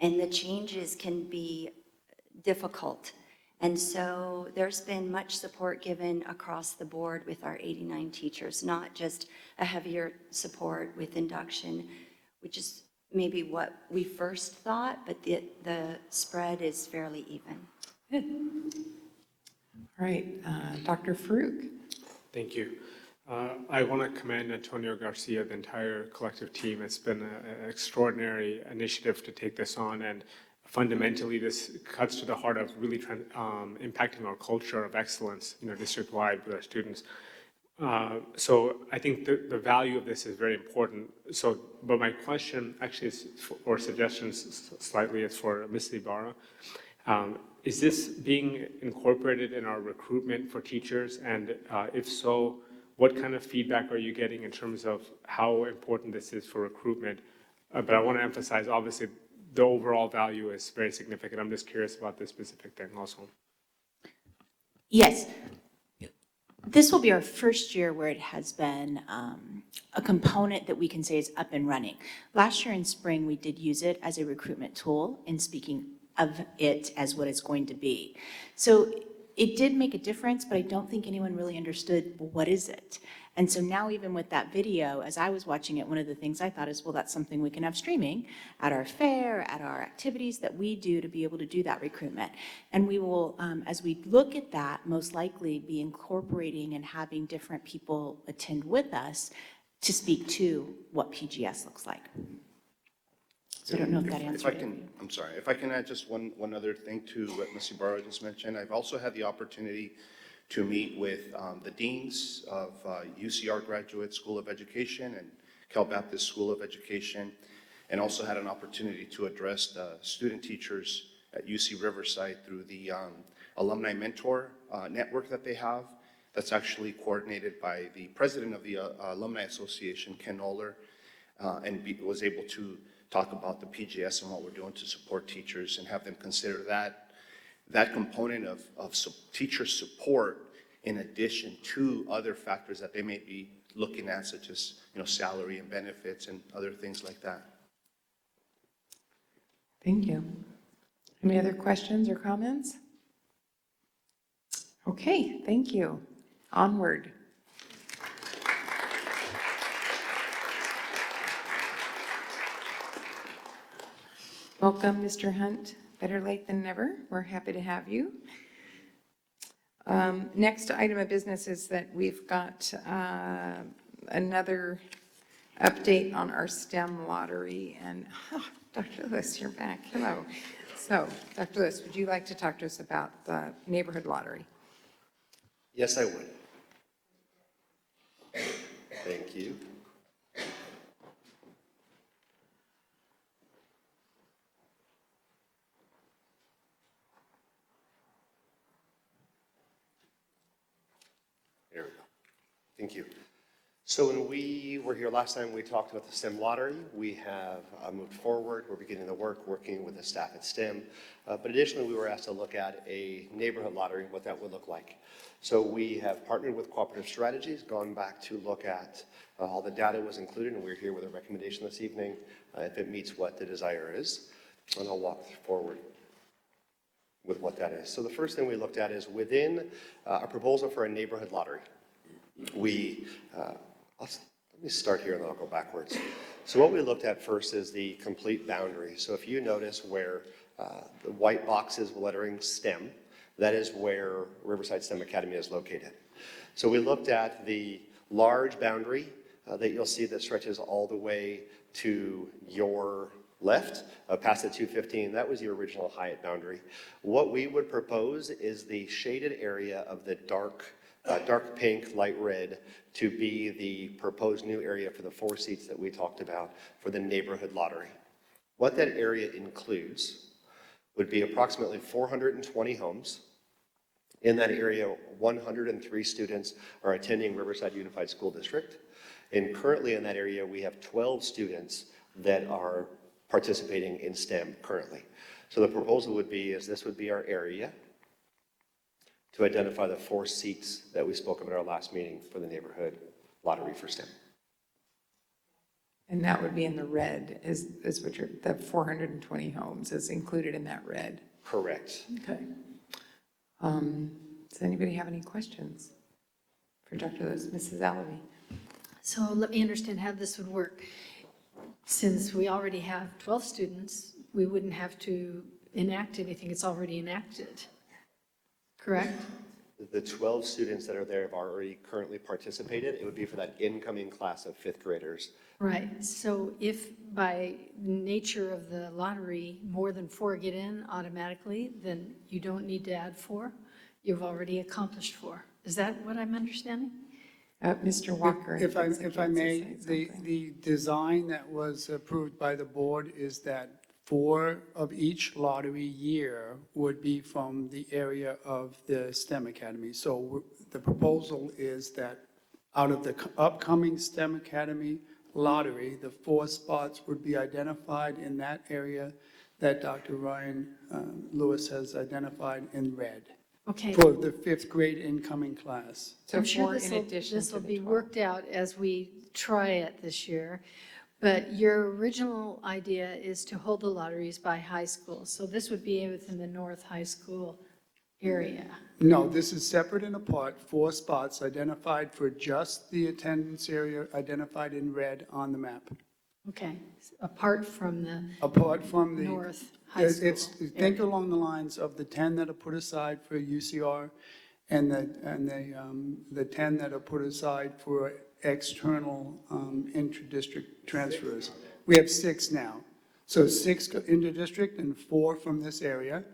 S: the changes can be difficult. And so there's been much support given across the board with our 89 teachers, not just a heavier support with induction, which is maybe what we first thought, but the spread is fairly even.
A: Good. All right, Dr. Farouk.
H: Thank you. I want to commend Antonio Garcia, the entire collective team. It's been an extraordinary initiative to take this on, and fundamentally, this cuts to the heart of really impacting our culture of excellence, district-wide with our students. So I think the value of this is very important. So, but my question actually is, or suggestions slightly, is for Ms. Ibarra. Is this being incorporated in our recruitment for teachers? And if so, what kind of feedback are you getting in terms of how important this is for recruitment? But I want to emphasize, obviously, the overall value is very significant. I'm just curious about this specific thing also.
L: Yes. This will be our first year where it has been a component that we can say is up and running. Last year in spring, we did use it as a recruitment tool in speaking of it as what it's going to be. So it did make a difference, but I don't think anyone really understood, well, what is it? And so now even with that video, as I was watching it, one of the things I thought is, well, that's something we can have streaming at our fair, at our activities that we do to be able to do that recruitment. And we will, as we look at that, most likely be incorporating and having different people attend with us to speak to what PGS looks like. So I don't know if that answered it.
J: I'm sorry, if I can add just one other thing to what Ms. Ibarra just mentioned. I've also had the opportunity to meet with the deans of UCR Graduate School of Education and Cal Baptist School of Education, and also had an opportunity to address the student teachers at UC Riverside through the alumni mentor network that they have. That's actually coordinated by the president of the Alumni Association, Ken Oller, and was able to talk about the PGS and what we're doing to support teachers and have them consider that component of teacher support in addition to other factors that they may be looking at, such as salary and benefits and other things like that.
A: Thank you. Any other questions or comments? Okay, thank you. Onward. Welcome, Mr. Hunt. Better late than never. We're happy to have you. Next item of business is that we've got another update on our STEM lottery. And Dr. Lewis, you're back. Hello. So, Dr. Lewis, would you like to talk to us about the neighborhood lottery?
I: Yes, I would. Thank you. There we go. Thank you. So when we were here last time, we talked about the STEM lottery. We have moved forward. We're beginning the work, working with the staff at STEM. But additionally, we were asked to look at a neighborhood lottery, what that would look like. So we have partnered with Cooperative Strategies, gone back to look at all the data was included, and we're here with a recommendation this evening if it meets what the desire is. And I'll walk forward with what that is. So the first thing we looked at is within a proposal for a neighborhood lottery. Let me start here and then I'll go backwards. So what we looked at first is the complete boundary. So if you notice where the white box is lettering STEM, that is where Riverside STEM Academy is located. So we looked at the large boundary that you'll see that stretches all the way to your left, past the 215. That was the original Hyatt boundary. What we would propose is the shaded area of the dark pink, light red to be the proposed new area for the 4 seats that we talked about for the neighborhood lottery. What that area includes would be approximately 420 homes. In that area, 103 students are attending Riverside Unified School District. And currently in that area, we have 12 students that are participating in STEM currently. So the proposal would be this would be our area to identify the 4 seats that we spoke of at our last meeting for the neighborhood lottery for STEM.
A: And that would be in the red, is what the 420 homes is included in that red.
I: Correct.
A: Okay. Does anybody have any questions for Dr. Lewis? Mrs. Alavi?
E: So let me understand how this would work. Since we already have 12 students, we wouldn't have to enact anything. It's already enacted. Correct?
I: The 12 students that are there have already currently participated. It would be for that incoming class of fifth graders.
E: Right, so if by nature of the lottery, more than 4 get in automatically, then you don't need to add 4? You've already accomplished 4. Is that what I'm understanding?
A: Mr. Walker.
T: If I
A: thinks he
T: if I
A: wants to
T: may,
A: say
T: the
A: something.
T: design that was approved by the board is that 4 of each lottery year would be from the area of the STEM Academy. So the proposal is that out of the upcoming STEM Academy lottery, the 4 spots would be identified in that area that Dr. Ryan Lewis has identified in red.
E: Okay.
T: For the 5th grade incoming class.
A: So
E: I'm sure
A: 4 in addition
E: this
A: to
E: will
A: the
E: be
A: 12.
E: worked out as we try it this year. But your original idea is to hold the lotteries by high school. So this would be within the North High School area.
T: No, this is separate and apart, 4 spots identified for just the attendance area identified in red on the map.
E: Okay, apart from the
T: Apart from the.
E: North High School.
T: Think along the lines of the 10 that are put aside for UCR and the 10 that are put aside for external inter-district transfers. We have 6 now. So 6 inter-district and 4 from this area.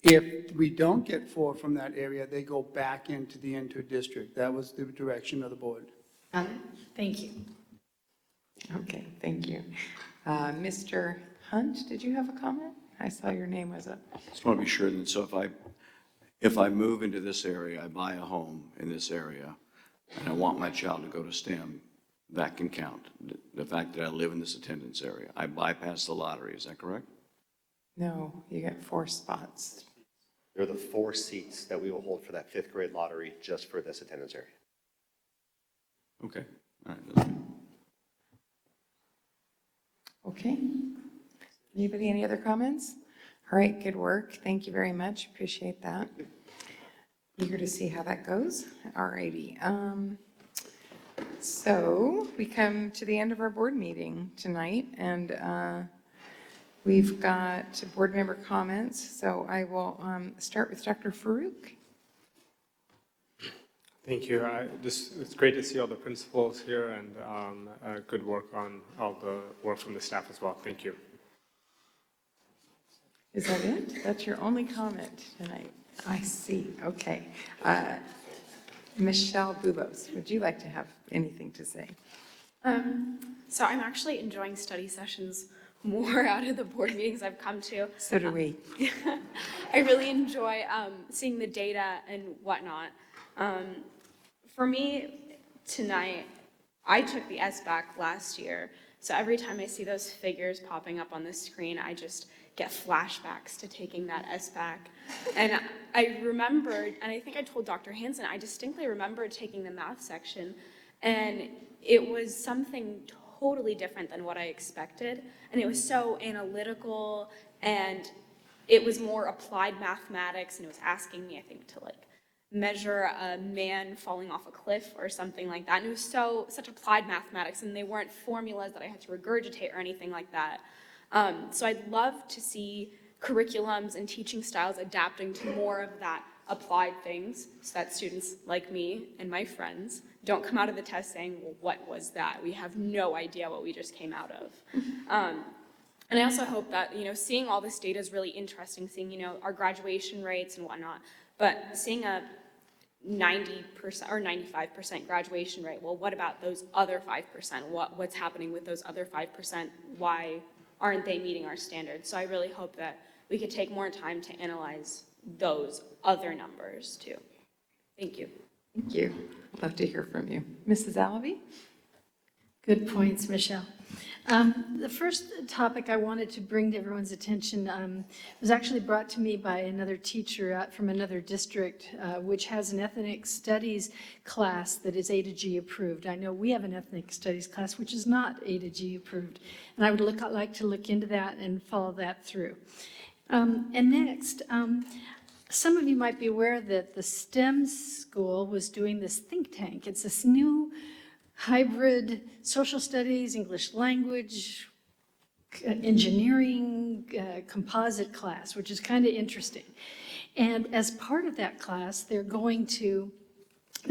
T: If we don't get 4 from that area, they go back into the inter-district. That was the direction of the board.
E: Got it. Thank you.
A: Okay, thank you. Mr. Hunt, did you have a comment? I saw your name was up.
U: Just want to be sure that, so if I move into this area, I buy a home in this area, and I want my child to go to STEM, that can count. The fact that I live in this attendance area, I bypass the lottery, is that correct?
A: No, you get 4 spots.
I: There are the 4 seats that we will hold for that 5th grade lottery just for this attendance area.
U: Okay, all right. That's good.
A: Okay. Anybody, any other comments? All right, good work. Thank you very much. Appreciate that. Eager to see how that goes. All righty. So we come to the end of our board meeting tonight, and we've got board member comments. So I will start with Dr. Farouk.
H: Thank you. It's great to see all the principals here and good work on all the work from the staff as well. Thank you.
A: Is that it? That's your only comment tonight? I see. Okay. Michelle Bubos, would you like to have anything to say?
F: So I'm actually enjoying study sessions more out of the board meetings I've come to.
A: So do we.
F: I really enjoy seeing the data and whatnot. For me, tonight, I took the SBAC last year, so every time I see those figures popping up on the screen, I just get flashbacks to taking that SBAC. And I remembered, and I think I told Dr. Hansen, I distinctly remembered taking the math section, and it was something totally different than what I expected, and it was so analytical, and it was more applied mathematics, and it was asking me, I think, to measure a man falling off a cliff or something like that. And it was such applied mathematics, and they weren't formulas that I had to regurgitate or anything like that. So I'd love to see curriculums and teaching styles adapting to more of that applied things so that students like me and my friends don't come out of the test saying, well, what was that? We have no idea what we just came out of. And I also hope that, seeing all this data is really interesting, seeing, our graduation rates and whatnot, but seeing a 90% or 95% graduation rate, well, what about those other 5%? What's happening with those other 5%? Why aren't they meeting our standards? So I really hope that we could take more time to analyze those other numbers too. Thank you.
A: Thank you. Love to hear from you. Mrs. Alavi?
E: Good points, Michelle. The first topic I wanted to bring to everyone's attention was actually brought to me by another teacher from another district, which has an ethnic studies class that is A to G approved. I know we have an ethnic studies class which is not A to G approved, and I would like to look into that and follow that through. And next, some of you might be aware that the STEM school was doing this think tank. It's this new hybrid social studies, English language, engineering, composite class, which is kind of interesting. And as part of that class, they're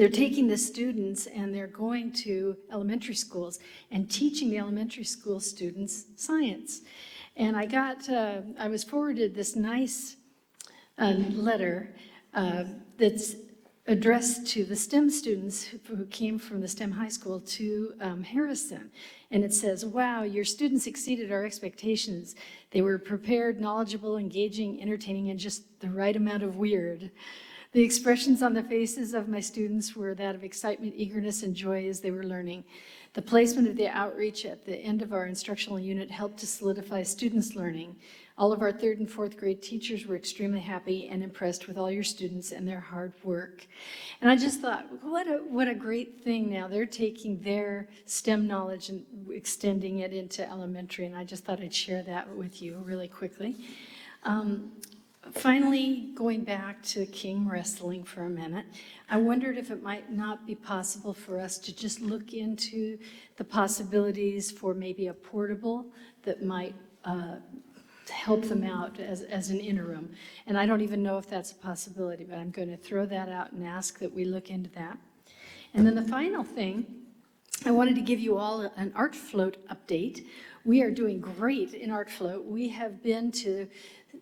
E: taking the students and they're going to elementary schools and teaching the elementary school students science. And I was forwarded this nice letter that's addressed to the STEM students who came from the STEM high school to Harrison. And it says, wow, your students exceeded our expectations. They were prepared, knowledgeable, engaging, entertaining, and just the right amount of weird. The expressions on the faces of my students were that of excitement, eagerness, and joy as they were learning. The placement of the outreach at the end of our instructional unit helped to solidify students' learning. All of our 3rd and 4th grade teachers were extremely happy and impressed with all your students and their hard work. And I just thought, what a great thing now. They're taking their STEM knowledge and extending it into elementary, and I just thought I'd share that with you really quickly. Finally, going back to King Wrestling for a minute, I wondered if it might not be possible for us to just look into the possibilities for maybe a portable that might help them out as an interim. And I don't even know if that's a possibility, but I'm going to throw that out and ask that we look into that. And then the final thing, I wanted to give you all an art float update. We are doing great in art float. We have been to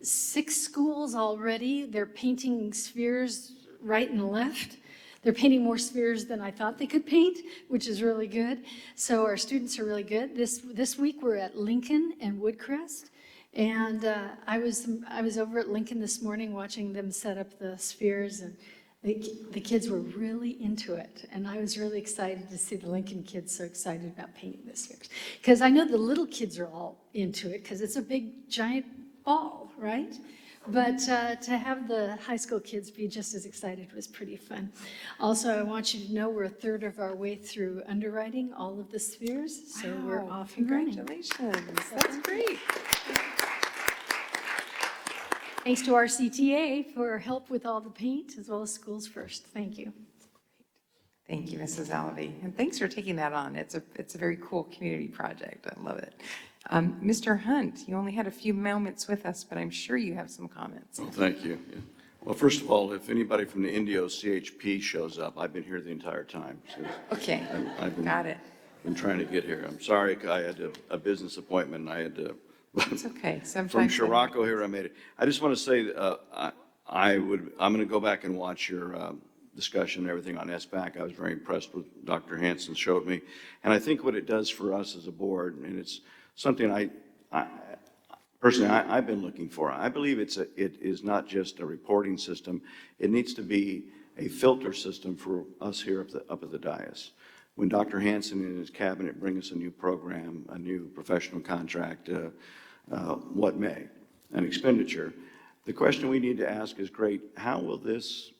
E: 6 schools already. They're painting spheres right and left. They're painting more spheres than I thought they could paint, which is really good. So our students are really good. This week we're at Lincoln and Woodcrest. And I was over at Lincoln this morning watching them set up the spheres, and the kids were really into it. And I was really excited to see the Lincoln kids so excited about painting the spheres. Because I know the little kids are all into it because it's a big, giant ball, right? But to have the high school kids be just as excited was pretty fun. Also, I want you to know we're 1/3 of our way through underwriting all of the spheres, so we're off and running.
A: Congratulations, that's great.
E: Thanks to our CTA for help with all the paint, as well as Schools First. Thank you.
A: Thank you, Mrs. Alavi, and thanks for taking that on. It's a very cool community project. I love it. Mr. Hunt, you only had a few moments with us, but I'm sure you have some comments.
U: Well, thank you. Yeah. Well, first of all, if anybody from the Indio CHP shows up, I've been here the entire time. So
A: Okay, got it.
U: Been trying to get here. I'm sorry, I had a business appointment, and I had to.
A: It's okay.
U: From
A: Sometimes.
U: Scirocco here, I made it. I just want to say, I'm going to go back and watch your discussion and everything on SBAC. I was very impressed with Dr. Hansen showed me. And I think what it does for us as a board, and it's something personally, I've been looking for. I believe it is not just a reporting system. It needs to be a filter system for us here up at the dais. When Dr. Hansen and his cabinet bring us a new program, a new professional contract, what may, an expenditure, the question we need to ask is, great, how will this,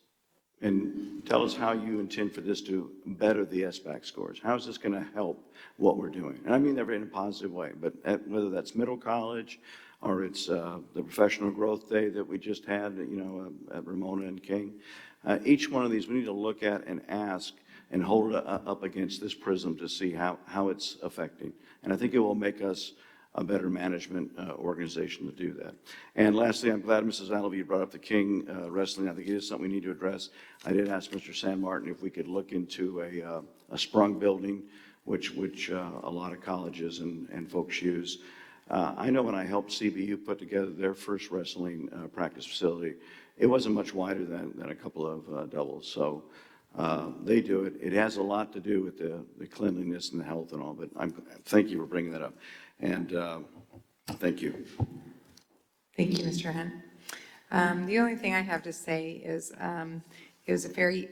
U: and tell us how you intend for this to better the SBAC scores. How is this going to help what we're doing? And I mean that in a positive way, but whether that's middle college or it's the professional growth day that we just had, at Ramona and King, each one of these we need to look at and ask and hold it up against this prism to see how it's affecting. And I think it will make us a better management organization to do that. And lastly, I'm glad Mrs. Alavi brought up the King wrestling. I think it is something we need to address. I did ask Mr. San Martin if we could look into a sprung building, which a lot of colleges and folks use. I know when I helped CBU put together their first wrestling practice facility, it wasn't much wider than a couple of doubles. So they do it. It has a lot to do with the cleanliness and the health and all, but thank you for bringing that up. And thank you.
A: Thank you, Mr. Hunt. The only thing I have to say is it was a very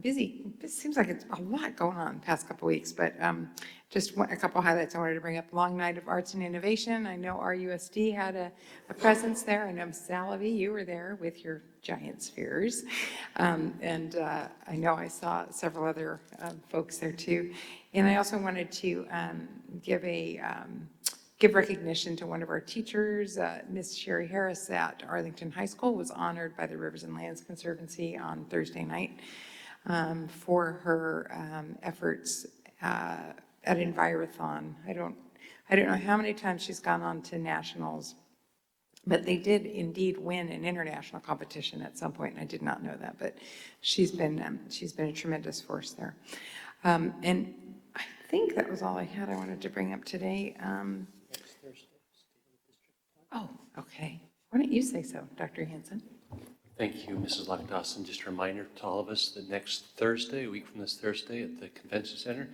A: busy, it seems like it's a lot going on the past couple weeks, but just a couple highlights I wanted to bring up. Long Night of Arts and Innovation. I know RUSD had a presence there. I know Ms. Salavi, you were there with your giant spheres. And I know I saw several other folks there too. And I also wanted to give recognition to one of our teachers, Miss Sherry Harris at Arlington High School, was honored by the Rivers and Lands Conservancy on Thursday night for her efforts at Envirothon. I don't know how many times she's gone on to nationals, But they did indeed win an international competition at some point, and I did not know that, but she's been a tremendous force there. And I think that was all I had I wanted to bring up today. Oh, okay. Why don't you say so, Dr. Hanson?
G: Thank you, Mrs. Lockdawson. Just a reminder to all of us that next Thursday, a week from this Thursday at the Convention Center,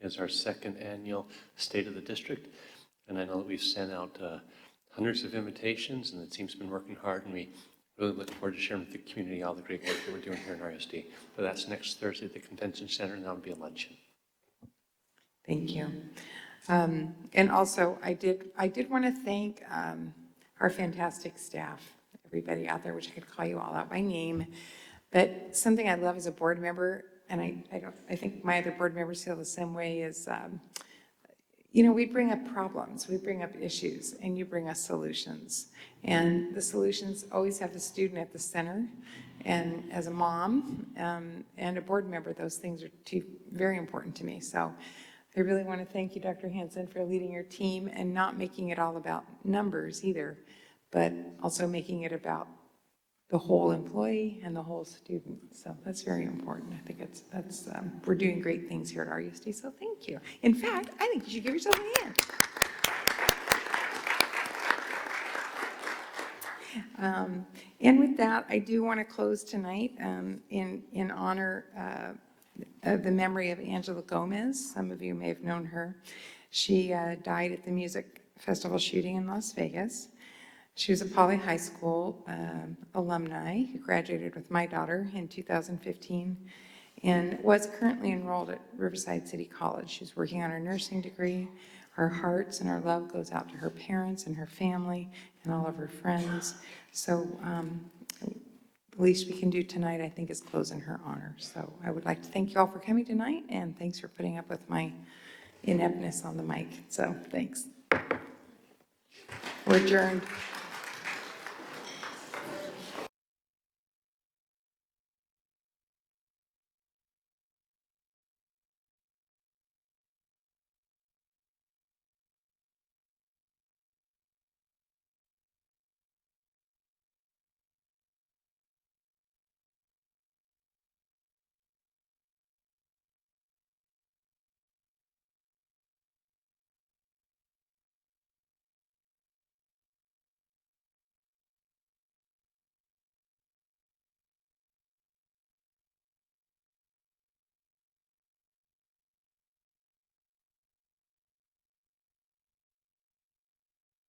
G: is our second annual State of the District. And I know that we've sent out hundreds of invitations, and the team's been working hard, and we really look forward to sharing with the community all the great work that we're doing here in RUSD. But that's next Thursday at the Convention Center, and that'll be a luncheon.
A: Thank you. And also, I did want to thank our fantastic staff, everybody out there, which I could call you all out by name. But something I love as a board member, and I think my other board members feel the same way, is we bring up problems, we bring up issues, and you bring us solutions. And the solutions always have the student at the center. And as a mom and a board member, those things are very important to me. So I really want to thank you, Dr. Hanson, for leading your team and not making it all about numbers either, but also making it about the whole employee and the whole student. So that's very important. I think we're doing great things here at RUSD, so thank you. In fact, I think you should give yourself a hand. And with that, I do want to close tonight in honor of the memory of Angela Gomez. Some of you may have known her. She died at the music festival shooting in Las Vegas. She was a Poly High School alumni who graduated with my daughter in 2015 and was currently enrolled at Riverside City College. She's working on her nursing degree. Our hearts and our love goes out to her parents and her family and all of her friends. So the least we can do tonight, I think, is close in her honor. So I would like to thank you all for coming tonight, and thanks for putting up with my ineptness on the mic. So thanks. We're adjourned.